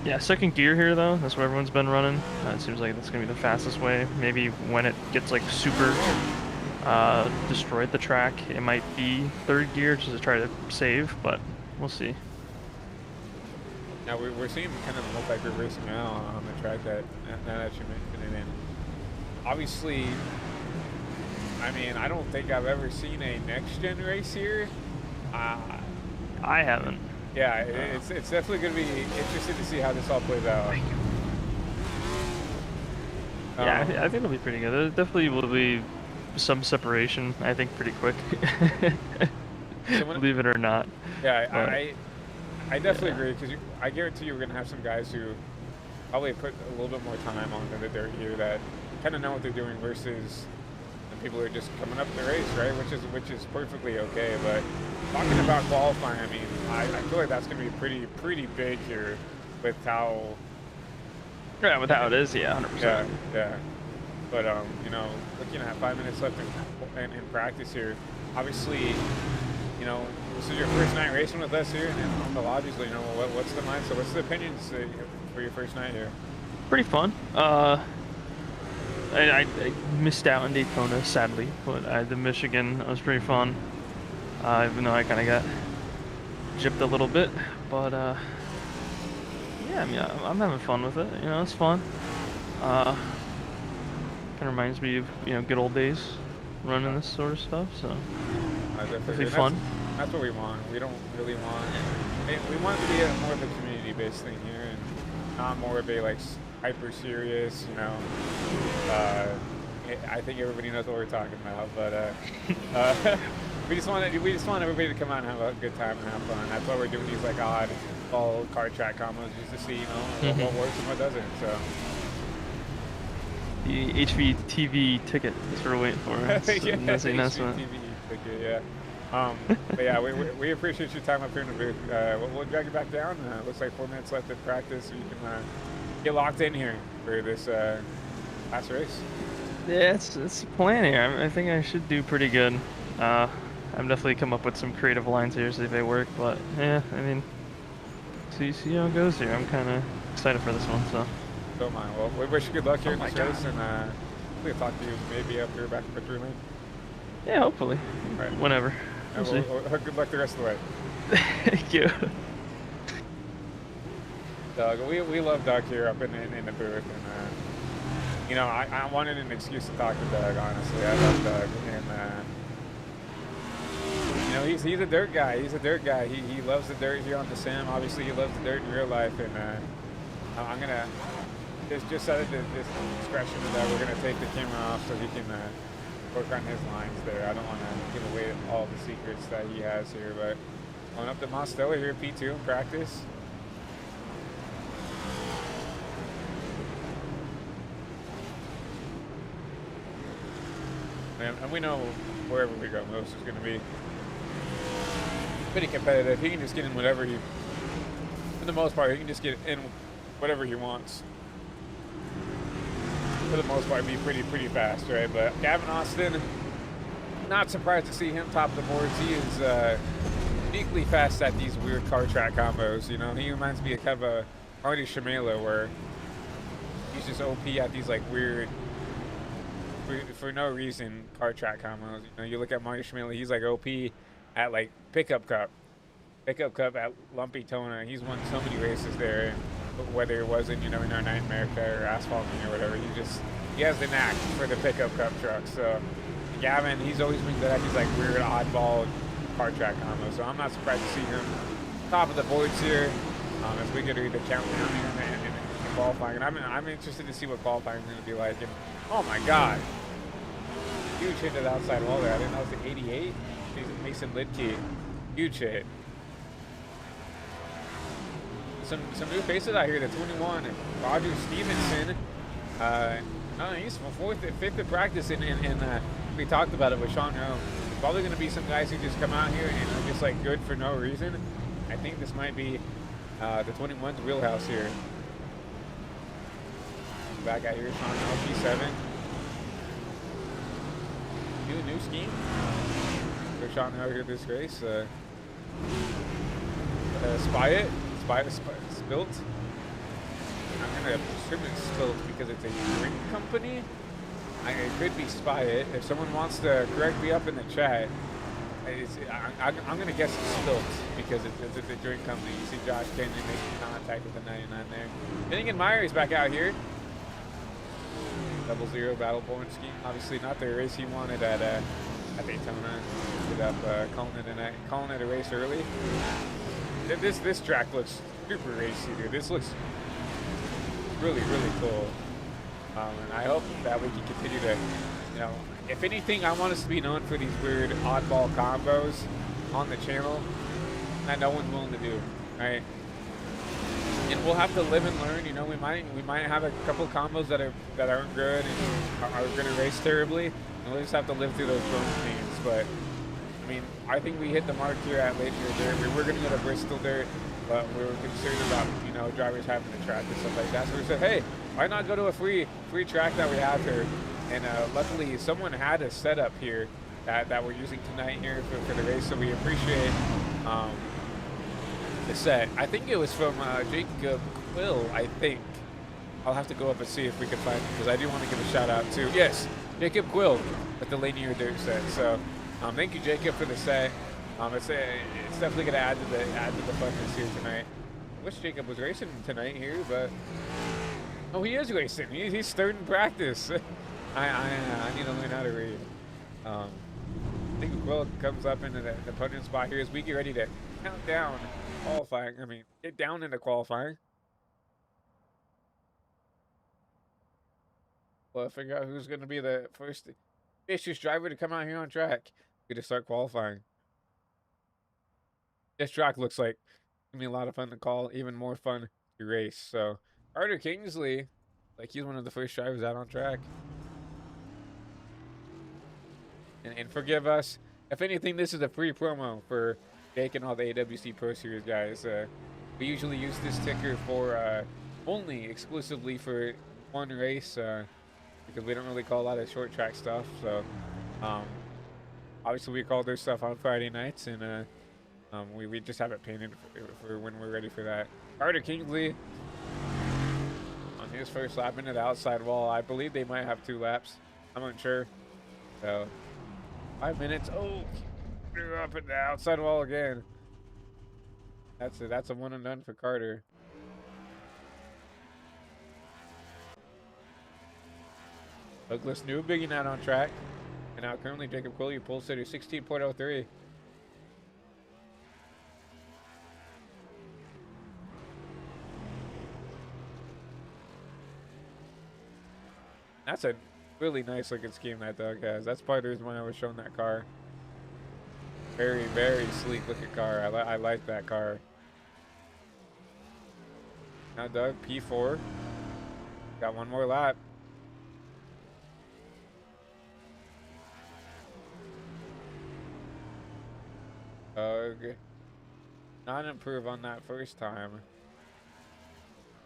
Yeah, second gear here though. That's what everyone's been running. It seems like that's gonna be the fastest way. Maybe when it gets like super destroyed the track, it might be third gear just to try to save, but we'll see. Now we're seeing kind of multi-group racing now on the track that now that you mentioned it in. Obviously, I mean, I don't think I've ever seen a next-gen race here. I haven't. Yeah, it's definitely going to be interesting to see how this all plays out. Yeah, I think it'll be pretty good. There definitely will be some separation, I think, pretty quick. Believe it or not. Yeah, but, I definitely agree, because I guarantee you're going to have some guys who probably put a little bit more time onto the dirt here that kind of know what they're doing versus the people who are just coming up the race, right? Which is perfectly okay. But talking about qualifying, I mean, I feel like that's going to be pretty big here with how. Yeah, with how it is, yeah, 100%. Yeah. But you know, looking at 5 minutes left in practice here, obviously, you know, this is your first night racing with us here in the lobbies. You know, what's the mindset? What's the opinions for your first night here? Pretty fun. I missed out on Daytona, sadly, but the Michigan was pretty fun. Even though I kind of got gypped a little bit, but yeah, I mean, I'm having fun with it. You know, it's fun. Kind of reminds me of, you know, good old days running this sort of stuff. So it'll be fun. That's what we want. We don't really want. We want it to be more of a community-based thing here, and not more of a like hyper serious. You know, I think everybody knows what we're talking about, but we just want everybody to come out and have a good time and have fun. That's why we're doing these like odd all car track combos, just to see, you know, what works and what doesn't. So the HVTV ticket is what we're waiting for. Yeah, that's the announcement. HVTV ticket, yeah. But yeah, we appreciate your time up here in the booth. We'll drag you back down. Looks like 4 minutes left in practice, so you can get locked in here for this last race. Yeah, it's the plan here. I think I should do pretty good. I'm definitely come up with some creative lines here, see if they work. But yeah, I mean, see how it goes here. I'm kind of excited for this one. So. Don't mind. Well, we wish you good luck here in this race, and we'll talk to you maybe after back for 3 minutes. Yeah, hopefully. Right. Whenever. We'll see. Good luck the rest of the way. Thank you. Doug, we love Doug here up in the booth, and you know, I wanted an excuse to talk to Doug. Honestly, I love Doug, and you know, he's a dirt guy. He's a dirt guy. He loves the dirt here on the sim. Obviously, he loves the dirt in real life, and I'm gonna just out of this discretion that we're gonna take the camera off so he can work on his lines there. I don't want to give away all the secrets that he has here, but going up to Mosteller here, P2 in practice. And we know wherever we go, Most is going to be pretty competitive. He can just get in whatever he, for the most part, he can just get in whatever he wants. For the most part, be pretty fast, right? But Gavin Austin, not surprised to see him top the boards. He is uniquely fast at these weird car track combos. You know, he reminds me of kind of a Marty Shimela, where he's just OP at these like weird, for no reason, car track combos. You know, you look at Marty Shimela, he's like OP at like Pickup Cup at Lumpy Tona. He's won so many races there. Whether it wasn't, you know, in our Night America or asphalting or whatever, he has the knack for the Pickup Cup truck. So Gavin, he's always been good at these like weird oddball car track combos. So I'm not surprised to see him top of the boards here. as we get ready to count down here in qualifying. And I'm interested to see what qualifying is going to be like. And oh my God, huge hit to the outside wall there. I didn't know it was the 88. Mason Lidkey, huge hit. Some new faces out here. The 21, Roger Stevenson. No, he's fifth in practice, and we talked about it with Sean Rowe. There's probably going to be some guys who just come out here and are just like good for no reason. I think this might be the 21's wheelhouse here. Back out here, Sean Rowe, P7. New scheme for Sean Rowe here this race. Spy it. Spilt. I'm gonna assume it's Spilt because it's a drink company. It could be Spy It. If someone wants to correct me up in the chat, I'm gonna guess it's Spilt because it's a drink company. You see Josh Kenyon making contact with the 99 there. Finnegan Myers back out here. 00 Battleborn scheme. Obviously not the race he wanted at Daytona. Ended up calling it a race early. This track looks super racy, dude. This looks really cool. And I hope that we can continue to, you know, if anything, I want us to be known for these weird oddball combos on the channel that no one's willing to do, right? And we'll have to live and learn. You know, we might have a couple combos that aren't good and are going to race terribly, and we'll just have to live through those growing pains. But I mean, I think we hit the mark here at Lake Dirt. We were going to get a Bristol Dirt, but we were concerned about, you know, drivers having to track and stuff like that. So we said, hey, why not go to a free track that we have here? And luckily, someone had a setup here that we're using tonight here for the race. So we appreciate the set. I think it was from Jacob Quill, I think. I'll have to go up and see if we can find it, because I do want to give a shout out to, yes, Jacob Quill with the Linear Dirt set. So thank you, Jacob, for the set. It's definitely going to add to the funness here tonight. I wish Jacob was racing tonight here, but oh, he is racing. He's third in practice. I need to learn how to read. I think Quill comes up into the podium spot here as we get ready to count down qualifying. I mean, get down into qualifying. Well, figure out who's going to be the first fastest driver to come out here on track. We're going to start qualifying. This track looks like it's going to be a lot of fun to call, even more fun to race. So, Carter Kingsley, like he's one of the first drivers out on track. And forgive us, if anything, this is a free promo for Jake and all the AWC Pro Series guys. We usually use this ticker for only exclusively for one race because we don't really call a lot of short track stuff. So obviously we call their stuff on Friday nights, and we just have it painted for when we're ready for that. Carter Kingsley on his first lap into the outside wall. I believe they might have 2 laps. I'm unsure. So 5 minutes. Oh, up at the outside wall again. That's a one and done for Carter. Douglas New bigging out on track. And now currently Jacob Quill, your pole sitter, 16.03. That's a really nice looking scheme that Doug has. That's part of the reason why I was showing that car. Very sleek looking car. I like that car. Now Doug, P4. Got one more lap. Doug. Not improve on that first time.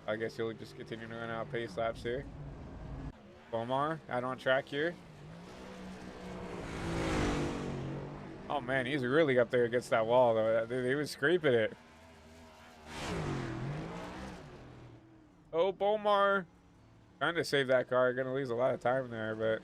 I guess he'll just continue to run out pace laps here. Bomar out on track here. Oh man, he's really up there against that wall though. He was scraping it. Oh, Bomar. Trying to save that car. Gonna lose a lot of time there, but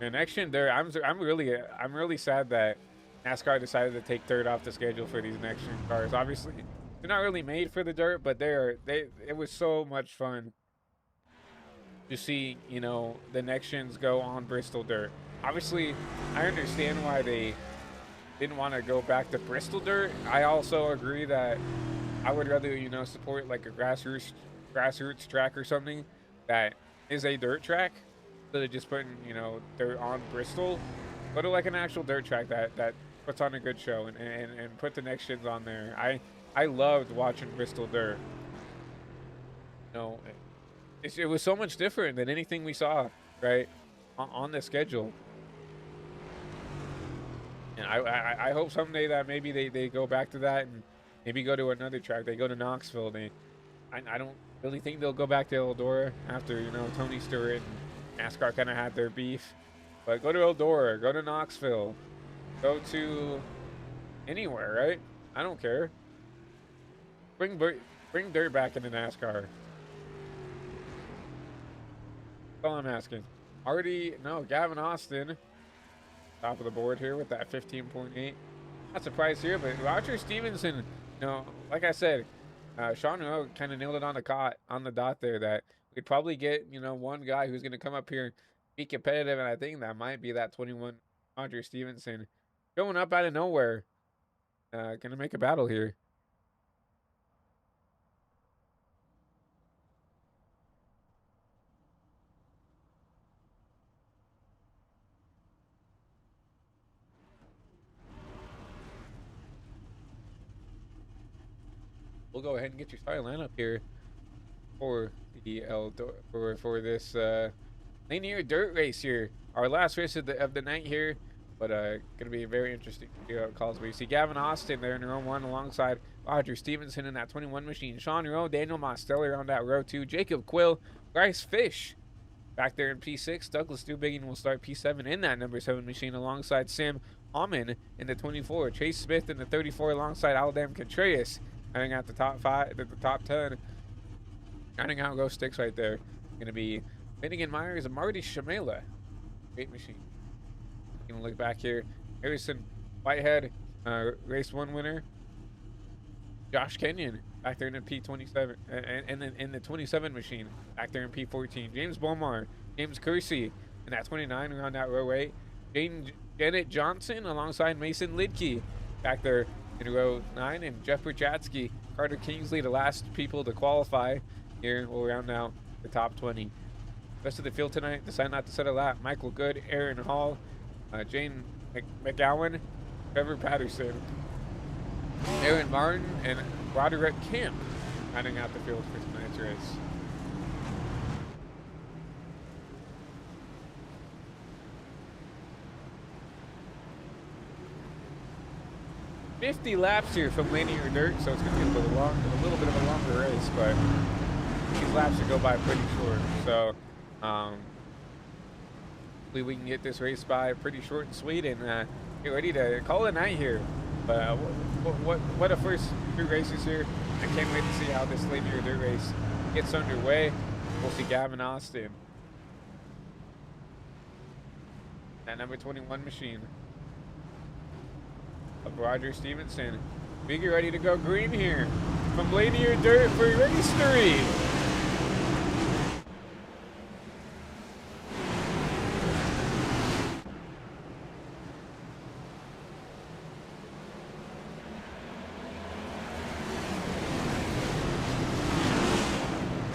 and next gen there, I'm really sad that NASCAR decided to take third off the schedule for these next gen cars. Obviously, they're not really made for the dirt, but it was so much fun to see, you know, the next gens go on Bristol dirt. Obviously, I understand why they didn't want to go back to Bristol dirt. I also agree that I would rather, you know, support like a grassroots track or something that is a dirt track instead of just putting, you know, dirt on Bristol. Go to like an actual dirt track that puts on a good show and put the next gens on there. I loved watching Bristol dirt. You know, it was so much different than anything we saw, right, on the schedule. And I hope someday that maybe they go back to that and maybe go to another track. They go to Knoxville. I don't really think they'll go back to Eldora after, you know, Tony Stewart and NASCAR kind of had their beef. But go to Eldora, go to Knoxville, go to anywhere, right? I don't care. Bring dirt back into NASCAR. That's all I'm asking. Gavin Austin, top of the board here with that 15.8. Not surprised here, but Roger Stevenson, you know, like I said, Sean Rowe kind of nailed it on the dot there that we'd probably get, you know, one guy who's going to come up here and be competitive, and I think that might be that 21 Roger Stevenson showing up out of nowhere. Going to make a battle here. We'll go ahead and get your starting lineup here for the for this linear dirt race here. Our last race of the night here, but gonna be very interesting to see how it calls. We see Gavin Austin there in row 1 alongside Roger Stevenson in that 21 machine. Sean Rowe, Daniel Mostelli on that row 2. Jacob Quill, Bryce Fish back there in P6. Douglas Newbigin will start P7 in that number 7 machine alongside Sam Alman in the 24. Chase Smith in the 34 alongside Aldam Contreras. Running out the top 5, the top 10. Running out row 6 right there. Going to be Finnegan Myers and Marty Shamela. Great machine. Going to look back here. Harrison Whitehead, race 1 winner. Josh Kenyon back there in the P27, and then in the 27 machine back there in P14. James Bomar, James Kersey in that 29 around that row 8. Janet Johnson alongside Mason Lidke back there in row 9, and Jeff Berchatsky, Carter Kingsley, the last people to qualify here. We'll round out the top 20. Rest of the field tonight, decide not to set a lap. Michael Good, Aaron Hall, Jane McGowan, Trevor Patterson, Aaron Martin, and Roderick Kemp rounding out the field for tonight's race. $50 laps here from linear dirt, so it's going to be a little bit of a longer race, but these laps should go by pretty short. So hopefully we can get this race by pretty short and sweet and get ready to call it a night here. But what a first 2 races here. I can't wait to see how this linear dirt race gets underway. We'll see Gavin Austin, that number 21 machine of Roger Stevenson. We get ready to go green here from linear dirt for race 3.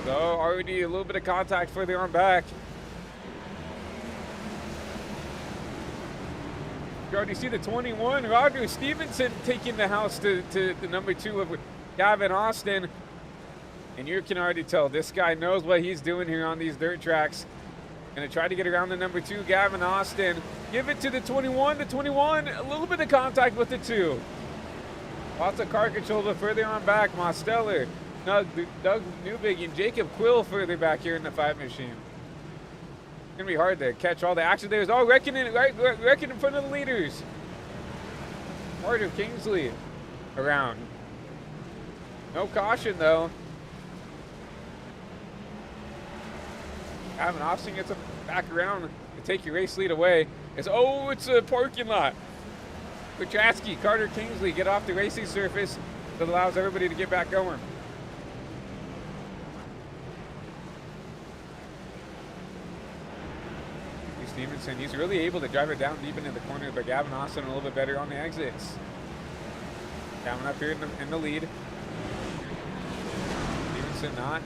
So already a little bit of contact further on back. You already see the 21, Roger Stevenson taking the house to the number 2 of Gavin Austin. And you can already tell this guy knows what he's doing here on these dirt tracks. Gonna try to get around the number 2, Gavin Austin. Give it to the 21, a little bit of contact with the 2. Lots of car control, but further on back, Mosteller, Doug Newbig, and Jacob Quill further back here in the 5 machine. It's gonna be hard to catch all the action. There's wrecking in front of the leaders. Carter Kingsley around. No caution though. Gavin Austin gets back around to take your race lead away. It's a parking lot. Berchatsky, Carter Kingsley get off the racing surface that allows everybody to get back going. Stevenson. He's really able to drive it down deep into the corner, but Gavin Austin a little bit better on the exits. Gavin up here in the lead. Stevenson not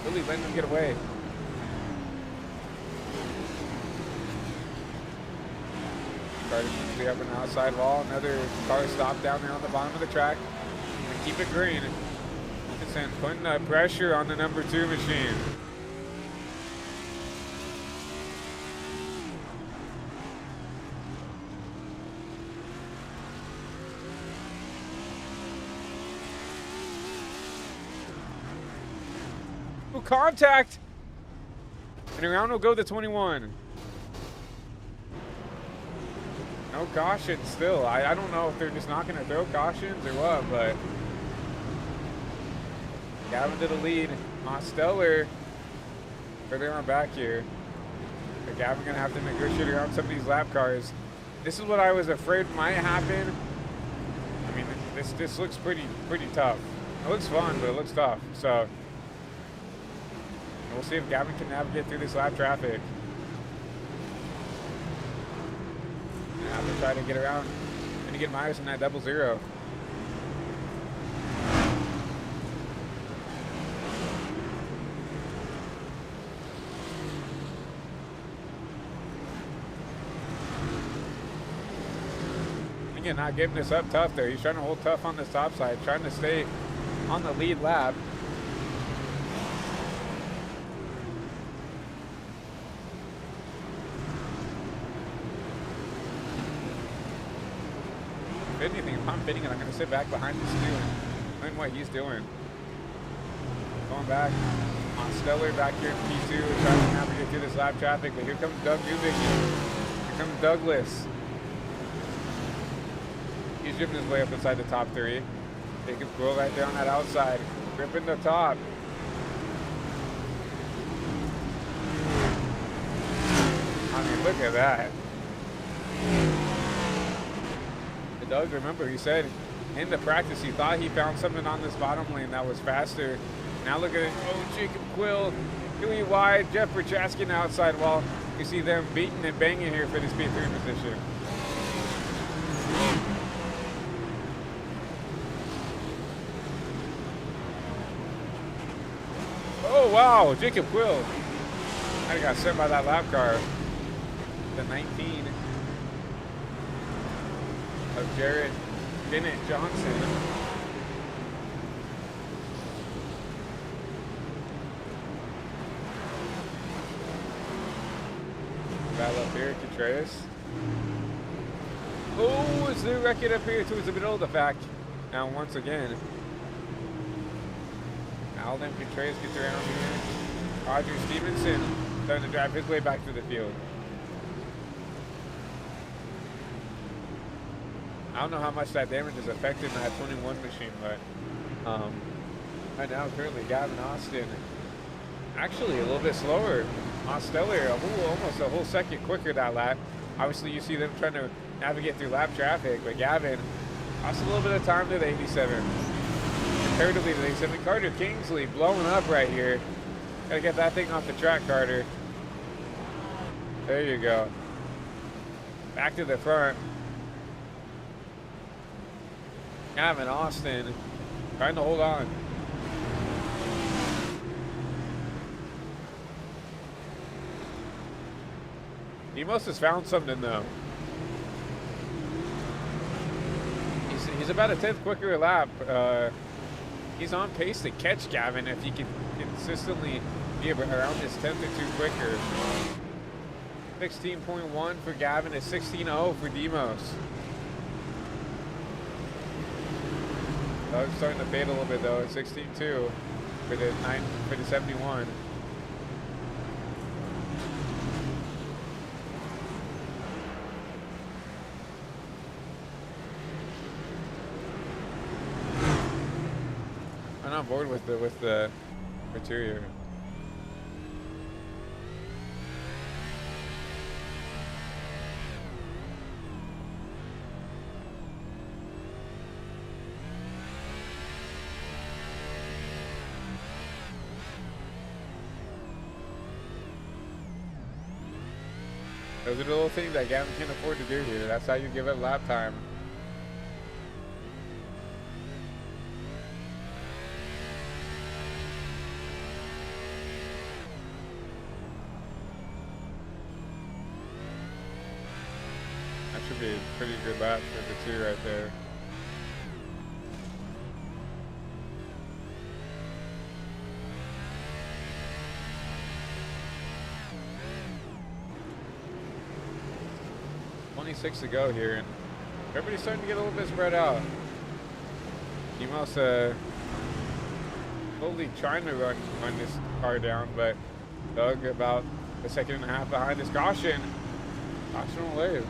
really letting him get away. Started to up an outside wall. Another car stop down there on the bottom of the track. And keep it green. Stevenson putting pressure on the number 2 machine. Contact, and around will go the 21. No caution still. I don't know if they're just not going to throw cautions or what, but Gavin to the lead. Stellar further on back here. But Gavin going to have to negotiate around some of these lap cars. This is what I was afraid might happen. I mean, this looks pretty tough. It looks fun, but it looks tough. So we'll see if Gavin can navigate through this lap traffic. And have to try to get around and to get Myers in that 0-0. Again, not giving this up tough there. He's trying to hold tough on this top side, trying to stay on the lead lap. If anything, if I'm fitting it, I'm going to sit back behind this dude and learn what he's doing. Going back on Stellar back here in P2, trying to navigate through this lap traffic, but here comes Doug Dubicki. Here comes Douglas. He's driven his way up inside the top 3. Jacob Quill right there on that outside, gripping the top. I mean, look at that. Doug, remember, he said in the practice he thought he found something on this bottom lane that was faster. Now look at it. Oh, Jacob Quill, Huey wide, Jeff Prochaska outside wall. You see them beating and banging here for this P3 position. Oh, wow, Jacob Quill. I got sent by that lap car. The 19. Of Jared Bennett Johnson. Battle up here, Contreras. Oh, is there a record up here towards the middle of the pack? Now once again. Alden Contreras gets around here. Roger Stevenson starting to drive his way back to the field. I don't know how much that damage is affecting that 21 machine, but right now, currently, Gavin Austin actually a little bit slower. Stellar, almost a whole second quicker that lap. Obviously, you see them trying to navigate through lap traffic, but Gavin lost a little bit of time to the 87. Comparatively to the 87. Carter Kingsley blowing up right here. Gotta get that thing off the track, Carter. There you go. Back to the front. Gavin Austin trying to hold on. He must have found something though. He's about a 10th quicker a lap. He's on pace to catch Gavin if he can consistently be around this 10th or 2 quicker. 16.1 for Gavin, is 16.0 for Demos. Doug's starting to fade a little bit though at 16.2 for the 71. I'm on board with the interior. Those are the little things that Gavin can't afford to do here. That's how you give up lap time. That should be a pretty good lap for the two right there. Six to go here, and everybody's starting to get a little bit spread out. Emos slowly trying to run this car down, but Doug about a second and a half behind this caution. Caution will live.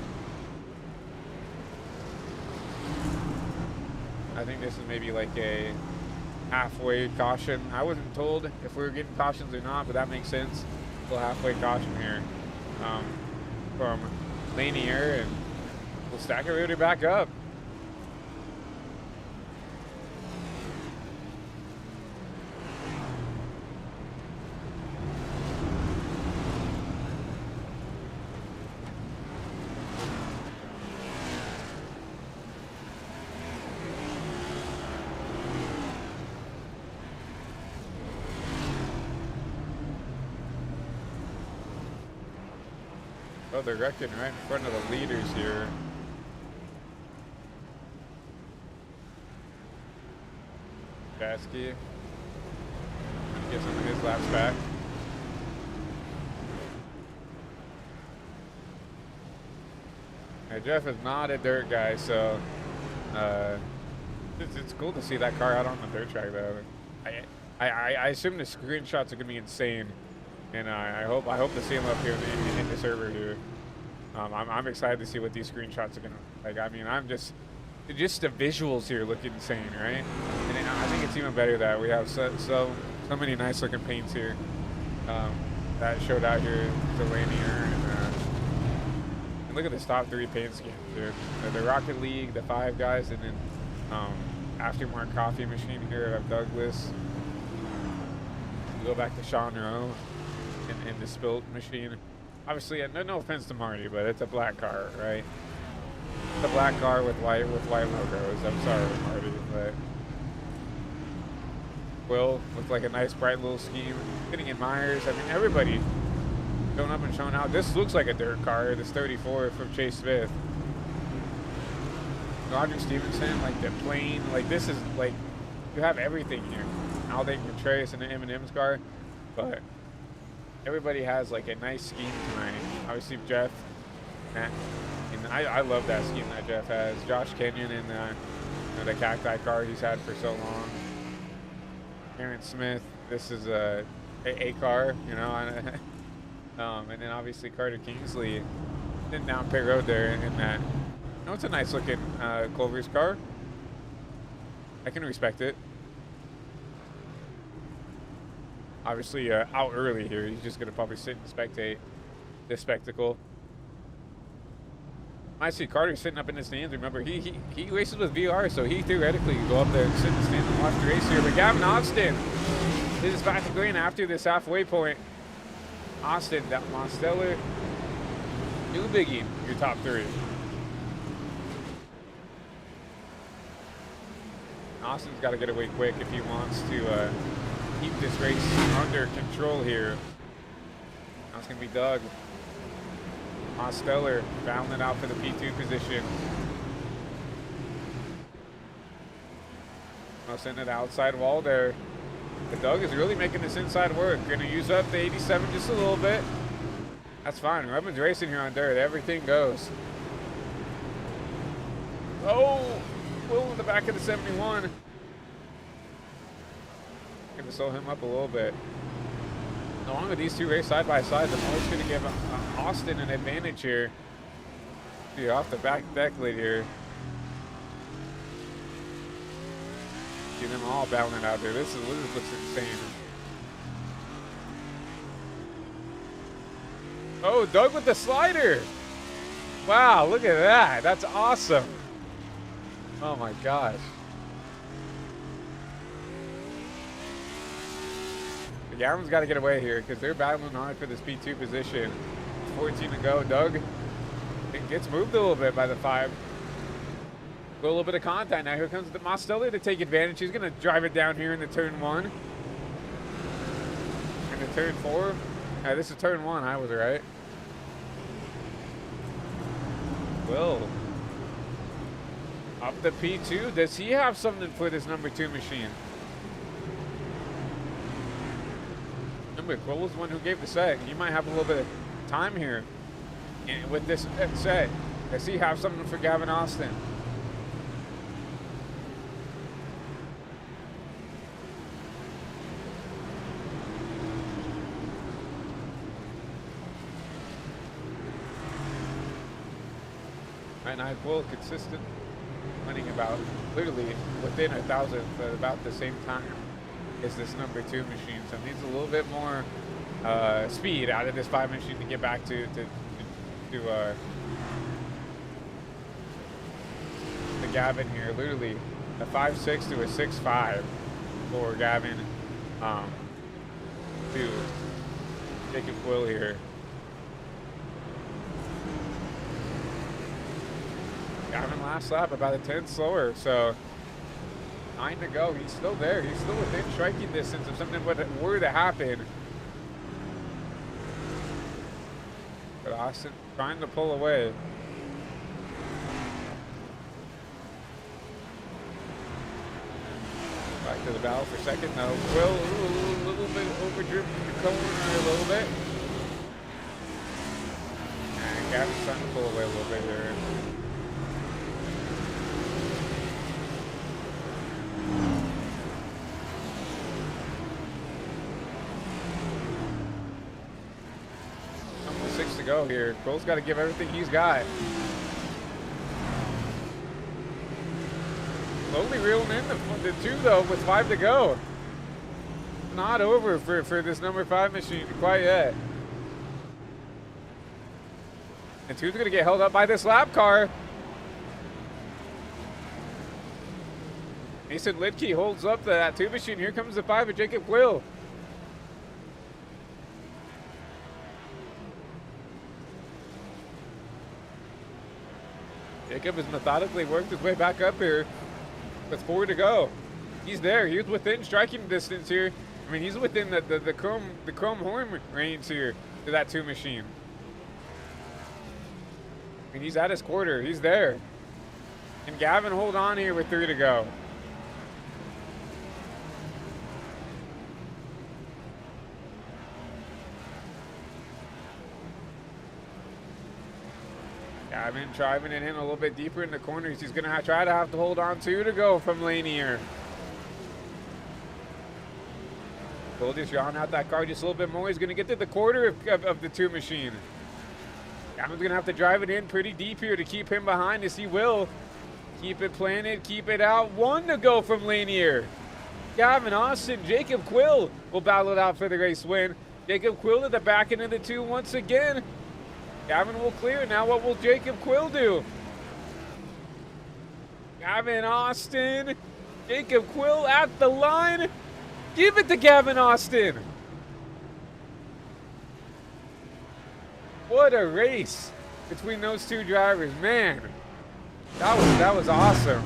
I think this is maybe like a halfway caution. I wasn't told if we were getting cautions or not, but that makes sense. A little halfway caution here from Lanier, and we'll stack everybody back up. Oh, they're wrecking right in front of the leaders here. Basky get some of his laps back. Hey, Jeff is not a dirt guy, so it's cool to see that car out on the dirt track though. I assume the screenshots are gonna be insane, and I hope to see them up here in the server here. I'm excited to see what these screenshots are gonna like. I mean, just the visuals here look insane, right? And I think it's even better that we have so many nice looking paints here that showed out here, Lanier, and look at this top 3 paint scheme, dude. The Rocket League, the 5 guys, and then Aftermarket Coffee Machine here of Douglas. We go back to Sean Rowe and the Spilt Machine. Obviously, no offense to Marty, but it's a black car, right? It's a black car with white logos. I'm sorry, Marty, but Will with like a nice bright little scheme. Fitting in Myers. I mean, everybody showing up and showing out. This looks like a dirt car. This 34 from Chase Smith. Roger Stevenson, like the plane. Like this is like you have everything here. Alden Contreras and the M&M's car, but everybody has like a nice scheme tonight. Obviously Jeff, and I love that scheme that Jeff has. Josh Kenyon in the cacti car he's had for so long. Aaron Smith, this is a car, you know, and then obviously Carter Kingsley sitting down pit road there in that. You know, it's a nice looking Clover's car. I can respect it. Obviously out early here. He's just gonna probably sit and spectate this spectacle. I see Carter sitting up in the stands. Remember, he races with VR, so he theoretically could go up there and sit in the stands and watch the race here. But Gavin Austin is back to green after this halfway point. Austin, that Mosteller, new biggie, your top 3. Austin's got to get away quick if he wants to keep this race under control here. That's going to be Doug. Mosteller battling out for the P2 position. Sending it outside wall there. But Doug is really making this inside work. Going to use up the 87 just a little bit. That's fine. Rubman's racing here on dirt. Everything goes. Oh! Will in the back of the 71. Going to slow him up a little bit. Along with these two race side by side, the most going to give Austin an advantage here. See off the back deck lid here. See them all battling out there. This looks insane. Oh, Doug with the slider. Wow, look at that. That's awesome. Oh my gosh. Gavin's got to get away here because they're battling hard for this P2 position. 14 to go. Doug, it gets moved a little bit by the 5. A little bit of contact now. Here comes the Mostelli to take advantage. He's going to drive it down here in the turn 1. And the turn 4. This is turn 1. I was right. Will. Up the P2. Does he have something for this number 2 machine? Remember, Quill was the one who gave the set. He might have a little bit of time here with this set. Does he have something for Gavin Austin? And I will consistent winning about literally within 1,000th at about the same time as this number 2 machine. So it needs a little bit more speed out of this 5 machine to get back to Gavin here. Literally a 5.6 to a 6.5 for Gavin to Jacob Quill here. Gavin last lap about a 10th slower, so 9 to go. He's still there. He's still within striking distance if something were to happen. But Austin trying to pull away. Back to the battle for second though. Will a little bit overdriven the corner a little bit. And Gavin's trying to pull away a little bit here. To go here. Quill's got to give everything he's got. Slowly reeling in the 2 though with 5 to go. Not over for this number 5 machine quite yet. And 2's going to get held up by this lap car. Mason Lidke holds up that 2 machine. Here comes the 5 of Jacob Quill. Jacob has methodically worked his way back up here with 4 to go. He's there. He's within striking distance here. I mean, he's within the chrome horn range here to that 2 machine. I mean, he's at his quarter. He's there. Can Gavin hold on here with 3 to go? Gavin driving it in a little bit deeper in the corners. He's going to try to have to hold on 2 to go from Lanier. Will just round out that car just a little bit more. He's going to get to the quarter of the 2 machine. Gavin's going to have to drive it in pretty deep here to keep him behind as he will. Keep it planted, keep it out. 1 to go from Lanier. Gavin Austin, Jacob Quill will battle it out for the race win. Jacob Quill at the back end of the 2 once again. Gavin will clear. Now what will Jacob Quill do? Gavin Austin. Jacob Quill at the line. Give it to Gavin Austin. What a race between those 2 drivers. Man, that was awesome.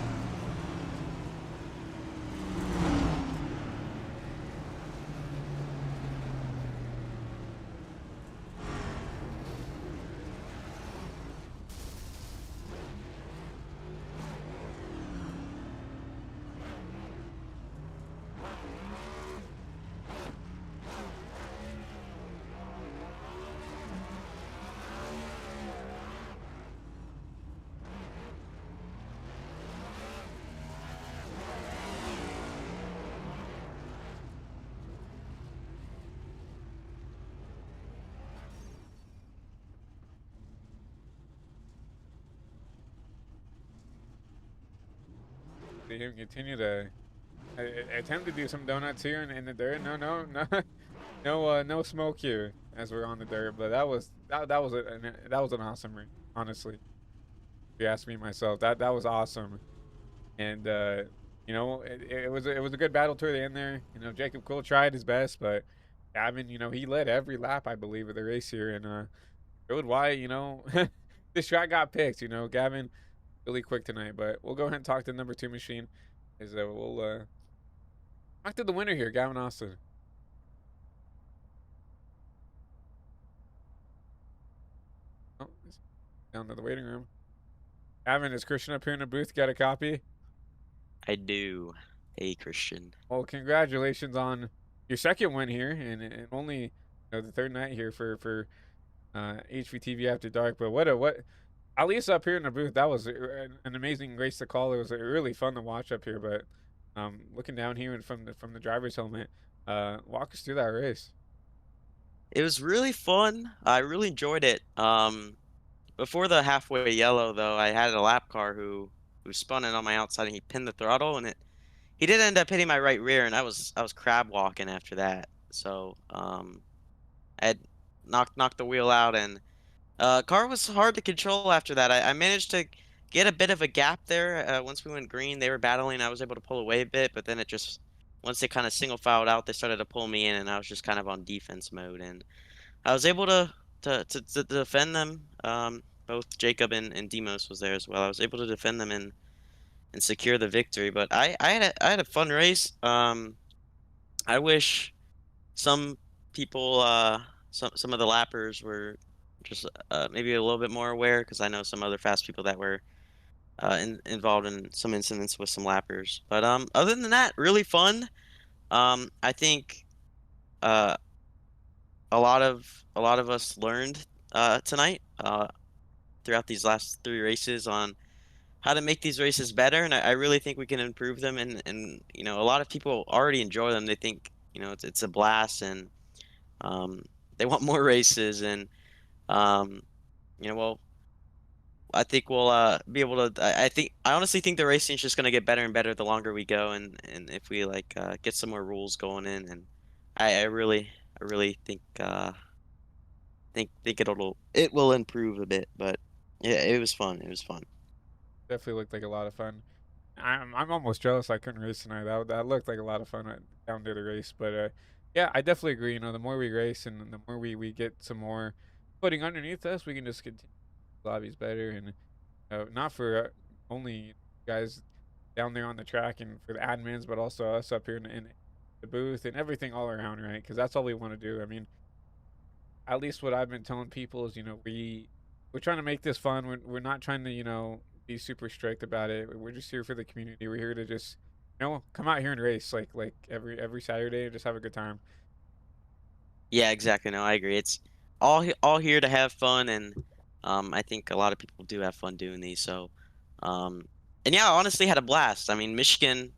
See him continue to attempt to do some donuts here in the dirt. No smoke here as we're on the dirt. But that was an awesome race, honestly. If you ask me myself, that was awesome. And you know, it was a good battle toward the end there. You know, Jacob Quill tried his best, but Gavin, you know, he led every lap, I believe, of the race here, and showed why, this track got picked. Gavin really quick tonight, but we'll go ahead and talk to number 2 machine. We'll talk to the winner here, Gavin Austin. Oh, he's down to the waiting room. Gavin, is Christian up here in the booth? Got a copy? I do. Hey, Christian. Well, congratulations on your second win here, and only the third night here for HVTV After Dark. But what at least up here in the booth, that was an amazing race to call. It was really fun to watch up here. But looking down here and from the driver's helmet, walk us through that race. It was really fun. I really enjoyed it. Before the halfway yellow, though, I had a lap car who spun in on my outside and he pinned the throttle, and he did end up hitting my right rear, and I was crab walking after that. So I had knocked the wheel out, and car was hard to control after that. I managed to get a bit of a gap there. Once we went green, they were battling. I was able to pull away a bit, but then it just once they kind of single filed out, they started to pull me in, and I was just kind of on defense mode, and I was able to defend them. Both Jacob and Demos was there as well. I was able to defend them and secure the victory. But I had a fun race. I wish some people, some of the lappers were just maybe a little bit more aware, because I know some other fast people that were involved in some incidents with some lappers. But other than that, really fun. I think a lot of us learned tonight throughout these last 3 races on how to make these races better, and I really think we can improve them. And a lot of people already enjoy them. They think it's a blast, and they want more races. And well, I think we'll be able to. I honestly think the racing is just gonna get better and better the longer we go, and if we get some more rules going in, and I really think it will improve a bit. But yeah, it was fun. It was fun. Definitely looked like a lot of fun. I'm almost jealous I couldn't race tonight. That looked like a lot of fun down to the race. But yeah, I definitely agree. The more we race and the more we get some more footing underneath us, we can just continue lobbies better. And not for only guys down there on the track and for the admins, but also us up here in the booth and everything all around, right? Because that's all we want to do. I mean, at least what I've been telling people is, we're trying to make this fun. We're not trying to, be super strict about it. We're just here for the community. We're here to just, come out here and race like every Saturday and just have a good time. Yeah, exactly. No, I agree. It's all here to have fun, and I think a lot of people do have fun doing these. So, and yeah, I honestly had a blast. I mean, Michigan,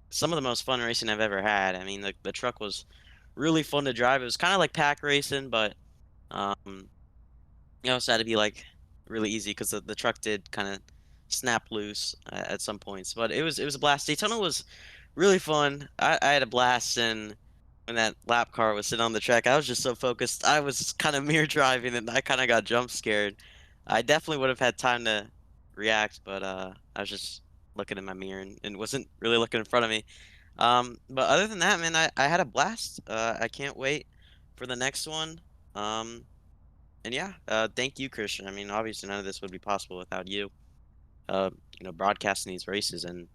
some of the most fun racing I've ever had. I mean, the truck was really fun to drive. It was kind of like pack racing, but it also had to be really easy, because the truck did kind of snap loose at some points. But it was a blast. Daytona was really fun. I had a blast, and when that lap car was sitting on the track, I was just so focused. I was kind of mirror driving, and I kind of got jump scared. I definitely would have had time to react, but I was just looking in my mirror and wasn't really looking in front of me. But other than that, man, I had a blast. I can't wait for the next one. And yeah, thank you, Christian. I mean, obviously none of this would be possible without you. Broadcasting these races, and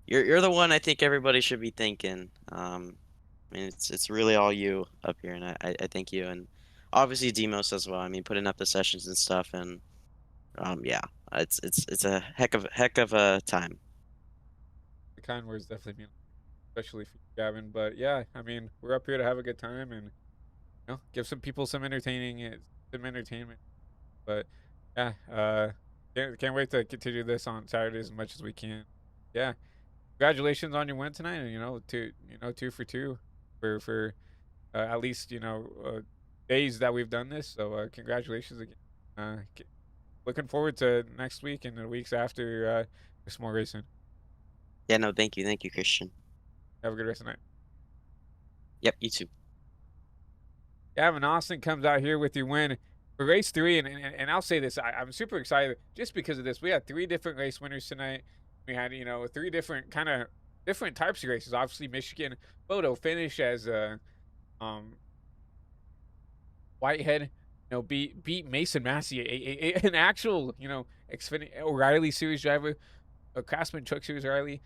you're the one I think everybody should be thanking. I mean, it's really all you up here, and I thank you, and obviously Demos as well. I mean, putting up the sessions and stuff, and yeah, it's a heck of a time. The kind words definitely mean, especially for you, Gavin. But yeah, I mean, we're up here to have a good time and give some people some entertainment. But yeah, can't wait to continue this on Saturdays as much as we can. Yeah, congratulations on your win tonight, and 2 for 2 for at least days that we've done this. So congratulations again. Looking forward to next week and the weeks after for some more racing. Yeah, no, thank you, Christian. Have a good rest of the night. Yep, you too. Gavin Austin comes out here with your win for race 3, and I'll say this: I'm super excited just because of this. We had 3 different race winners tonight. We had 3 different different types of races. Obviously, Michigan photo finish as Whitehead beat Mason Massey, an actual, Xfinity O'Reilly Series driver, a Craftsman Truck Series O'Reilly.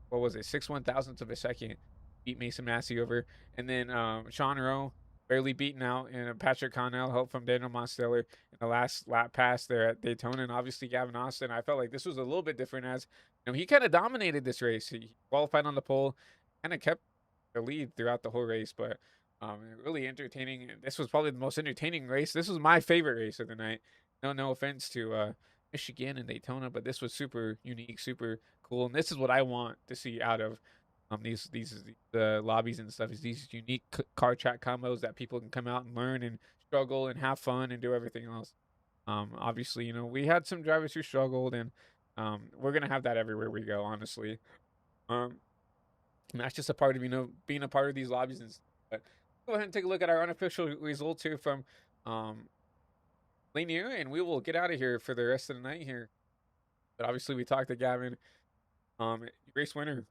What was it, 6/1000ths of a second, beat Mason Massey over. And then Sean Rowe barely beaten out, and Patrick Connell help from Daniel Mosteller in the last lap pass there at Daytona. And obviously Gavin Austin, I felt like this was a little bit different, as he kind of dominated this race. He qualified on the pole, kind of kept the lead throughout the whole race, but really entertaining. This was probably the most entertaining race. This was my favorite race of the night. No offense to Michigan and Daytona, but this was super unique, super cool, and this is what I want to see out of these the lobbies and stuff. Is these unique car track combos that people can come out and learn and struggle and have fun and do everything else. Obviously, we had some drivers who struggled, and we're gonna have that everywhere we go. Honestly, and that's just a part of being a part of these lobbies and stuff. But go ahead and take a look at our unofficial results here from Lanier, and we will get out of here for the rest of the night here. But obviously, we talked to Gavin. Race winner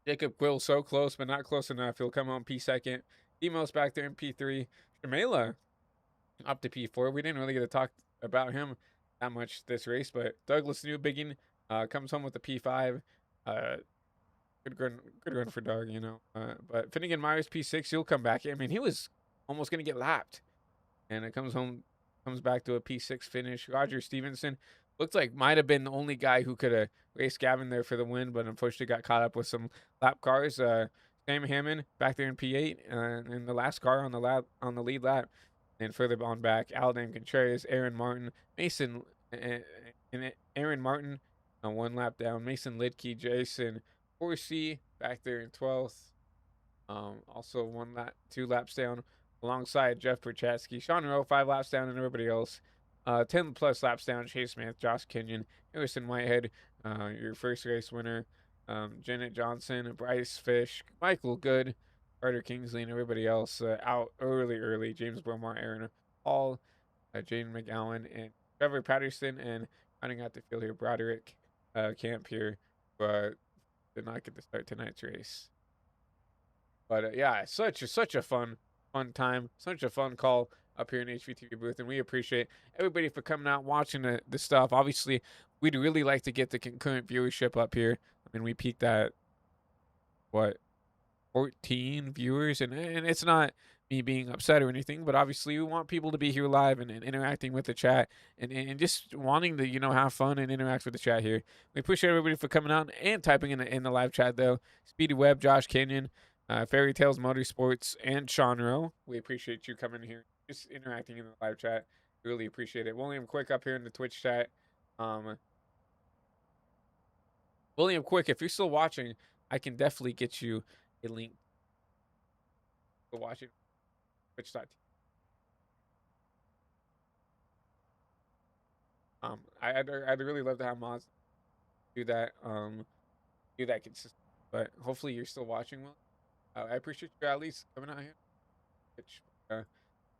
Jacob Quill, so close, but not close enough. He'll come home P2. Demos back there in P3. Shamela up to P4. We didn't really get to talk about him that much this race, but Douglas Newbiggin comes home with the P5. Good run for Doug, But Finnegan Myers P6, he'll come back. I mean, he was almost going to get lapped, and it comes back to a P6 finish. Roger Stevenson looked like might have been the only guy who could have raced Gavin there for the win, but unfortunately got caught up with some lap cars. Sam Hammond back there in P8, and the last car on the lead lap. And further on back, Alden Contreras, Aaron Martin, Mason, and Aaron Martin on one lap down. Mason Lidke, Jason Horsey back there in 12th. Also 2 laps down alongside Jeff Perchatsky. Sean Rowe 5 laps down, and everybody else 10 plus laps down. Chase Smith, Josh Kenyon, Harrison Whitehead, your first race winner. Janet Johnson, Bryce Fish, Michael Good, Carter Kingsley, and everybody else out early. James Bromar, Aaron Hall, Jane McGowan, and Trevor Patterson, and running out the field here, Broderick Camp here, but did not get to start tonight's race. But yeah, such a fun time, such a fun call up here in HVTV booth, and we appreciate everybody for coming out, watching the stuff. Obviously, we'd really like to get the concurrent viewership up here. I mean, we peaked at 14 viewers, and it's not me being upset or anything, but obviously we want people to be here live and interacting with the chat and just wanting to have fun and interact with the chat here. We appreciate everybody for coming out and typing in the live chat though. Speedy Webb, Josh Kenyon, Fairy Tales Motorsports, and Sean Rowe. We appreciate you coming here, just interacting in the live chat. We really appreciate it. William Quick up here in the Twitch chat. William Quick, if you're still watching, I can definitely get you a link to watch it. Twitch.tv. I'd really love to have mods do that consistently, but hopefully you're still watching. Well, I appreciate you at least coming out here.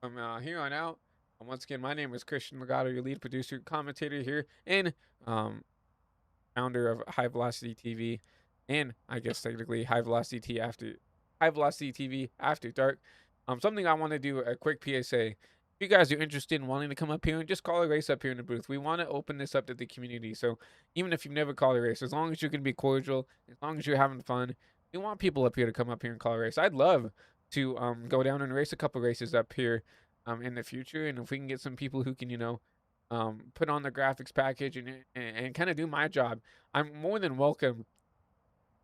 From here on out, once again, my name is Christian Legato, your lead producer, commentator here, and founder of High Velocity TV, and I guess technically High Velocity TV After Dark. Something I want to do a quick PSA. If you guys are interested in wanting to come up here and just call a race up here in the booth, we want to open this up to the community. So even if you've never called a race, as long as you can be cordial, as long as you're having fun, we want people up here to come up here and call a race. I'd love to go down and race a couple races up here in the future, and if we can get some people who can put on the graphics package and kind of do my job, I'm more than welcome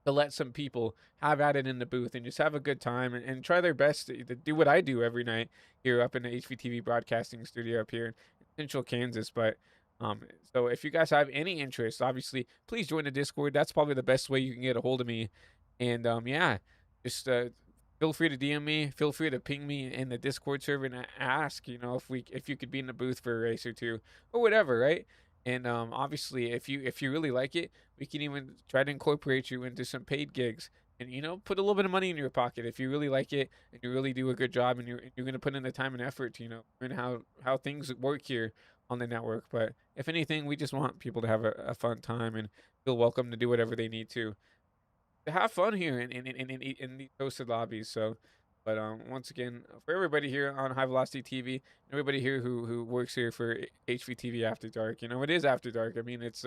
to let some people have at it in the booth and just have a good time and try their best to do what I do every night here up in the HVTV broadcasting studio up here in Central Kansas. But so if you guys have any interest, obviously, please join the Discord. That's probably the best way you can get a hold of me. And yeah, just feel free to DM me. Feel free to ping me in the Discord server and ask, if you could be in the booth for a race or two or whatever, right? And obviously, if you really like it, we can even try to incorporate you into some paid gigs, and put a little bit of money in your pocket if you really like it and you really do a good job, and you're going to put in the time and effort to learn how things work here on the network. But if anything, we just want people to have a fun time and feel welcome to do whatever they need to have fun here in these hosted lobbies. So But once again, for everybody here on High Velocity TV, everybody here who works here for HVTV After Dark, it is after dark. I mean, it's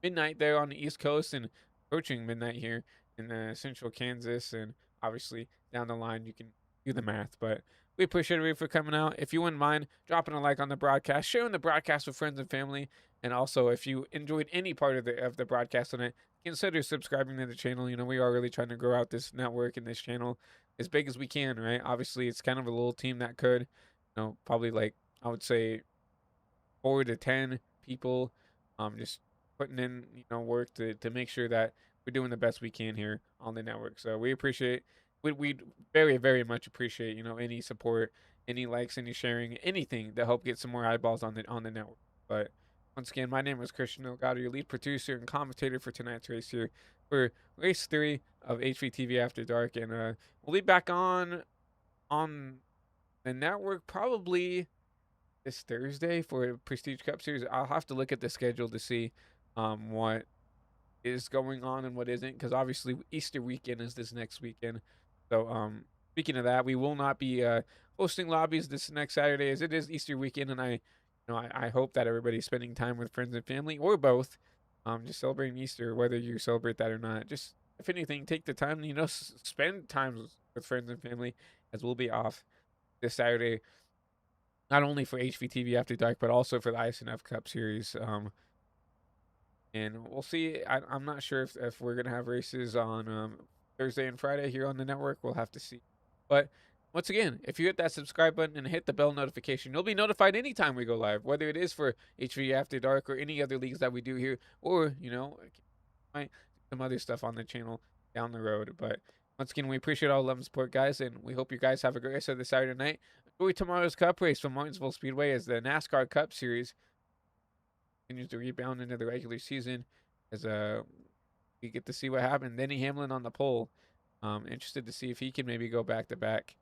midnight there on the East Coast and approaching midnight here in central Kansas, and obviously down the line you can do the math. But we appreciate everybody for coming out. If you wouldn't mind dropping a like on the broadcast, sharing the broadcast with friends and family, and also if you enjoyed any part of the broadcast on it, consider subscribing to the channel. We are really trying to grow out this network and this channel as big as we can, right? Obviously, it's kind of a little team that could, probably like I would say 4 to 10 people, just putting in work to make sure that we're doing the best we can here on the network. So we appreciate, we very very much appreciate any support, any likes, any sharing, anything to help get some more eyeballs on the network. But once again, my name is Christian Delgado, your lead producer and commentator for tonight's race here for race 3 of HVTV After Dark, and we'll be back on the network probably this Thursday for Prestige Cup Series. I'll have to look at the schedule to see what is going on and what isn't, because obviously Easter weekend is this next weekend. So speaking of that, we will not be hosting lobbies this next Saturday, as it is Easter weekend, and I hope that everybody's spending time with friends and family or both, just celebrating Easter, whether you celebrate that or not. Just if anything, take the time, spend time with friends and family, as we'll be off this Saturday, not only for HVTV After Dark, but also for the ISNF Cup Series. And we'll see. I'm not sure if we're going to have races on Thursday and Friday here on the network. We'll have to see. But once again, if you hit that subscribe button and hit the bell notification, you'll be notified anytime we go live, whether it is for HV After Dark or any other leagues that we do here, or, might do some other stuff on the channel down the road. But once again, we appreciate all the love and support, guys, and we hope you guys have a great rest of the Saturday night. Enjoy tomorrow's Cup race from Martinsville Speedway as the NASCAR Cup Series continues to rebound into the regular season, as we get to see what happened. Denny Hamlin on the pole. Interested to see if he can maybe go back to back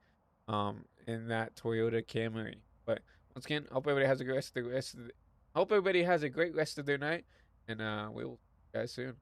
in that Toyota Camry. But once again, hope everybody has a great rest of the hope everybody has a great rest of their night, and we will see you guys soon.